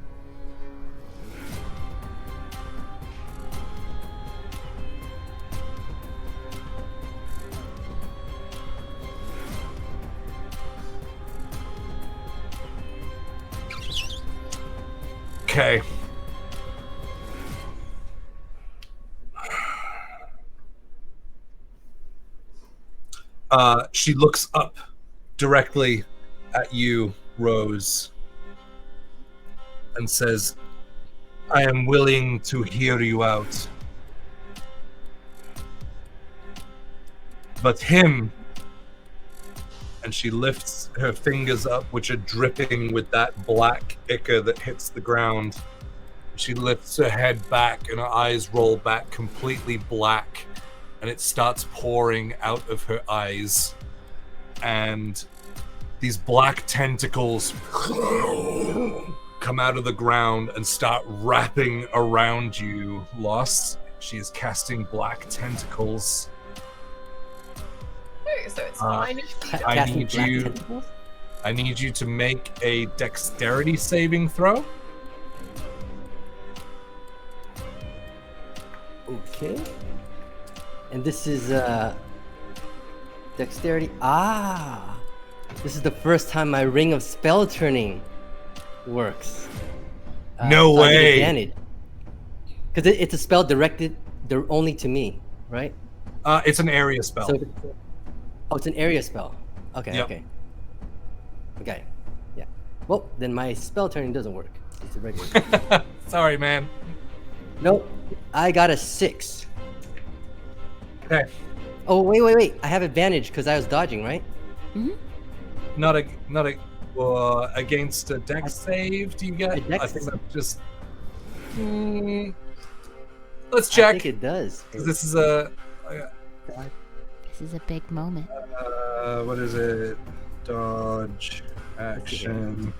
[SPEAKER 1] Okay. She looks up directly at you, Rose, and says, I am willing to hear you out. But him, and she lifts her fingers up, which are dripping with that black ichor that hits the ground. She lifts her head back and her eyes roll back completely black, and it starts pouring out of her eyes. And these black tentacles come out of the ground and start wrapping around you, Lost. She is casting black tentacles.
[SPEAKER 3] Okay, so it's mine.
[SPEAKER 1] I
[SPEAKER 4] Casting
[SPEAKER 1] need
[SPEAKER 4] black
[SPEAKER 1] you.
[SPEAKER 4] tentacles?
[SPEAKER 1] I need you to make a dexterity saving throw.
[SPEAKER 4] Okay. And this is dexterity. This is the first time my ring of spell turning works.
[SPEAKER 1] No
[SPEAKER 4] so I get
[SPEAKER 1] way.
[SPEAKER 4] advantage. Because it's a spell directed only to me, right?
[SPEAKER 1] It's an area spell.
[SPEAKER 4] So, it's an area spell. Okay,
[SPEAKER 1] Yep.
[SPEAKER 4] Okay. Yeah. Well, then my spell turning doesn't work. It's a regular.
[SPEAKER 1] Sorry, man.
[SPEAKER 4] Nope. I got a 6.
[SPEAKER 1] Okay.
[SPEAKER 4] Oh, wait. I have advantage because I was dodging, right?
[SPEAKER 1] Not against a dex save. Do you get?
[SPEAKER 4] A dex
[SPEAKER 1] I think
[SPEAKER 4] save.
[SPEAKER 1] that's just. Let's
[SPEAKER 4] I
[SPEAKER 1] check.
[SPEAKER 4] think it does.
[SPEAKER 1] 'Cause this is a.
[SPEAKER 2] This is a big moment.
[SPEAKER 1] What is it? Dodge action.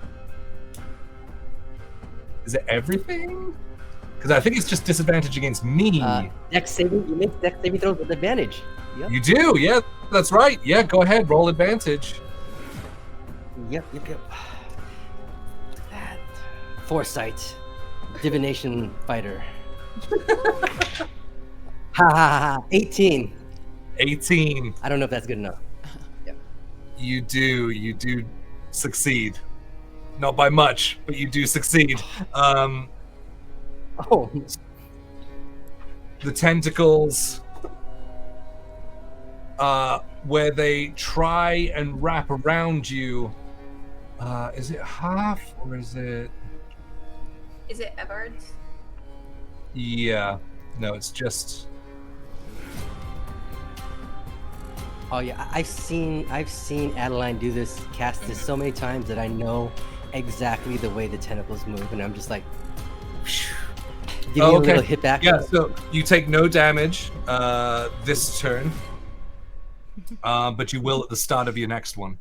[SPEAKER 1] Is it everything? Because I think it's just disadvantage against me.
[SPEAKER 4] Dex saving. You make dex saving throws with advantage. Yep.
[SPEAKER 1] You do, yeah, that's right. Yeah, go ahead, roll advantage.
[SPEAKER 4] Yep. That foresight, divination fighter. Ha. 18.
[SPEAKER 1] 18.
[SPEAKER 4] I don't know if that's good enough.
[SPEAKER 1] You do succeed. Not by much, but you do succeed.
[SPEAKER 4] Oh,
[SPEAKER 1] The tentacles, where they try and wrap around you. Is it half or is it?
[SPEAKER 3] Is it Everard's?
[SPEAKER 1] Yeah. No, it's just.
[SPEAKER 4] oh yeah. I've seen Adeline do this, cast this so many times that I know exactly the way the tentacles move, and I'm just like, giving a little hit back.
[SPEAKER 1] Yeah, so you take no damage this turn, but you will at the start of your next one.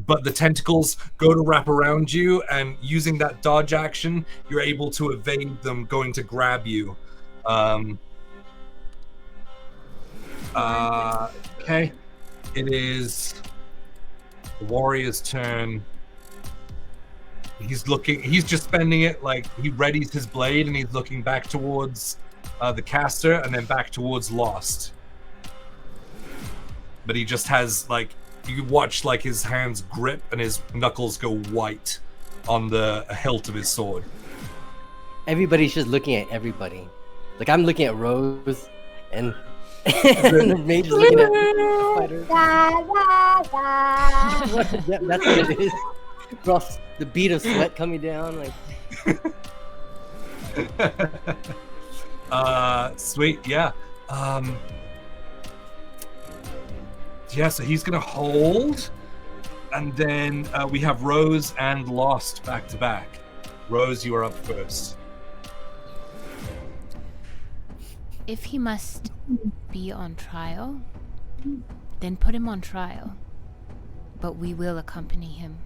[SPEAKER 1] But the tentacles go to wrap around you, and using that dodge action, you're able to evade them going to grab you. Okay, it is the warrior's turn. He's just spending it like he readies his blade and he's looking back towards the caster and then back towards Lost. But he just has like, you watch like his hands grip and his knuckles go white on the hilt of his sword.
[SPEAKER 4] Everybody's just looking at everybody. Like I'm looking at Rose and the mage is looking at the fighter. Yeah, that's what it is. Ross, the beat of sweat coming down, like.
[SPEAKER 1] Sweet, yeah. Yeah, so he's gonna hold, and then we have Rose and Lost back to back. Rose, you are up first.
[SPEAKER 2] If he must be on trial, then put him on trial. But we will accompany him.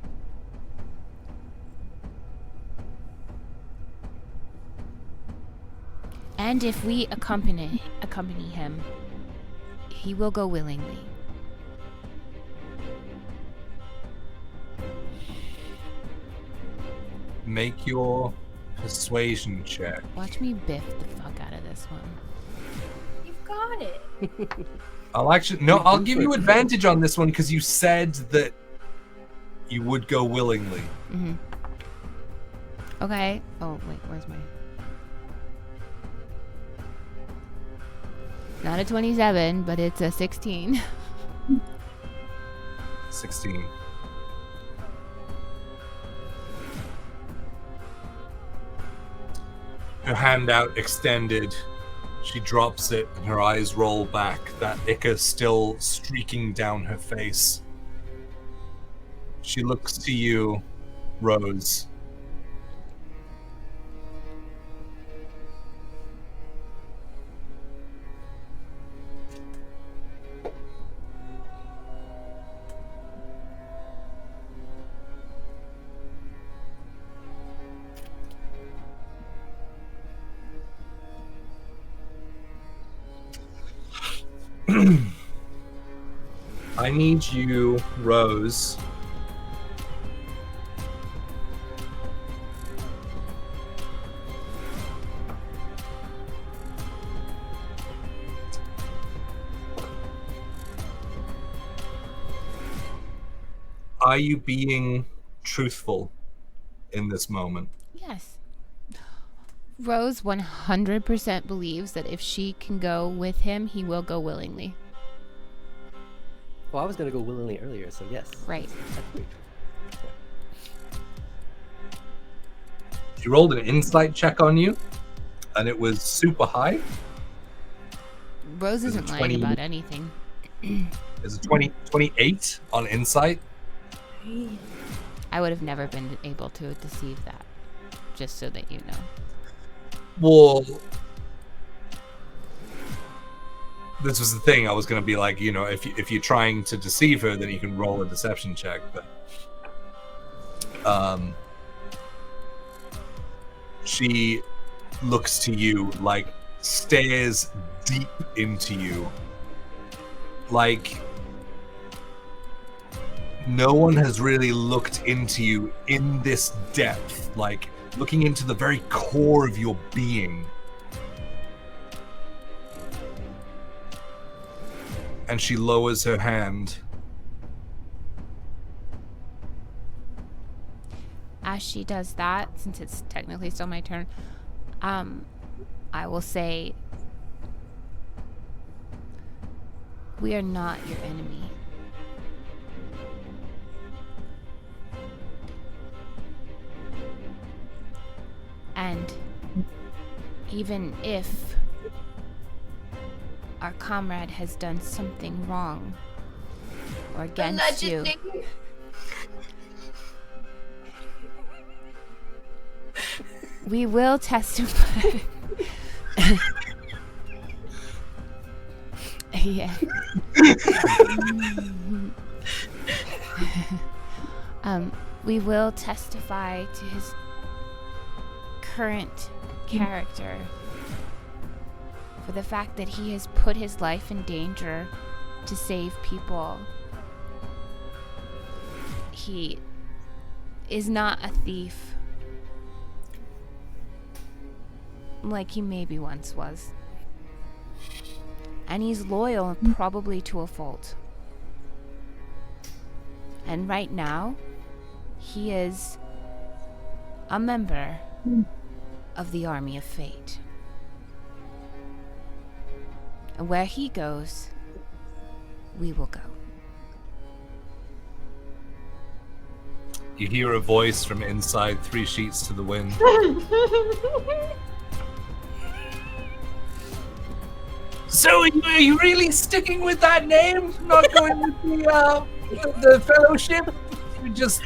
[SPEAKER 2] And if we accompany him, he will go willingly.
[SPEAKER 1] Make your persuasion check.
[SPEAKER 2] Watch me biff the fuck out of this one.
[SPEAKER 3] You've got it.
[SPEAKER 1] I'll give you advantage on this one because you said that you would go willingly.
[SPEAKER 2] Mm-hmm. Okay. Oh, wait, where's my... Not a 27, but it's a 16.
[SPEAKER 1] 16. Her hand out extended. She drops it and her eyes roll back, that ichor still streaking down her face. She looks to you, Rose. I need you, Rose. Are you being truthful in this moment?
[SPEAKER 2] Yes. Rose 100% believes that if she can go with him, he will go willingly.
[SPEAKER 4] Well, I was gonna go willingly earlier, so yes.
[SPEAKER 2] Right.
[SPEAKER 4] That's pretty true.
[SPEAKER 1] She rolled an insight check on you, and it was super high.
[SPEAKER 2] Rose
[SPEAKER 1] Is it
[SPEAKER 2] isn't lying
[SPEAKER 1] 20?
[SPEAKER 2] about anything.
[SPEAKER 1] Is it 28 on insight?
[SPEAKER 2] I would have never been able to deceive that, just so that you know.
[SPEAKER 1] Well, this was the thing. I was going to be like, if you're trying to deceive her, then you can roll a deception check. But she looks to you, like stares deep into you, like no one has really looked into you in this depth, like looking into the very core of your being. And she lowers her hand.
[SPEAKER 2] As she does that, since it's technically still my turn, I will say, we are not your enemy. And even if our comrade has done something wrong or against you, we will testify. Yeah. We will testify to his current character, for the fact that he has put his life in danger to save people. He is not a thief like he maybe once was. And he's loyal, probably to a fault. And right now, he is a member of the Army of Fate. And where he goes, we will go.
[SPEAKER 1] You hear a voice from inside 3 sheets to the wind. So are you really sticking with that name? Not going with the fellowship? You just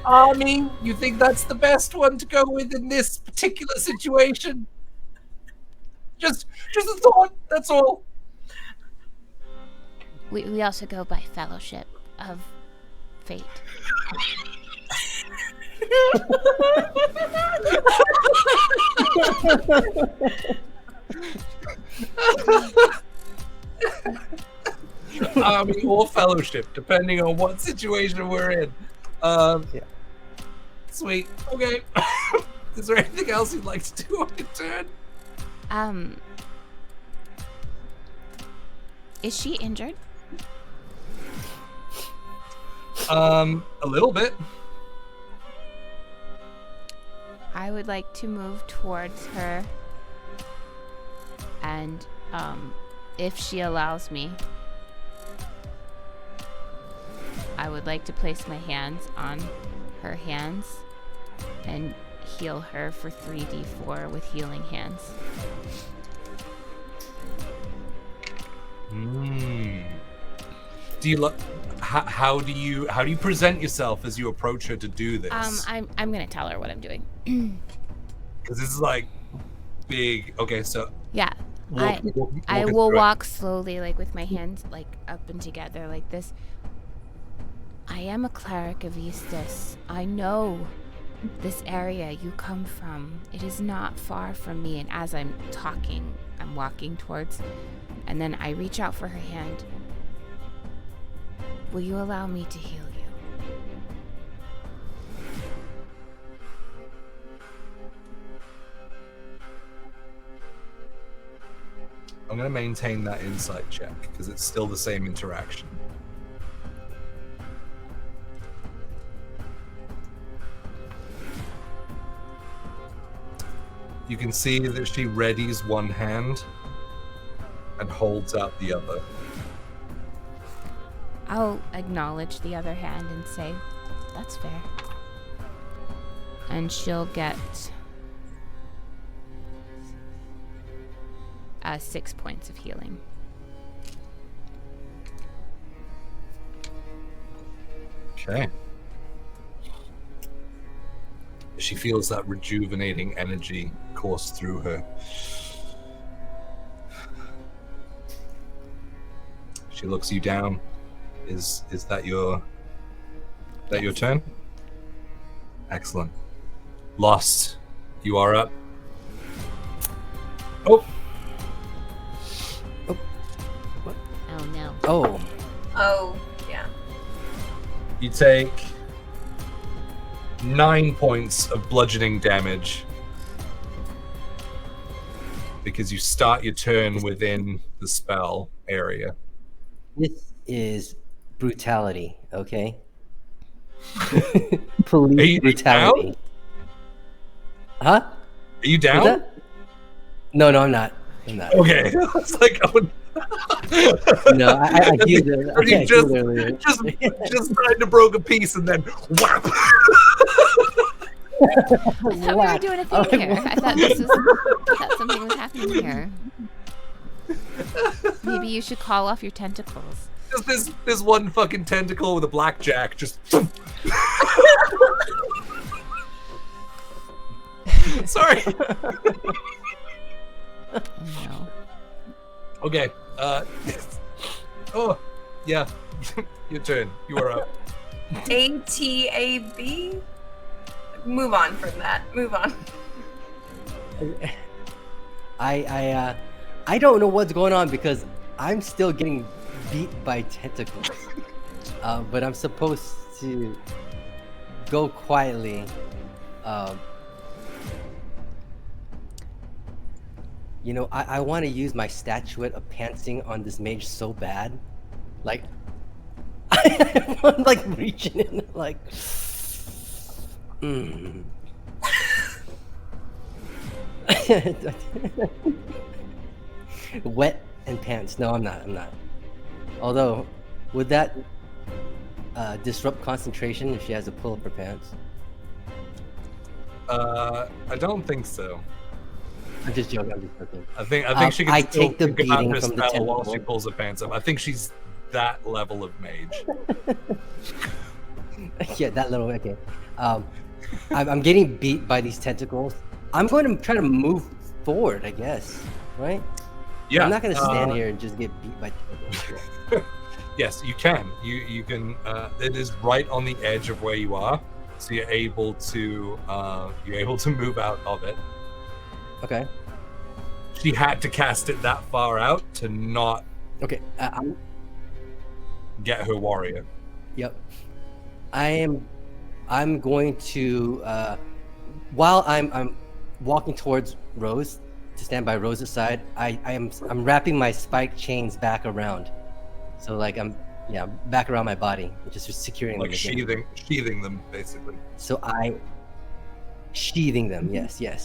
[SPEAKER 1] army? You think that's the best one to go with in this particular situation? Just a thought, that's all.
[SPEAKER 2] We also go by Fellowship of Fate.
[SPEAKER 1] Army or fellowship, depending on what situation we're in. Yeah. Sweet. Okay. Is there anything else you'd like to do on your turn?
[SPEAKER 2] Is she injured?
[SPEAKER 1] A little bit.
[SPEAKER 2] I would like to move towards her, and if she allows me, I would like to place my hands on her hands and heal her for 3d4 with healing hands.
[SPEAKER 1] Do you how do you present yourself as you approach her to do this?
[SPEAKER 2] I'm gonna tell her what I'm doing.
[SPEAKER 1] Because this is like big. Okay, so
[SPEAKER 2] yeah, I will walk slowly, like with my hands like up and together like this. I am a cleric of Eastus. I know this area you come from, it is not far from me. And as I'm talking, I'm walking towards, and then I reach out for her hand. Will you allow me to heal you?
[SPEAKER 1] I'm going to maintain that insight check because it's still the same interaction. You can see that she readies one hand and holds out the other.
[SPEAKER 2] I'll acknowledge the other hand and say, that's fair. And she'll get 6 points of healing.
[SPEAKER 1] Okay. She feels that rejuvenating energy course through her. She looks you down. Is that your turn? Excellent. Lost. You are up. Oh.
[SPEAKER 2] Oh no.
[SPEAKER 4] Oh.
[SPEAKER 3] Oh, yeah.
[SPEAKER 1] You take 9 points of bludgeoning damage because you start your turn within the spell area.
[SPEAKER 4] This is brutality, okay?
[SPEAKER 1] Are
[SPEAKER 4] Police
[SPEAKER 1] you
[SPEAKER 4] brutality.
[SPEAKER 1] down?
[SPEAKER 4] Huh?
[SPEAKER 1] Are you
[SPEAKER 4] What's
[SPEAKER 1] down?
[SPEAKER 4] that? No, I'm not. I'm not.
[SPEAKER 1] Okay. It's like I would...
[SPEAKER 4] No, I healed it.
[SPEAKER 1] Or you
[SPEAKER 4] I
[SPEAKER 1] just,
[SPEAKER 4] healed earlier.
[SPEAKER 1] just tried to broke a piece and then whap.
[SPEAKER 2] I thought we were doing a thing here. I thought something was happening here. Maybe you should call off your tentacles.
[SPEAKER 1] Just this one fucking tentacle with a blackjack just. Sorry.
[SPEAKER 2] Oh no.
[SPEAKER 1] Okay. Oh, yeah. Your turn. You are up.
[SPEAKER 3] ATAB? Move on from that. Move on.
[SPEAKER 4] I don't know what's going on because I'm still getting beat by tentacles. But I'm supposed to go quietly. You know, I want to use my statuette of pantsing on this mage so bad. Like, I'm like reaching in, like, Wet and pants. No, I'm not. Although, would that disrupt concentration if she has to pull up her pants?
[SPEAKER 1] I don't think so.
[SPEAKER 4] I'm just joking.
[SPEAKER 1] I think she can
[SPEAKER 4] I
[SPEAKER 1] still
[SPEAKER 4] take the
[SPEAKER 1] pick out
[SPEAKER 4] beating
[SPEAKER 1] her
[SPEAKER 4] from the
[SPEAKER 1] spell while she
[SPEAKER 4] tentacle.
[SPEAKER 1] pulls her pants up. I think she's that level of mage.
[SPEAKER 4] Yeah, that little. Okay. I'm getting beat by these tentacles. I'm going to try to move forward, I guess. Right?
[SPEAKER 1] Yeah.
[SPEAKER 4] I'm not going to stand here and just get beat by tentacles.
[SPEAKER 1] Yes, you can. You can. It is right on the edge of where you are, so you're able to move out of it.
[SPEAKER 4] Okay.
[SPEAKER 1] She had to cast it that far out to not
[SPEAKER 4] Okay.
[SPEAKER 1] get her warrior.
[SPEAKER 4] Yep. I'm going to while I'm walking towards Rose to stand by Rose's side, I'm wrapping my spike chains back around. So like I'm back around my body, just securing
[SPEAKER 1] Like
[SPEAKER 4] them again.
[SPEAKER 1] sheathing them basically.
[SPEAKER 4] So sheathing them, yes. Yeah.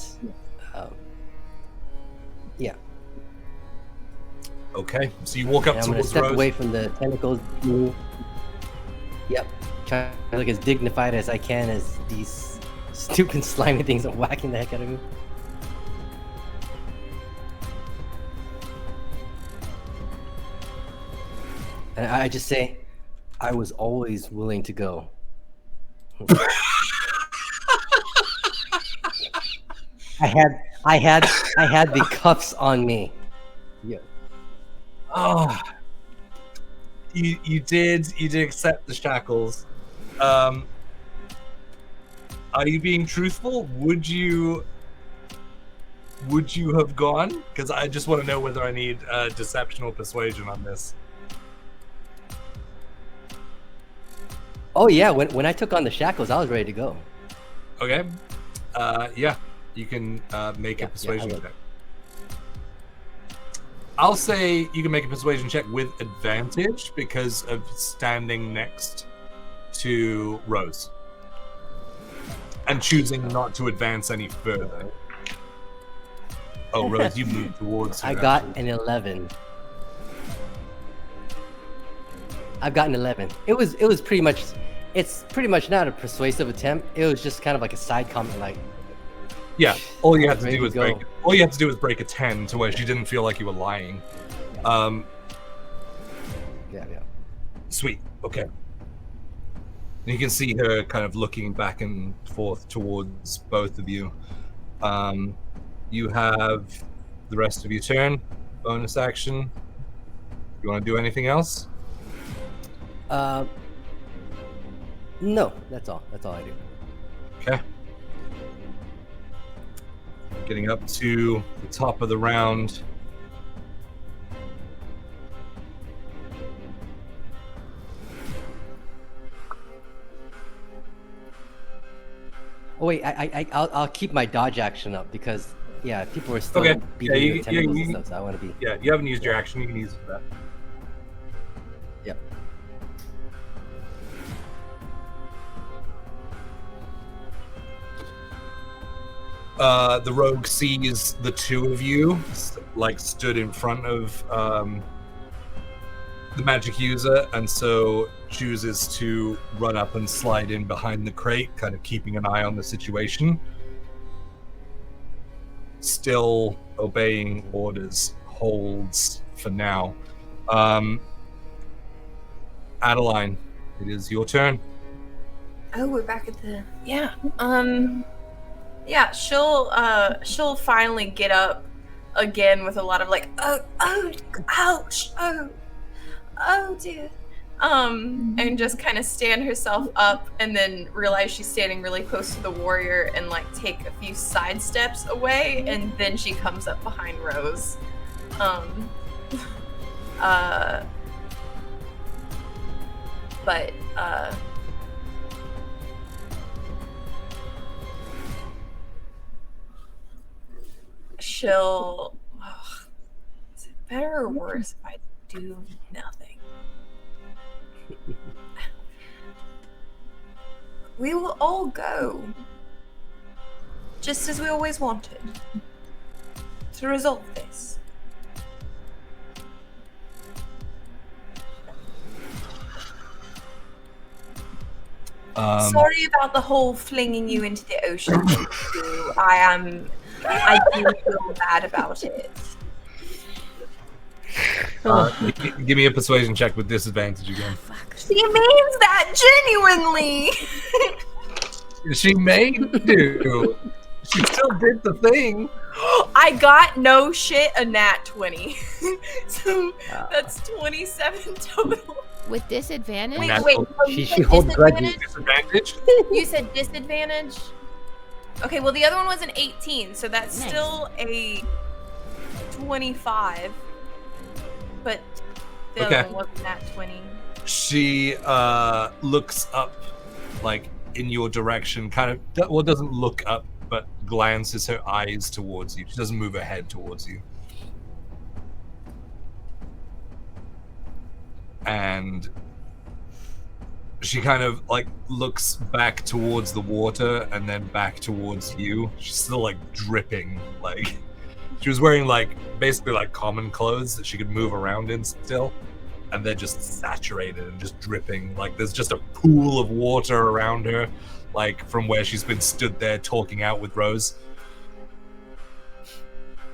[SPEAKER 1] Okay, so you walk up
[SPEAKER 4] And I'm gonna
[SPEAKER 1] towards
[SPEAKER 4] step
[SPEAKER 1] Rose.
[SPEAKER 4] away from the tentacles. Yep. Trying to look as dignified as I can as these stupid slimy things are whacking the heck out of me. And I just say, I was always willing to go. I had the cuffs on me. Yeah.
[SPEAKER 1] Oh, you did accept the shackles. Are you being truthful? Would you have gone? Because I just want to know whether I need deception or persuasion on this.
[SPEAKER 4] Oh yeah, when I took on the shackles, I was ready to go.
[SPEAKER 1] Okay. Yeah, you can make a persuasion check. I'll say you can make a persuasion check with advantage because of standing next to Rose and choosing not to advance any further. Oh, Rose, you moved towards her.
[SPEAKER 4] I got an 11. I've got an 11. It was pretty much. It's pretty much not a persuasive attempt. It was just kind of like a side comment, like.
[SPEAKER 1] Yeah, all you had to
[SPEAKER 4] Ready
[SPEAKER 1] do was
[SPEAKER 4] to go.
[SPEAKER 1] break. All you had to do was break a 10 to where she didn't feel like you were lying.
[SPEAKER 4] Yeah.
[SPEAKER 1] Sweet. Okay. And you can see her kind of looking back and forth towards both of you. You have the rest of your turn. Bonus action. You want to do anything else?
[SPEAKER 4] No, that's all. That's all I do.
[SPEAKER 1] Okay. Getting up to the top of the round.
[SPEAKER 4] Oh wait, I'll keep my dodge action up because people are still
[SPEAKER 1] Okay.
[SPEAKER 4] beating
[SPEAKER 1] Yeah,
[SPEAKER 4] me
[SPEAKER 1] you-
[SPEAKER 4] with tentacles
[SPEAKER 1] you-
[SPEAKER 4] and stuff, so I want to be.
[SPEAKER 1] Yeah, you haven't used your action. You can use it for that.
[SPEAKER 4] Yep.
[SPEAKER 1] The rogue sees the two of you stood in front of the magic user, and so chooses to run up and slide in behind the crate, kind of keeping an eye on the situation. Still obeying orders, holds for now. Adeline, it is your turn.
[SPEAKER 3] Oh, we're back at the yeah, she'll finally get up again with a lot of like, oh, ouch, oh dear. And just kind of stand herself up and then realize she's standing really close to the warrior and like take a few side steps away, and then she comes up behind Rose. But she'll. Is it better or worse if I do nothing? We will all go, just as we always wanted, to resolve this. Sorry about the whole flinging you into the ocean. I do feel bad about it.
[SPEAKER 1] Give me a persuasion check with disadvantage again.
[SPEAKER 3] She means that genuinely.
[SPEAKER 1] She may do. She still did the thing.
[SPEAKER 3] I got no shit a nat 20. So that's 27 total.
[SPEAKER 2] With disadvantage?
[SPEAKER 3] Wait,
[SPEAKER 4] She holds grudges.
[SPEAKER 1] Disadvantage?
[SPEAKER 3] You said disadvantage? Okay, well the other one was an 18, so that's
[SPEAKER 2] Nice.
[SPEAKER 3] still a 25. But the
[SPEAKER 1] Okay.
[SPEAKER 3] other one wasn't nat 20.
[SPEAKER 1] She looks up, like, in your direction, kind of, well, doesn't look up, but glances her eyes towards you. She doesn't move her head towards you. And she kind of, like, looks back towards the water and then back towards you. She's still, like, dripping, like, she was wearing, like, basically, like, common clothes that she could move around in still. And they're just saturated and just dripping. Like, there's just a pool of water around her, like, from where she's been stood there talking out with Rose.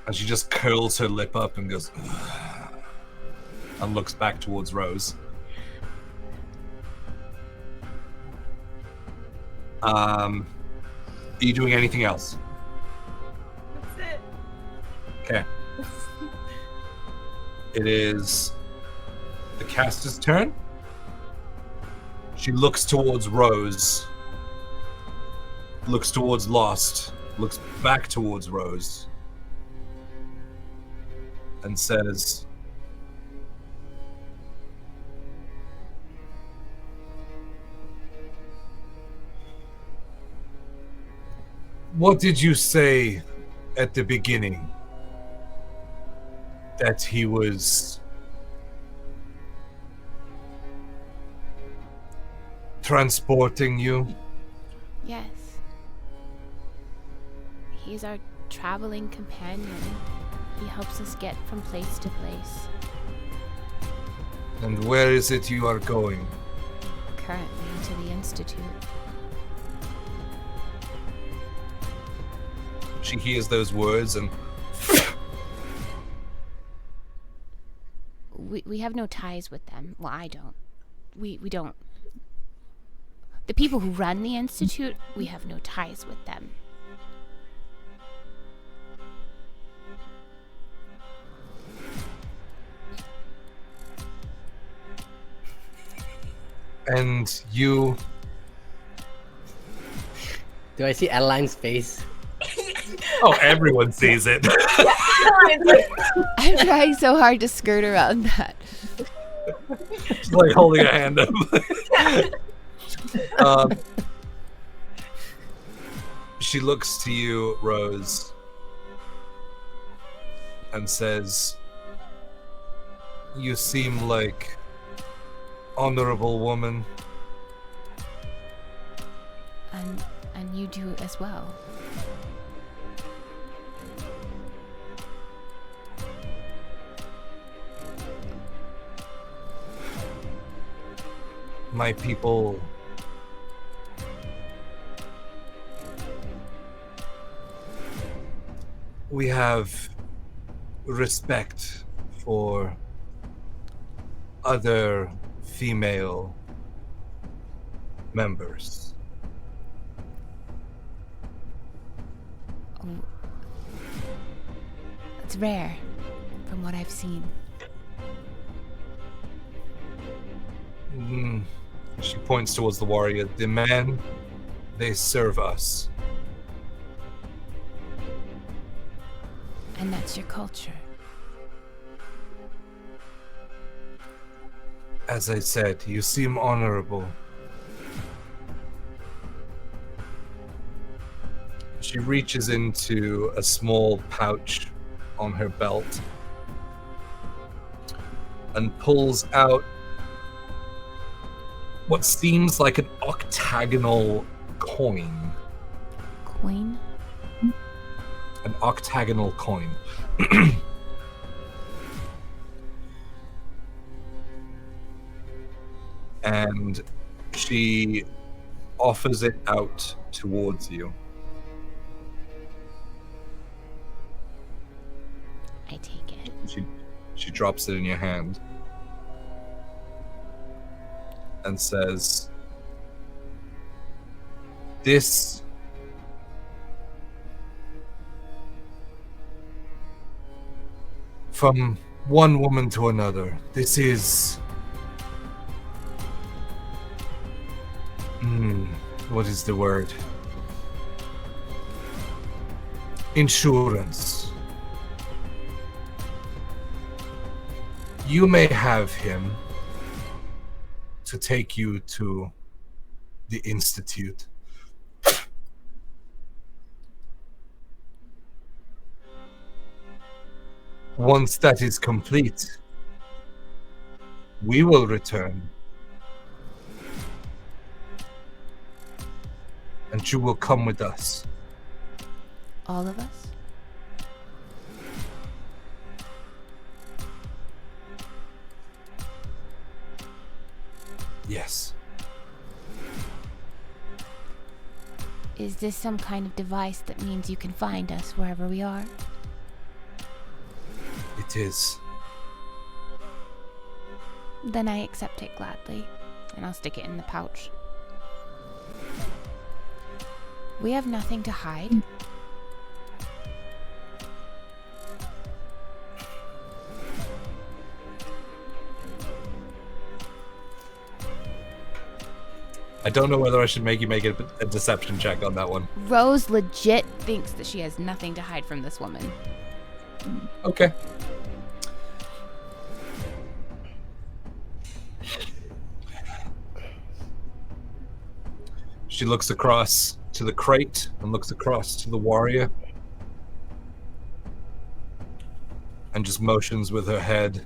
[SPEAKER 1] And she just curls her lip up and goes, and looks back towards Rose. Are you doing anything else?
[SPEAKER 3] That's it.
[SPEAKER 1] Okay. It is the caster's turn. She looks towards Rose looks towards Lost, looks back towards Rose, and says, "What did you say at the beginning? That he was transporting you?"
[SPEAKER 2] Yes. He's our traveling companion. He helps us get from place to place.
[SPEAKER 1] "And where is it you are going?"
[SPEAKER 2] Currently to the Institute.
[SPEAKER 1] She hears those words and
[SPEAKER 2] We have no ties with them. Well, I don't. We don't. The people who run the Institute, we have no ties with them.
[SPEAKER 1] "And you..."
[SPEAKER 4] Do I see Adeline's face?
[SPEAKER 1] Oh, everyone sees it.
[SPEAKER 2] I'm trying so hard to skirt around that.
[SPEAKER 1] She's like holding a hand up. She looks to you, Rose, and says, "You seem like honorable woman."
[SPEAKER 2] And you do as well.
[SPEAKER 1] My people we have respect for other female members.
[SPEAKER 2] Oh, it's rare, from what I've seen.
[SPEAKER 1] She points towards the warrior. "The men, they serve us."
[SPEAKER 2] And that's your culture.
[SPEAKER 1] "As I said, you seem honorable." She reaches into a small pouch on her belt and pulls out what seems like an octagonal coin.
[SPEAKER 2] Coin?
[SPEAKER 1] An octagonal coin. And she offers it out towards you.
[SPEAKER 2] I take it.
[SPEAKER 1] She drops it in your hand and says, "This from one woman to another. This is what is the word? Insurance. You may have him to take you to the Institute. Once that is complete, we will return. And you will come with us."
[SPEAKER 2] All of us?
[SPEAKER 1] Yes.
[SPEAKER 2] Is this some kind of device that means you can find us wherever we are?
[SPEAKER 1] It is.
[SPEAKER 2] Then I accept it gladly, and I'll stick it in the pouch. We have nothing to hide.
[SPEAKER 1] I don't know whether I should make you make a deception check on that one.
[SPEAKER 2] Rose legit thinks that she has nothing to hide from this woman.
[SPEAKER 1] Okay. She looks across to the crate and looks across to the warrior and just motions with her head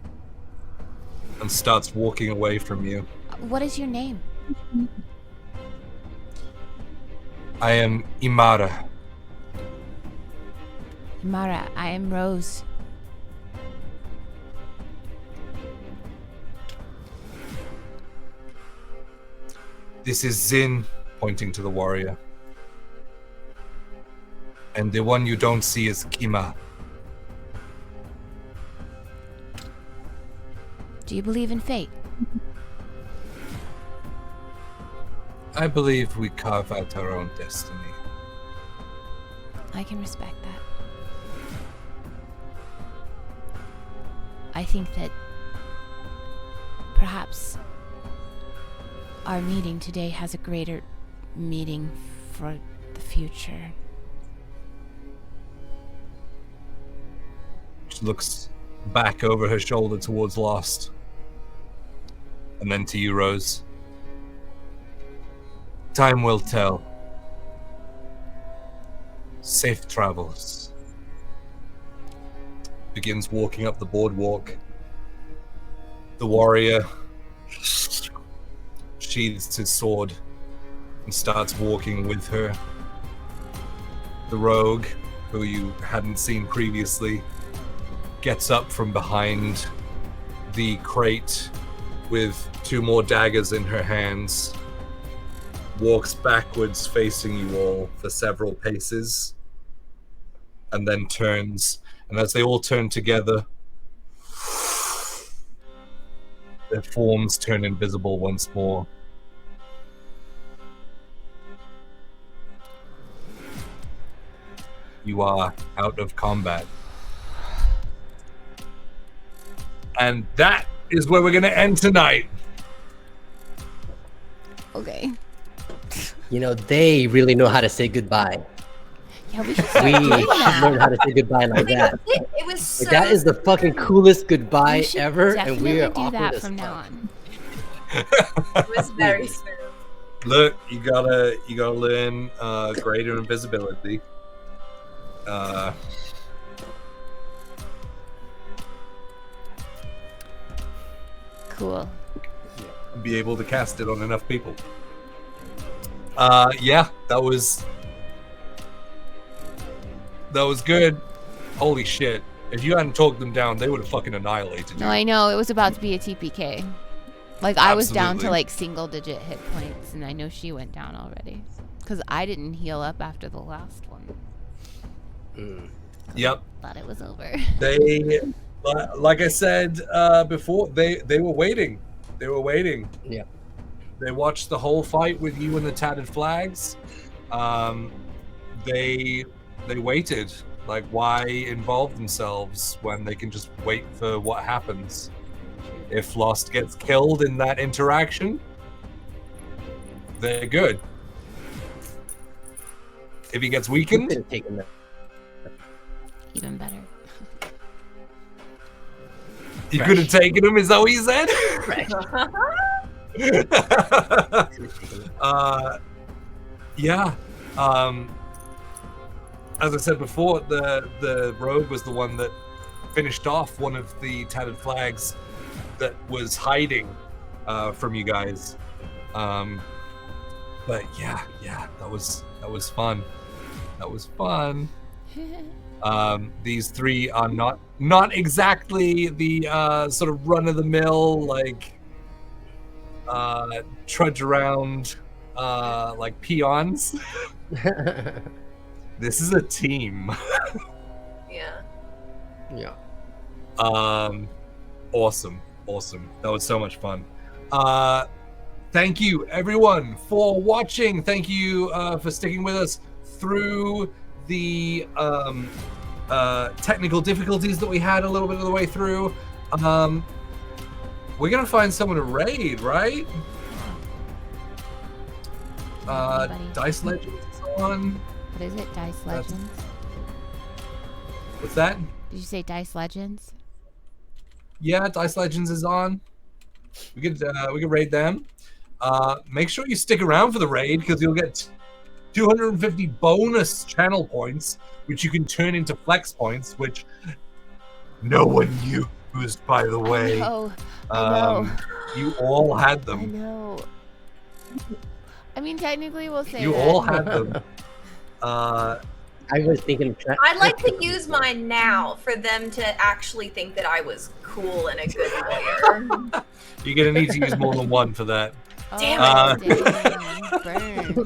[SPEAKER 1] and starts walking away from you.
[SPEAKER 2] What is your name?
[SPEAKER 1] I am Imara.
[SPEAKER 2] Mara, I am Rose.
[SPEAKER 1] This is Zin, pointing to the warrior. And the one you don't see is Kima.
[SPEAKER 2] Do you believe in fate?
[SPEAKER 1] I believe we carve out our own destiny.
[SPEAKER 2] I can respect that. I think that perhaps our meeting today has a greater meaning for the future.
[SPEAKER 1] She looks back over her shoulder towards Lost. And then to you, Rose. Time will tell. Safe travels. Begins walking up the boardwalk. The warrior sheathes his sword and starts walking with her. The rogue, who you hadn't seen previously, gets up from behind the crate with 2 more daggers in her hands, walks backwards facing you all for several paces, and then turns. And as they all turn together, their forms turn invisible once more. You are out of combat. And that is where we're going to end tonight.
[SPEAKER 2] Okay.
[SPEAKER 4] You know, they really know how to say goodbye.
[SPEAKER 2] Yeah, we should
[SPEAKER 4] We
[SPEAKER 2] start doing
[SPEAKER 4] should
[SPEAKER 2] that.
[SPEAKER 4] learn how to say goodbye like that.
[SPEAKER 3] It was so
[SPEAKER 4] Like, that is the fucking coolest goodbye
[SPEAKER 2] We should
[SPEAKER 4] ever, and
[SPEAKER 2] definitely
[SPEAKER 4] we are
[SPEAKER 2] do
[SPEAKER 4] awkward
[SPEAKER 2] that
[SPEAKER 4] as
[SPEAKER 2] from
[SPEAKER 4] fuck.
[SPEAKER 2] now on.
[SPEAKER 3] it was very smooth.
[SPEAKER 1] Look, you gotta learn greater invisibility.
[SPEAKER 2] Cool.
[SPEAKER 1] Be able to cast it on enough people. Yeah, that was good. Holy shit. If you hadn't talked them down, they would have fucking annihilated you.
[SPEAKER 2] No, I know. It was about to be a TPK. Like, I was down to,
[SPEAKER 1] Absolutely.
[SPEAKER 2] like, single-digit hit points, and I know she went down already. Because I didn't heal up after the last one.
[SPEAKER 1] Yep.
[SPEAKER 2] Thought it was over.
[SPEAKER 1] They, like I said before, they were waiting. They were waiting.
[SPEAKER 4] Yeah.
[SPEAKER 1] They watched the whole fight with you and the tattered flags. They waited. Like, why involve themselves when they can just wait for what happens? If Lost gets killed in that interaction, they're good. If he gets
[SPEAKER 4] We could
[SPEAKER 1] weakened,
[SPEAKER 4] have taken that.
[SPEAKER 2] Even better.
[SPEAKER 1] you could have taken him. Is that what you said? Yeah. As I said before, the rogue was the one that finished off one of the tattered flags that was hiding from you guys. But yeah, that was fun. That was fun. These 3 are not exactly the sort of run-of-the-mill, like trudge around like peons. This is a team.
[SPEAKER 3] Yeah.
[SPEAKER 4] Yeah.
[SPEAKER 1] Awesome. That was so much fun. Thank you everyone for watching. Thank you for sticking with us through the technical difficulties that we had a little bit of the way through. We're gonna find someone to raid, right?
[SPEAKER 2] Anybody?
[SPEAKER 1] Dice Legends is on.
[SPEAKER 2] What is it? Dice
[SPEAKER 1] That's-
[SPEAKER 2] Legends?
[SPEAKER 1] What's that?
[SPEAKER 2] Did you say Dice Legends?
[SPEAKER 1] Yeah, Dice Legends is on. We could raid them. Make sure you stick around for the raid because you'll get 250 bonus channel points, which you can turn into flex points, which no one used, by the way.
[SPEAKER 2] I know.
[SPEAKER 1] You all had
[SPEAKER 2] I
[SPEAKER 1] them.
[SPEAKER 2] know. I mean, technically, we'll say
[SPEAKER 1] You
[SPEAKER 2] that.
[SPEAKER 1] all had them.
[SPEAKER 4] I was thinking.
[SPEAKER 3] I'd like to use mine now for them to actually think that I was cool and a good lawyer.
[SPEAKER 1] You're gonna need to use more than one for that.
[SPEAKER 2] Oh, dang. Burn.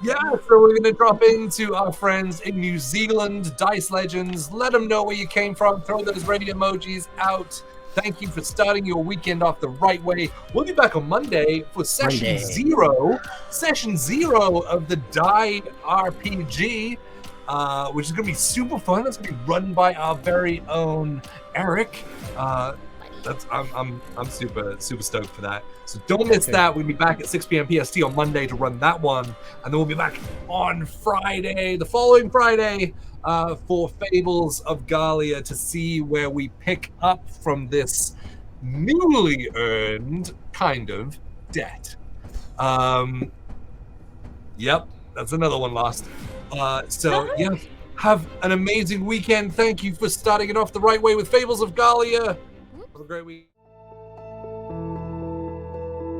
[SPEAKER 1] Yeah, so we're gonna drop into our friends in New Zealand, Dice Legends. Let them know where you came from. Throw those ready emojis out. Thank you for starting your weekend off the right way. We'll be back on Monday for session zero of the Die RPG, which is gonna be super fun. It's gonna be run by our very own Eric. I'm super stoked for that. So don't miss that. We'll be back at 6 p.m. PST on Monday to run that one, and then we'll be back on Friday, the following Friday, for Fables of Gahlia to see where we pick up from this newly earned kind of debt. Yep, that's another one lost. So yeah, have an amazing weekend. Thank you for starting it off the right way with Fables of Gahlia. Have a great week.